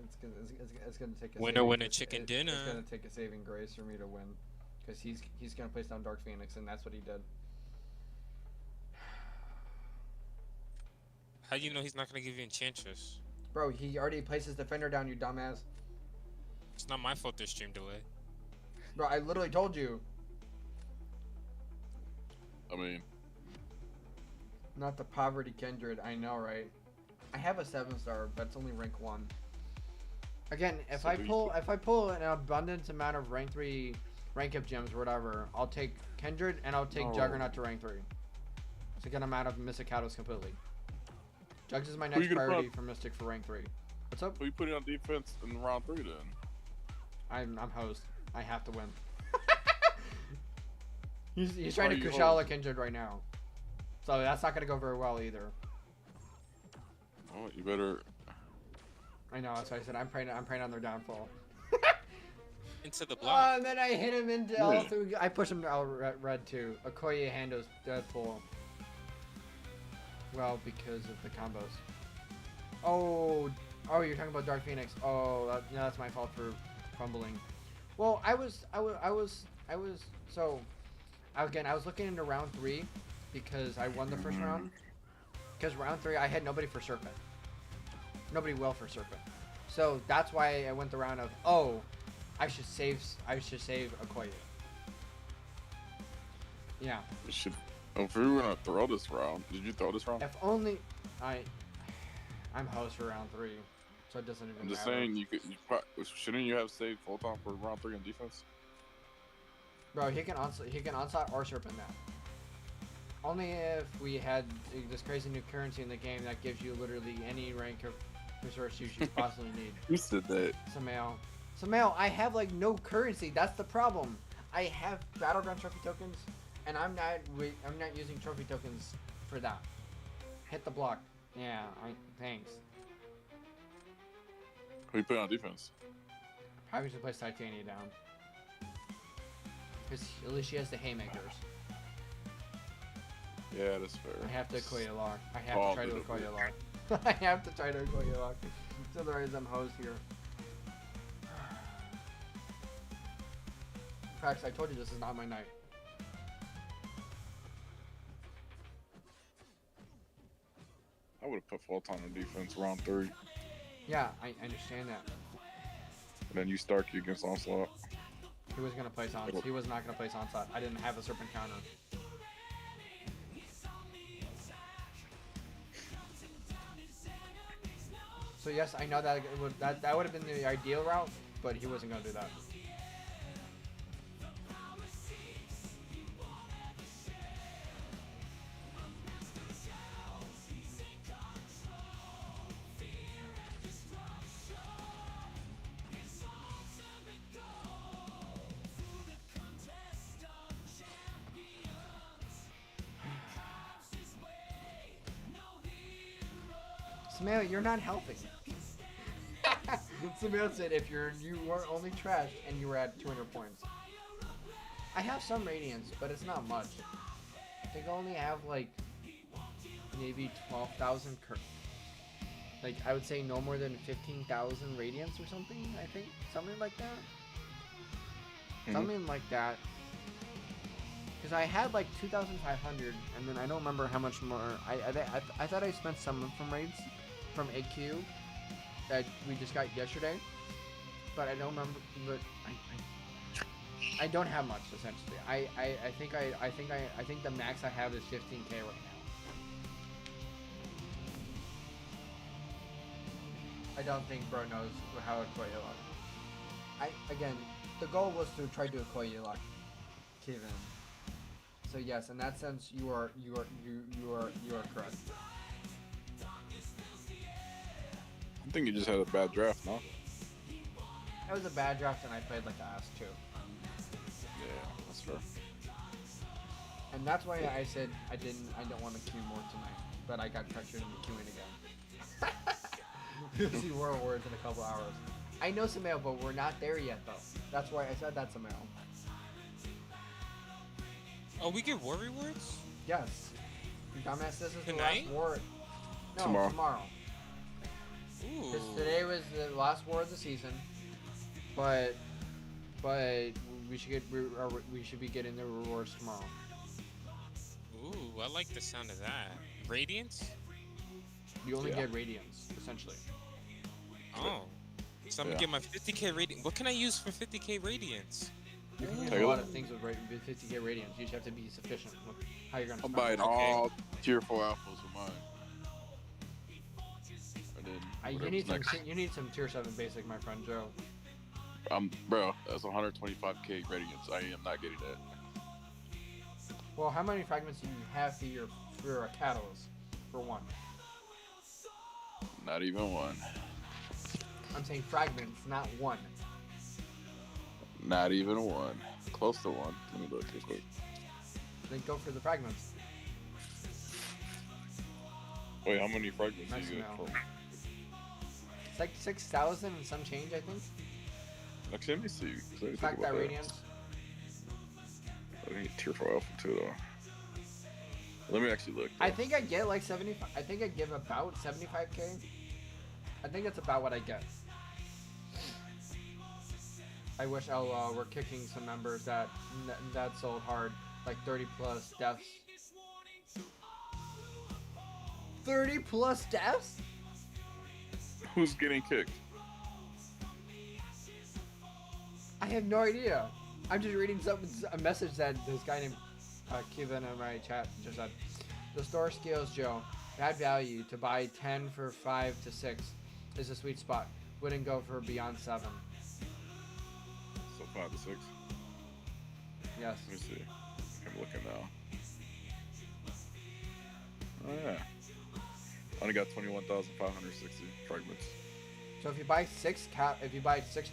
it's gonna take a Winner, saving, winner, chicken dinner. It's gonna take a saving grace for me to win, because he's gonna place down Dark Phoenix, and that's what he did. How do you know he's not gonna give you Enchantress? Bro, he already placed his defender down, you dumbass. It's not my fault there's stream delay. Bro, I literally told you. I mean, Not the poverty Kindred, I know, right? I have a 7-star, but it's only rank 1. Again, if So I you- pull an abundant amount of rank 3 rank up gems or whatever, I'll take Kindred and I'll take Oh. Juggernaut to rank 3. To get him out of Mystic Kalos completely. Jugs is my you next gonna priority put- for Mystic for rank 3. What's up? who you putting on defense in round 3 then? I'm host. I have to win. he's trying to Are you Kushala host? Kindred right now. So that's not gonna go very well either. Oh, you better. I know, that's why I said I'm praying on their downfall. Into the Oh, block. and then I hit him into Yeah. L3. I pushed him to L red too. Okoye handles Deadpool. Well, because of the combos. Oh, you're talking about Dark Phoenix. Oh, yeah, that's my fault for fumbling. Well, I was so again, I was looking into round 3 because I won the first round. Because round 3 I had nobody for Serpent. Nobody well for Serpent. So that's why I went the round of I should save Okoye. Yeah. You should. Oh, if we were gonna throw this round, did you throw this round? If only I'm host for round 3, so it doesn't even I'm just matter. saying, shouldn't you have saved Photon for round 3 in defense? Bro, he can onslaught or serpent now. Only if we had this crazy new currency in the game that gives you literally any rank of resource you should possibly need. Who said that? Samael, I have like no currency. That's the problem. I have battleground trophy tokens, and I'm not using trophy tokens for that. Hit the block. Yeah, thanks. Who you putting on defense? Probably should place Titania down. Because at least she has the haymakers. Yeah, that's fair. I have to Okoye lock. I have Oh, to try to little Okoye bit. lock. I have to try to Okoye lock. Otherwise I'm host here. Facts, I told you this is not my night. I would have put Photon on defense round 3. Yeah, I understand that. And then you Starkey against Onslaught. He was gonna place on. He was not gonna place onslaught. I didn't have a serpent counter. So yes, I know that that would have been the ideal route, but he wasn't gonna do that. Samael, you're not helping. Samael said if you were only trash and you were at 200 points. I have some radiance, but it's not much. I think I only have like maybe 12,000 like I would say no more than 15,000 radiance or something, I think. Something like that. Something like that. Because I had like 2,500, and then I don't remember how much more. I thought I spent some from raids from AQ that we just got yesterday, but I don't remember. But I don't have much essentially. I think the max I have is 15k right now. I don't think bro knows how to Koya luck. Again, the goal was to try to Koya luck, Kevin. So yes, in that sense, you are correct. I think you just had a bad draft, no? It was a bad draft, and I played like ass too. Yeah, that's fair. And that's why I said I don't want to queue more tonight, but I got pressured into queuing again. You'll see more words in a couple hours. I know Zemo, but we're not there yet though. That's why I said that's Zemo. Oh, we get war rewards? Yes. Dumbass, this is the Tonight? last war. No, Tomorrow. tomorrow. Ooh. Because today was the last war of the season, but we should be getting the rewards tomorrow. Ooh, I like the sound of that. Radiance? You only Yeah. get radiance essentially. Oh. So I'm Yeah. gonna get my 50k radiance. What can I use for 50k radiance? You can use Take a a lot look. of things with 50k radiance. You just have to be sufficient with how you're gonna. I'm spend buying it. Okay. all tier 4 alphas for mine. And then You whatever's need next. you need some tier 7 basic, my friend Joe. Bro, that's 125k radiance. I am not getting that. Well, how many fragments do you have for a catalyst? For one. Not even one. I'm saying fragments, not one. Not even one. Close to one. Let me look real quick. Then go for the fragments. Wait, how many fragments do Nice you to get know. from? It's like 6,000 and some change, I think. Actually, let me see. 'cause I didn't think Fact about that that. radiance. I need tier 4 alpha too, though. Let me actually look. I think I get like 75. I think I give about 75k. I think that's about what I get. I wish LOL were kicking some members that sold hard, like 30 plus deaths. 30 plus deaths? Who's getting kicked? I have no idea. I'm just reading a message that this guy named Kevin in my chat just said. The store scales, Joe. Bad value to buy 10 for 5 to 6 is a sweet spot. Wouldn't go for beyond 7. So 5 to 6. Yes. Let me see. I'm looking now. Oh yeah. I only got 21,560 fragments. So if you buy 6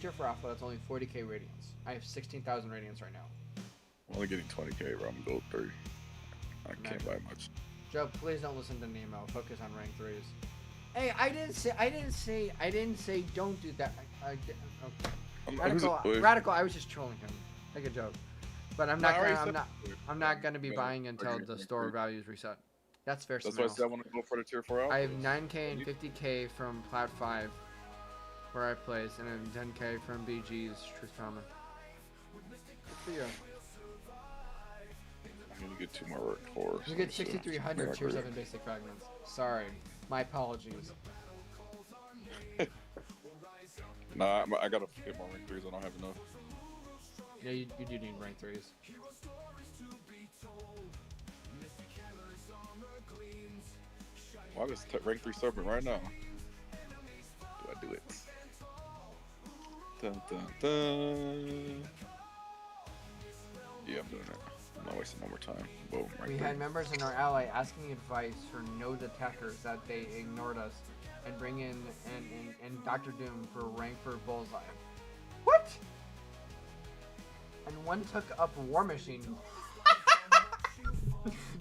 tier for alpha, that's only 40k radiance. I have 16,000 radiance right now. I'm only getting 20k, bro. I'm gold 3. I can't buy much. Joe, please don't listen to Nemo. Focus on rank 3s. Hey, I didn't say don't do that. Okay. Radical, I was just trolling him. Like a joke. But I'm not gonna be buying until the store values reset. That's fair. That's why I said I want to go for the tier 4 alpha. I have 9k and 50k from Plat 5, where I place, and then 10k from BG's Truth Common. Good for you. I'm gonna get 2 more work for. You get 6,300 tier 7 basic fragments. Sorry, my apologies. Nah, I gotta get more rank 3s. I don't have enough. Yeah, you do need rank 3s. Well, I just rank 3 serpent right now. Do I do it? Dun, dun, dun. Yeah, I'm doing it. I'm not wasting no more time. Boom, rank We 3. had members in our ally asking advice for node attackers that they ignored us and bring in and Dr. Doom for rank for Bullseye. What? And one took up War Machine.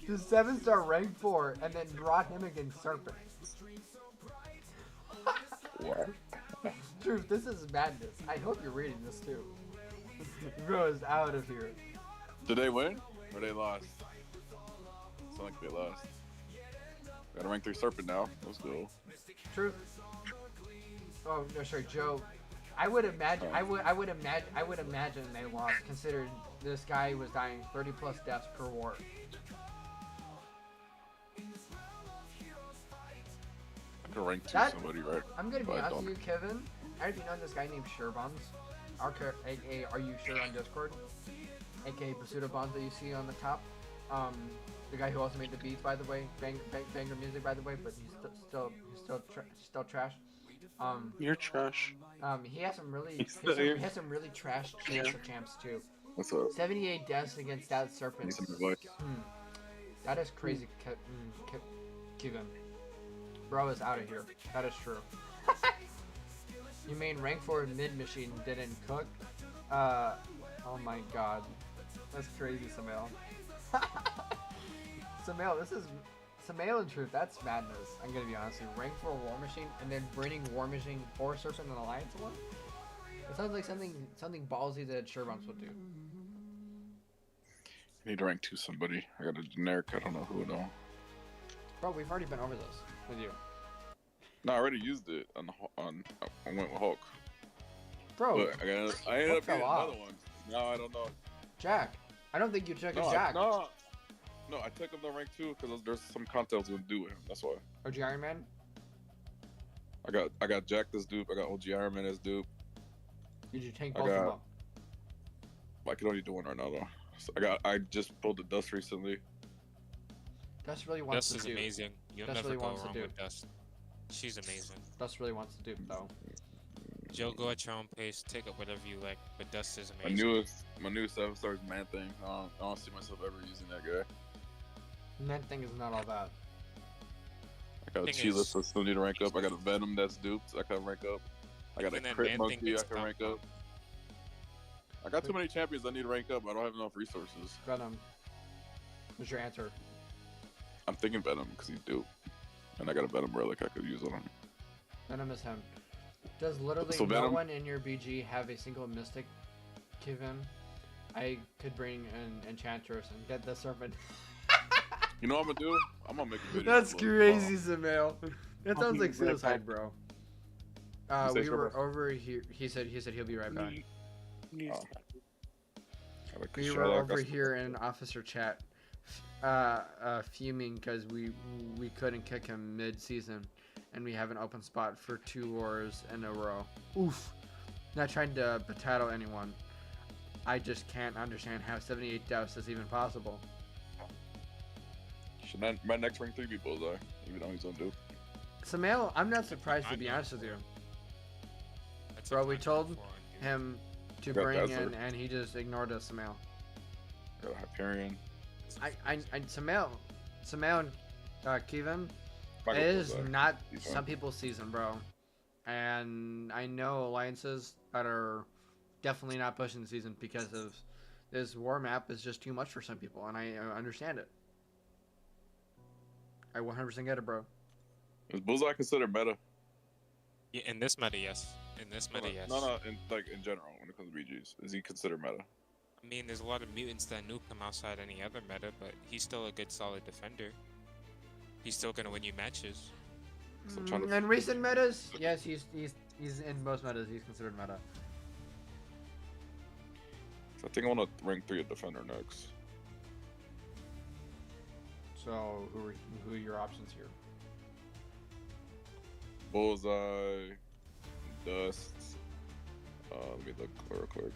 The 7-star rank 4 and then brought him against Serpent. What? Truth, this is madness. I hope you're reading this too. Bro is out of here. Did they win? Or they lost? Sound like they lost. Got a rank 3 serpent now. Let's go. Truth. Oh no, sorry, Joe. I would imagine. I would imagine they lost, considering this guy was dying 30 plus deaths per war. I can rank 2 That- somebody, right? I'm gonna be But I honest with don't. you, Kevin. I don't know if you know this guy named Sherbombs. AKA Are You Sure on Discord? AKA Pseudo Bombs that you see on the top. The guy who also made the beats, by the way, banger music, by the way, but he's still trash. You're trash. He has some really, He's still he here. has some really trash chaser champs too. What's up? 78 deaths against that Need serpent. some advice? That is crazy, Kevin. Bro is out of here. That is true. You mean rank 4 mid machine didn't cook? Oh my god. That's crazy, Samael. Samael, Samael in truth, that's madness. I'm gonna be honest with you. Rank 4 War Machine and then bringing War Machine 4 Serpent and Alliance one? It sounds like something ballsy that Sherbumps would do. I need to rank 2 somebody. I got a generic, I don't know who though. Bro, we've already been over this with you. No, I already used it on I went with Hulk. Bro, But I ended up Hulk getting fell off. another one. No, I don't know. Jack. I don't think you took No, a Jack. no, I took him to rank 2 because there's some content I was gonna do with him. That's why. OG Iron Man? I got Jack as dupe. I got OG Iron Man as dupe. Did you tank I both of them got- up? I can only do one right now though. So I just pulled the dust recently. Dust really wants Dust to is do. amazing. You'll Dust never really go wants to wrong do. with Dust. She's amazing. Dust really wants to do though. Joe, go at your own pace. Take up whatever you like. But Dust is My amazing. newest 7 stars man thing. I don't see myself ever using that guy. That thing is not all that. I got a Thing Cheetah, is- so I still need to rank up. I got a Venom that's duped. I can rank up. I got a Even that Crit man thing Monkey. I gets can rank dumped up. I got too many champions I need to rank up. I don't have enough resources. Venom. What's your answer? I'm thinking Venom because he's dupe. And I got a Venom relic I could use on him. Venom is him. Does literally So no Venom- one in your BG have a single mystic? Kevin? I could bring an Enchantress and get the serpent. You know what I'm gonna do? I'm gonna make a video. That's upload crazy, Samael. That I'll sounds be like right suicide, back. bro. You say We were Sherbumps? over here. He said he'll be right back. You- Oh. I like We shout were out over custom- here in officer chat, fuming because we couldn't kick him mid-season, and we have an open spot for 2 wars in a row. Oof. Not trying to potato anyone. I just can't understand how 78 deaths is even possible. Should my next rank 3 be Bullseye, even though he's on dupe. Samael, I'm not surprised to I be know. honest with you. That's Bro, a we fine told for on you. Him to Got bring that, in, sir. and he just ignored us, Samael. Got a Hyperion. Samael and Kevin, Might it go is Bullseye. not He's some fine. people's season, bro. And I know alliances that are definitely not pushing the season because of this war map is just too much for some people, and I understand it. I 100% get it, bro. Is Bullseye considered meta? Yeah, in this meta, yes. In this meta, yes. No, in general, when it comes to BGs, is he considered meta? I mean, there's a lot of mutants that nuke him outside any other meta, but he's still a good, solid defender. He's still gonna win you matches. So I'm trying to- In recent metas, yes, he's in most metas he's considered meta. I think I want to rank 3 a defender next. So who are your options here? Bullseye, Dust. Let me look real quick.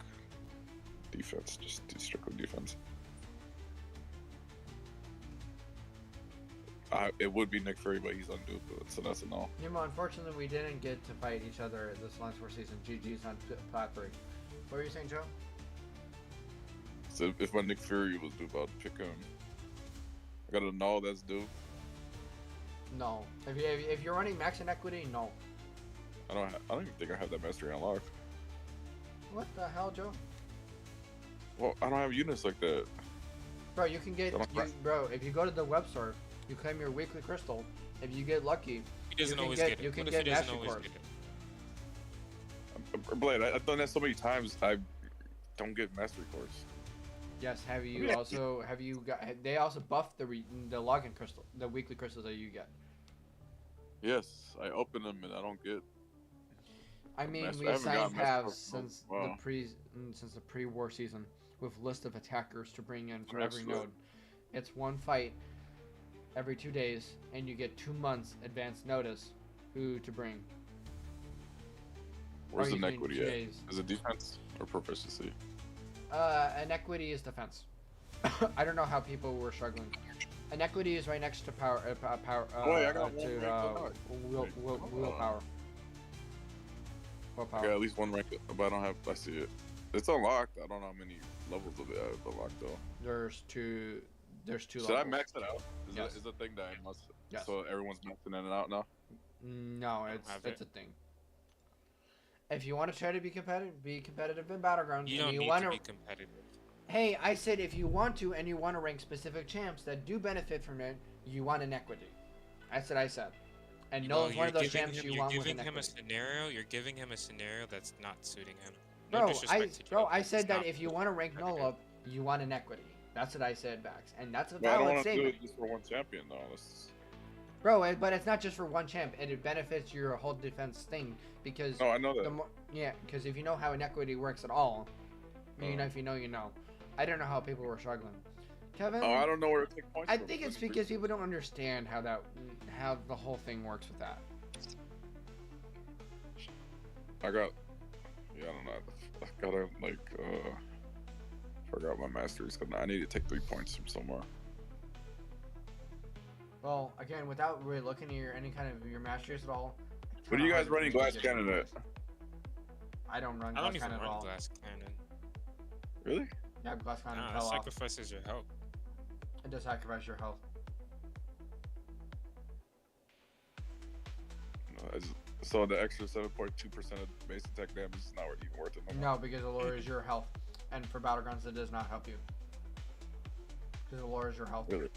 Defense, just strictly defense. It would be Nick Fury, but he's on dupe, so that's a no. Nemo, unfortunately, we didn't get to fight each other this last 4 season. GG's on Plat 3. What were you saying, Joe? So if my Nick Fury was dupe, I'd pick him. I got a no, that's dupe. No. If you're running max inequity, no. I don't even think I have that mastery unlocked. What the hell, Joe? Well, I don't have units like that. Bro, you can get, I don't- bro, if you go to the web store, you claim your weekly crystal. If you get lucky, He doesn't can always get- get it. you can What get if he doesn't mastery always cores. get it? Blade, I've done that so many times, I don't get mastery cores. yes, have you got, they also buffed the login crystal, the weekly crystals that you get. Yes, I open them and I don't get. I mean, Master- we I haven't assign gotten master paths cores in a since while. the pre-war season with list of attackers to bring in for That's every good. node. It's one fight every 2 days, and you get 2 months advance notice who to bring. Where's Or the you can inequity 2 at? days. Is it defense or proficiency? Inequity is defense. I don't know how people were struggling. Inequity is right next to power. Oh, wait, I got one to right below it. willpower. What I power? got at least one rank, but I don't have. I see it. It's unlocked. I don't know how many levels of it I have unlocked though. There's two. There's two Should I levels. max it out? Yes. Is a thing that I must. Yes. So everyone's maxing in and out now. No, it's have it's it. a thing. If you want to try to be competitive in battlegrounds, You and don't you need want to be competitive. Hey, I said if you want to and you want to rank specific champs that do benefit from it, you want an equity. That's what I said. And Well, Noah's one of those you're giving champs him- you want with You're an giving him a equity. scenario. You're giving him a scenario that's not suiting him. No Bro, disrespect to Joe, I but said it's that not if you want to rank competitive. Noah up, you want an equity. That's what I said, Bax, and that's a But I don't valid want to do statement. it just for one champion though. That's... Bro, but it's not just for one champ, and it benefits your whole defense thing because No, I know that. the more, yeah, because if you know how inequity works at all, you know, if you know, you know. I don't know how people were struggling. Kevin, Oh, I don't know where to take points. I from. think it's because people don't understand how the whole thing works with that. I got. Yeah, I don't know. I gotta like. Forgot my masteries. Cause I need to take 3 points from somewhere. Well, again, without really looking at any kind of your masteries at all. it's What are kinda you hard guys to running really glass get cannon into at? this. I don't run I glass don't even cannon at run all. glass cannon. Really? Yeah, glass cannon Nah, that fell off. sacrifices your health. It does sacrifice your health. No, so the extra 7.2% of base attack damage is not even worth it. No more. No, because it lowers your health, and for battlegrounds, it does not help you. Because it lowers your health. Really?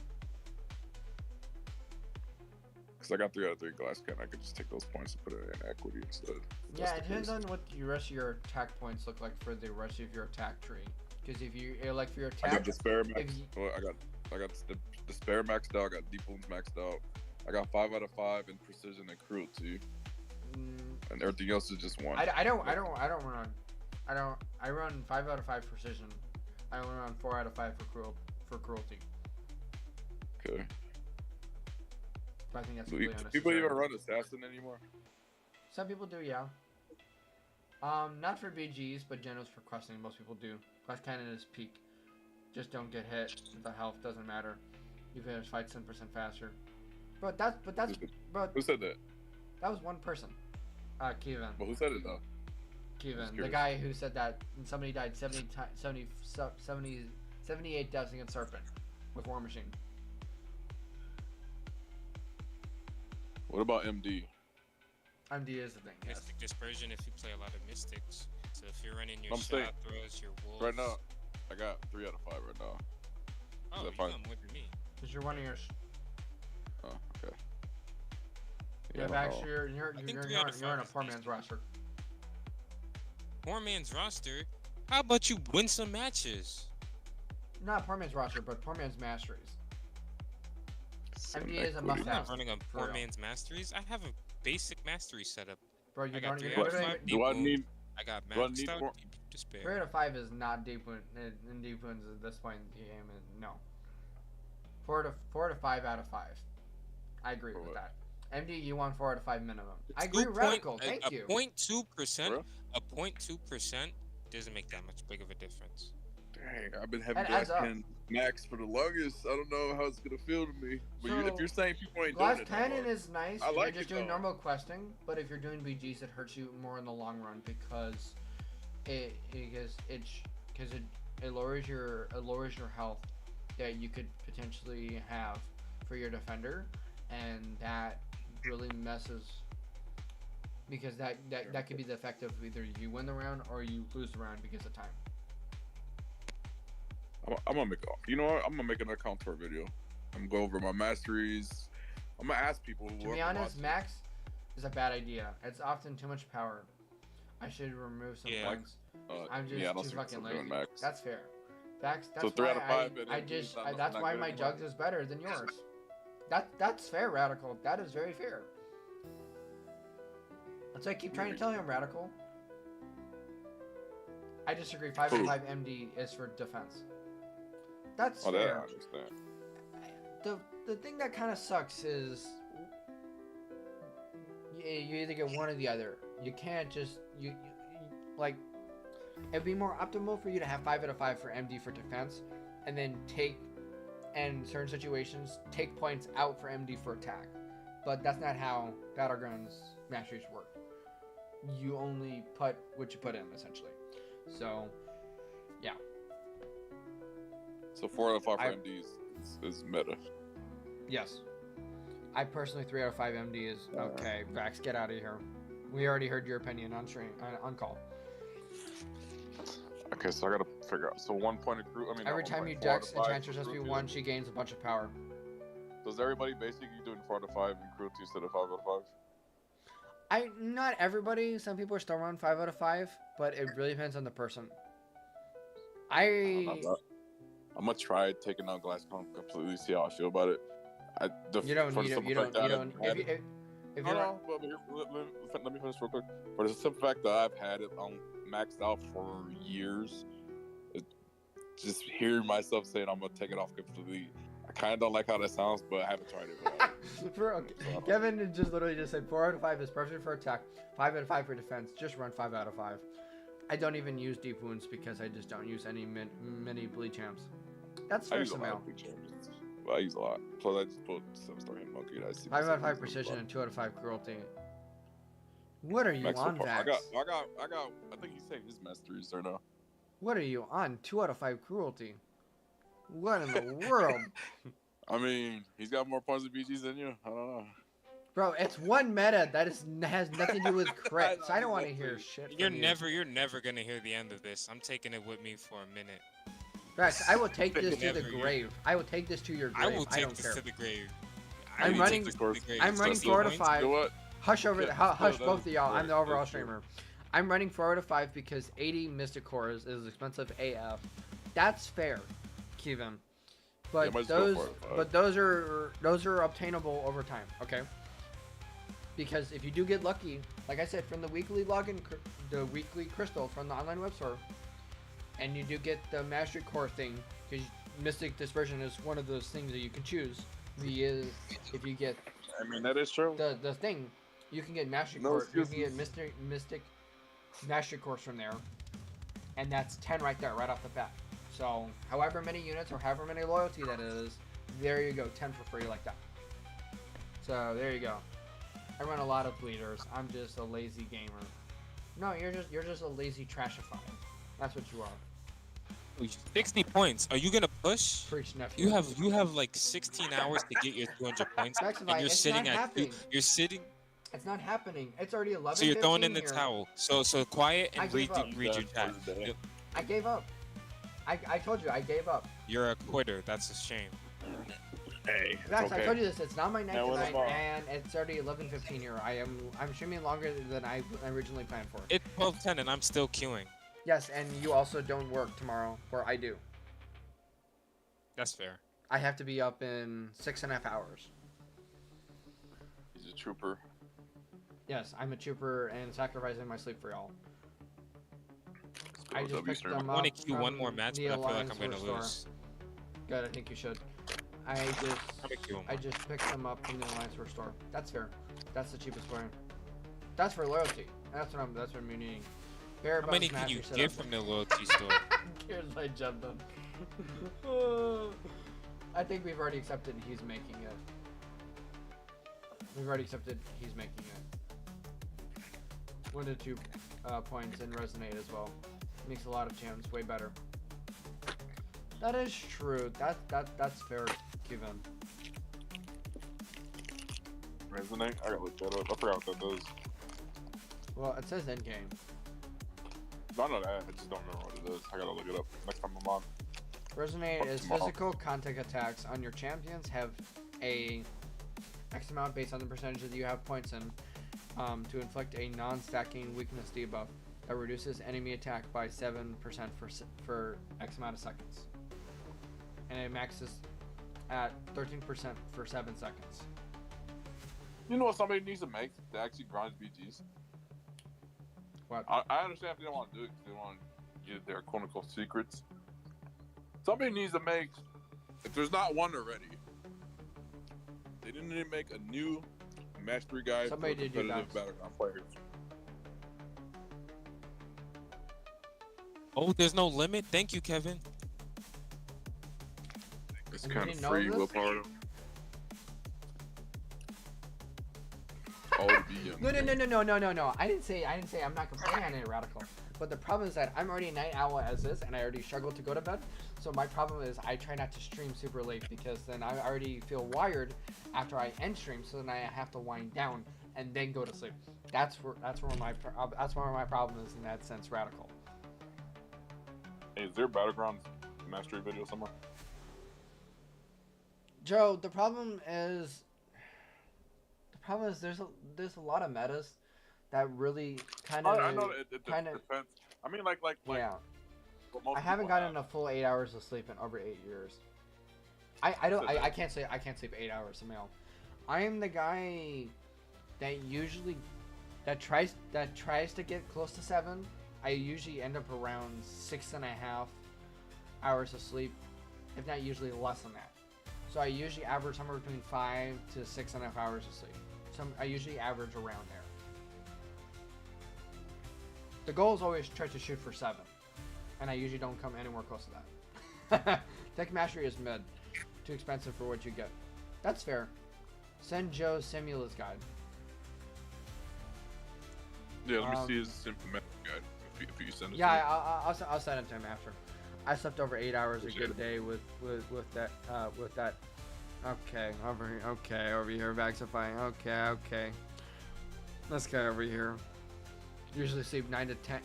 Because I got 3 out of 3 glass cannon. I could just take those points and put it in equity instead. if Yeah, that's it the depends case. on what the rest of your attack points look like for the rest of your attack tree. Because if you like for your I attack, got despair max. if you- Well, I got the despair maxed out. I got deep wounds maxed out. I got 5 out of 5 in precision and cruelty, and everything else is just 1. I run 5 out of 5 precision. I only run 4 out of 5 for cruelty. Okay. But I think that's Do completely people even unnecessary. run assassin anymore? Some people do, yeah. Not for BGs, but generals for questing. Most people do. Glass cannon is peak. Just don't get hit. The health doesn't matter. You finish fights 10% faster. But that Who said that? was one person. Kevin. Well, who said it though? Kevin, the curious. guy who said that somebody died 78 deaths against Serpent with War Machine. What about MD? MD is the thing. Yes. Mystic dispersion if you play a lot of mystics. So if you're running your I'm saying, shot throws, your wolves. Right now, I got 3 out of 5 right now. Oh, that you fine? got more than me. Because you're one of your. Oh, okay. Yeah, I don't actually, know. you're I think you're 3 out of you're in a 5 is poor man's decent. roster. Poor man's roster. How about you win some matches? Not poor man's roster, but poor man's masteries. Some MD is a equity. must-have. I'm not running on For poor real. man's masteries. I have a basic mastery setup. Bro, you I got don't 3 even. out of you're 5 not even- deep Do I wounds. need? I got do I maxed need out more- deep despair. 3 out of 5 is not deep wound. In deep wounds at this point in the game, and no. 4 to 5 out of 5. I agree For with what? that. MD, you want 4 out of 5 minimum. I agree, 2 Radical. point- Thank a you. 0.2%. Bro? A 0.2% doesn't make that much big of a difference. Dang, I've been having That glass adds up. cannon max for the longest. I don't know how it's gonna feel to me. But if So, you're saying people ain't Glass doing it no cannon more, is nice I if like you're just it, doing though. normal questing, but if you're doing BGs, it hurts you more in the long run because it lowers your health that you could potentially have for your defender, and that really messes because that could be the effect of either you win the round or you lose the round because of time. I'm gonna make. You know what? I'm gonna make an account tour video. I'm gonna go over my masteries. I'm gonna ask people. To whoever be honest, wants it. max is a bad idea. It's often too much power. I should remove some Yeah. points. I'm just yeah, I don't too see fucking myself doing lazy. max. That's fair. That's So 3 why out of 5, and I MD is just not- that's not why good my anymore? jugs is better than yours. That's fair, Radical. That is very fair. That's why I keep trying to tell you I'm Radical. I disagree. 5 and Who? 5 MD is for defense. That's Oh, that I fair. understand. The thing that kind of sucks is you either get one or the other. You can't just you like. It'd be more optimal for you to have 5 out of 5 for MD for defense, and then in certain situations, take points out for MD for attack. But that's not how Battlegrounds masteries work. you only put what you put in, essentially. So, yeah. So 4 out of 5 for I- MDs is meta. Yes. I personally 3 out of 5 MD is okay. Vax, get out of here. We already heard your opinion on stream, on call. Okay, so I gotta figure out. So 1 point of group. I mean, Every not time 1 you point, 4 out of dex 5 Enchantress for SP1, cruelty. she gains a bunch of power. Does everybody basically doing 4 out of 5 and cruelty instead of 5 out of 5? Not everybody. Some people are still around 5 out of 5, but it really depends on the person. I'm gonna try taking out glass completely, see how I feel about it. You don't. If No, you're no, but here, let me finish real quick. For the simple fact that I've had it maxed out for years, just hearing myself saying I'm gonna take it off completely, I kind of don't like how that sounds, but I haven't tried it. Kevin just literally just said 4 out of 5 is perfect for attack, 5 out of 5 for defense. Just run 5 out of 5. I don't even use deep wounds because I just don't use any mini bleach champs. That's I fair, use a lot Samel. of big champions. Well, I use a lot. Plus, I just put 7-star hit monkey. And I see 5 out of 5 myself using precision a lot. and 2 out of 5 cruelty. What are you Max on, support. Vax? I got. I think he's saying his masteries or no. What are you on? 2 out of 5 cruelty. What in the world? I mean, he's got more points of BGs than you. I don't know. Bro, it's one meta that has nothing to do with crits. I don't want to hear shit. You're from you. never gonna hear the end of this. I'm taking it with me for a minute. Vax, I will take this to the Never you. grave. I will take this to your I grave. will take don't this care. to the grave. I'm will running- take this to the grave. I'm running Just 4 out of points. 5. You know what? Hush over Yeah, the no, hush that both is of y'all. I'm the true. overall That's true. streamer. I'm running 4 out of 5 because 80 Mystic Cores is expensive AF. That's fair, Kevin. But might as well those, go 4 out of 5. but those are obtainable over time. Okay. Because if you do get lucky, like I said, from the weekly login, the weekly crystal from the online web store, and you do get the Mastery Core thing, because Mystic Dispersion is one of those things that you can choose. If you get I mean, that is true. the thing, you can get Mastery No Core, you can get excuses. Mystic Mastery Course from there, and that's 10 right there, right off the bat. So, however many units or however many loyalty that is, there you go, 10 for free like that. So there you go. I run a lot of bleeders. I'm just a lazy gamer. No, you're just a lazy trashifier. That's what you are. 60 points. Are you gonna push? Preach, nephew. You have like 16 hours to get your 200 points, Maxify, and you're it's sitting not at 2. happening. You're sitting. It's not happening. It's already 11. So you're throwing in the here. towel. So quiet I and gave up. read your chat. I gave up. I told you I gave up. You're a quitter. That's a shame. Hey, Guys, I told you this. It's not my night Now we're tonight, the ball. and it's already 11:15 here. I'm streaming longer than I originally planned for. It's 12:10 and I'm still queuing. Yes, and you also don't work tomorrow, or I do. That's fair. I have to be up in 6.5 hours. He's a trooper. Yes, I'm a trooper and sacrificing my sleep for y'all. I just W picked streamer. them I up want to queue one from more match, the but I feel like Alliance I'm gonna Store. lose. Good, I think you should. I'm gonna queue one I more. just picked them up from the Alliance Store. That's fair. That's the cheapest way. That's for loyalty. That's what I'm meaning. Bare How many bones can you master get setup. from the loyalty store? Here's my jump on. I think we've already accepted he's making it. We've already accepted he's making it. 1 to 2 points and resonate as well. Makes a lot of chance way better. That is true. That's fair, Kevin. Resonate? I gotta look that up. I forgot what that does. Well, it says end game. I know that. I just don't remember what it is. I gotta look it up next time I'm on. Resonate is Tomorrow. physical contact attacks on your champions have a X amount based on the percentage that you have points in to inflict a non-stacking weakness debuff that reduces enemy attack by 7% for X amount of seconds. And it maxes at 13% for 7 seconds. You know what somebody needs to make that actually grinds BGs? What? I understand if they don't want to do it because they want to get their quote unquote secrets. Somebody needs to make, if there's not one already, they didn't need to make a new mastery guide Somebody for did do competitive that. battleground players. Oh, there's no limit. Thank you, Kevin. It's And you kind of didn't know free, this? willpower. All to be young. No. I didn't say I'm not complaining on any radical. But the problem is that I'm already a night owl as is, and I already struggle to go to bed. So my problem is I try not to stream super late because then I already feel wired after I end stream. So then I have to wind down and then go to sleep. That's where my problem is in that sense. Radical. Hey, is there a Battlegrounds mastery video somewhere? Joe, the problem is there's a lot of metas that really kind of I know it depends. I mean, like yeah. what most I haven't people gotten a full 8 hours of sleep in over 8 years. I can't sleep 8 hours a male. I am the guy that usually tries to get close to 7. I usually end up around 6.5 hours of sleep, if not usually less than that. So I usually average somewhere between 5 to 6.5 hours of sleep. I usually average around there. The goal is always try to shoot for 7, and I usually don't come anywhere close to that. Tech mastery is mid, too expensive for what you get. That's fair. Send Joe's Simulus guide. Yeah, let me see his simple guide if you send it. Yeah, to me. I'll send it to him after. I slept over 8 hours a good day with that. Okay, over here, Vaxifying. Okay. This guy over here. Usually sleep 9 to 10.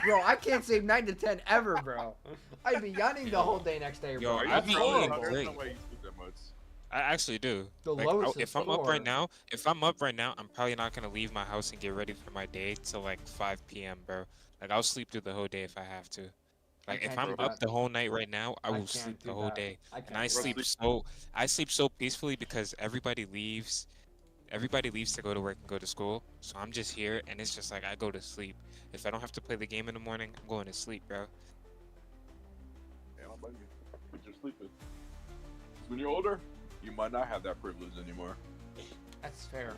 Bro, I can't sleep 9 to 10 ever, bro. I'd be yawning the whole day next day, bro. Yo, That's I be horrible. eating There's great. no way you sleep that much. I actually do. The Like, lowest is if I'm 4. up right now, I'm probably not gonna leave my house and get ready for my day till like 5 p.m., bro. Like I'll sleep through the whole day if I have to. Like if can't I'm do up that. the whole night right now, I will can't sleep do the whole that. day. I And can't I do sleep so peacefully because everybody leaves. Everybody leaves to go to work and go to school. So I'm just here and it's just like I go to sleep. If I don't have to play the game in the morning, I'm going to sleep, bro. Yeah, I don't blame you. But you're sleeping. 'Cause when you're older, you might not have that privilege anymore. That's fair.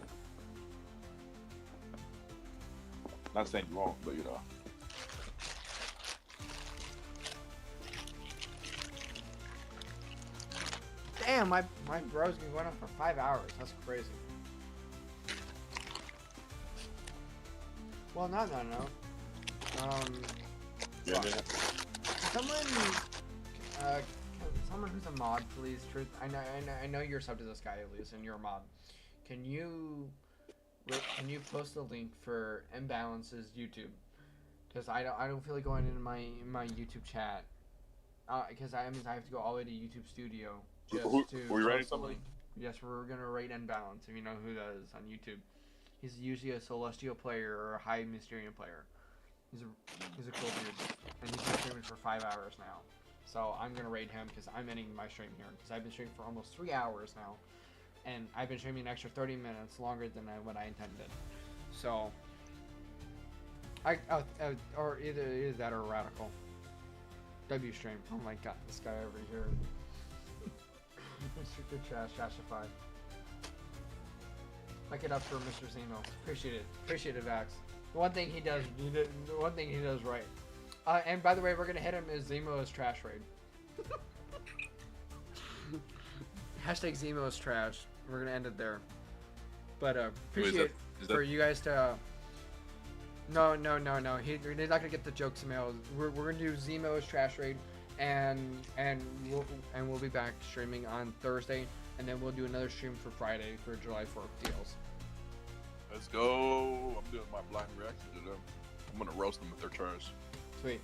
Not saying you won't, but you know. Damn, my bro's been going on for 5 hours. That's crazy. Well, no. Yeah, Someone who's a mod, please. Truth, I know you're sub to this guy at least, and you're a mod. Can you post a link for Imbalance's YouTube? Because I don't feel like going into my YouTube chat. Because I have to go all the way to YouTube Studio just to. Were you writing post the something? link. Yes, we're gonna rate Imbalance. If you know who that is on YouTube, he's usually a Celestial player or a High Mysterium player. He's a cool dude, and he's been streaming for 5 hours now. So I'm gonna rate him because I'm ending my stream here because I've been streaming for almost 3 hours now, and I've been streaming an extra 30 minutes longer than what I intended. So or either that or Radical. W stream. Oh my god, this guy over here. Mr. Trashified. Like it up for Mr. Zemo. Appreciate it, Vax. The one thing he does right. And by the way, we're gonna hit him as Zemo's trash raid. Hashtag Zemo's trash. We're gonna end it there. But appreciate for you guys to. No. He's not gonna get the jokes mail. We're gonna do Zemo's trash raid, and we'll be back streaming on Thursday, and then we'll do another stream for Friday for July 4th deals. Let's go. I'm doing my blind reaction to them. I'm gonna roast them with their trash. Sweet.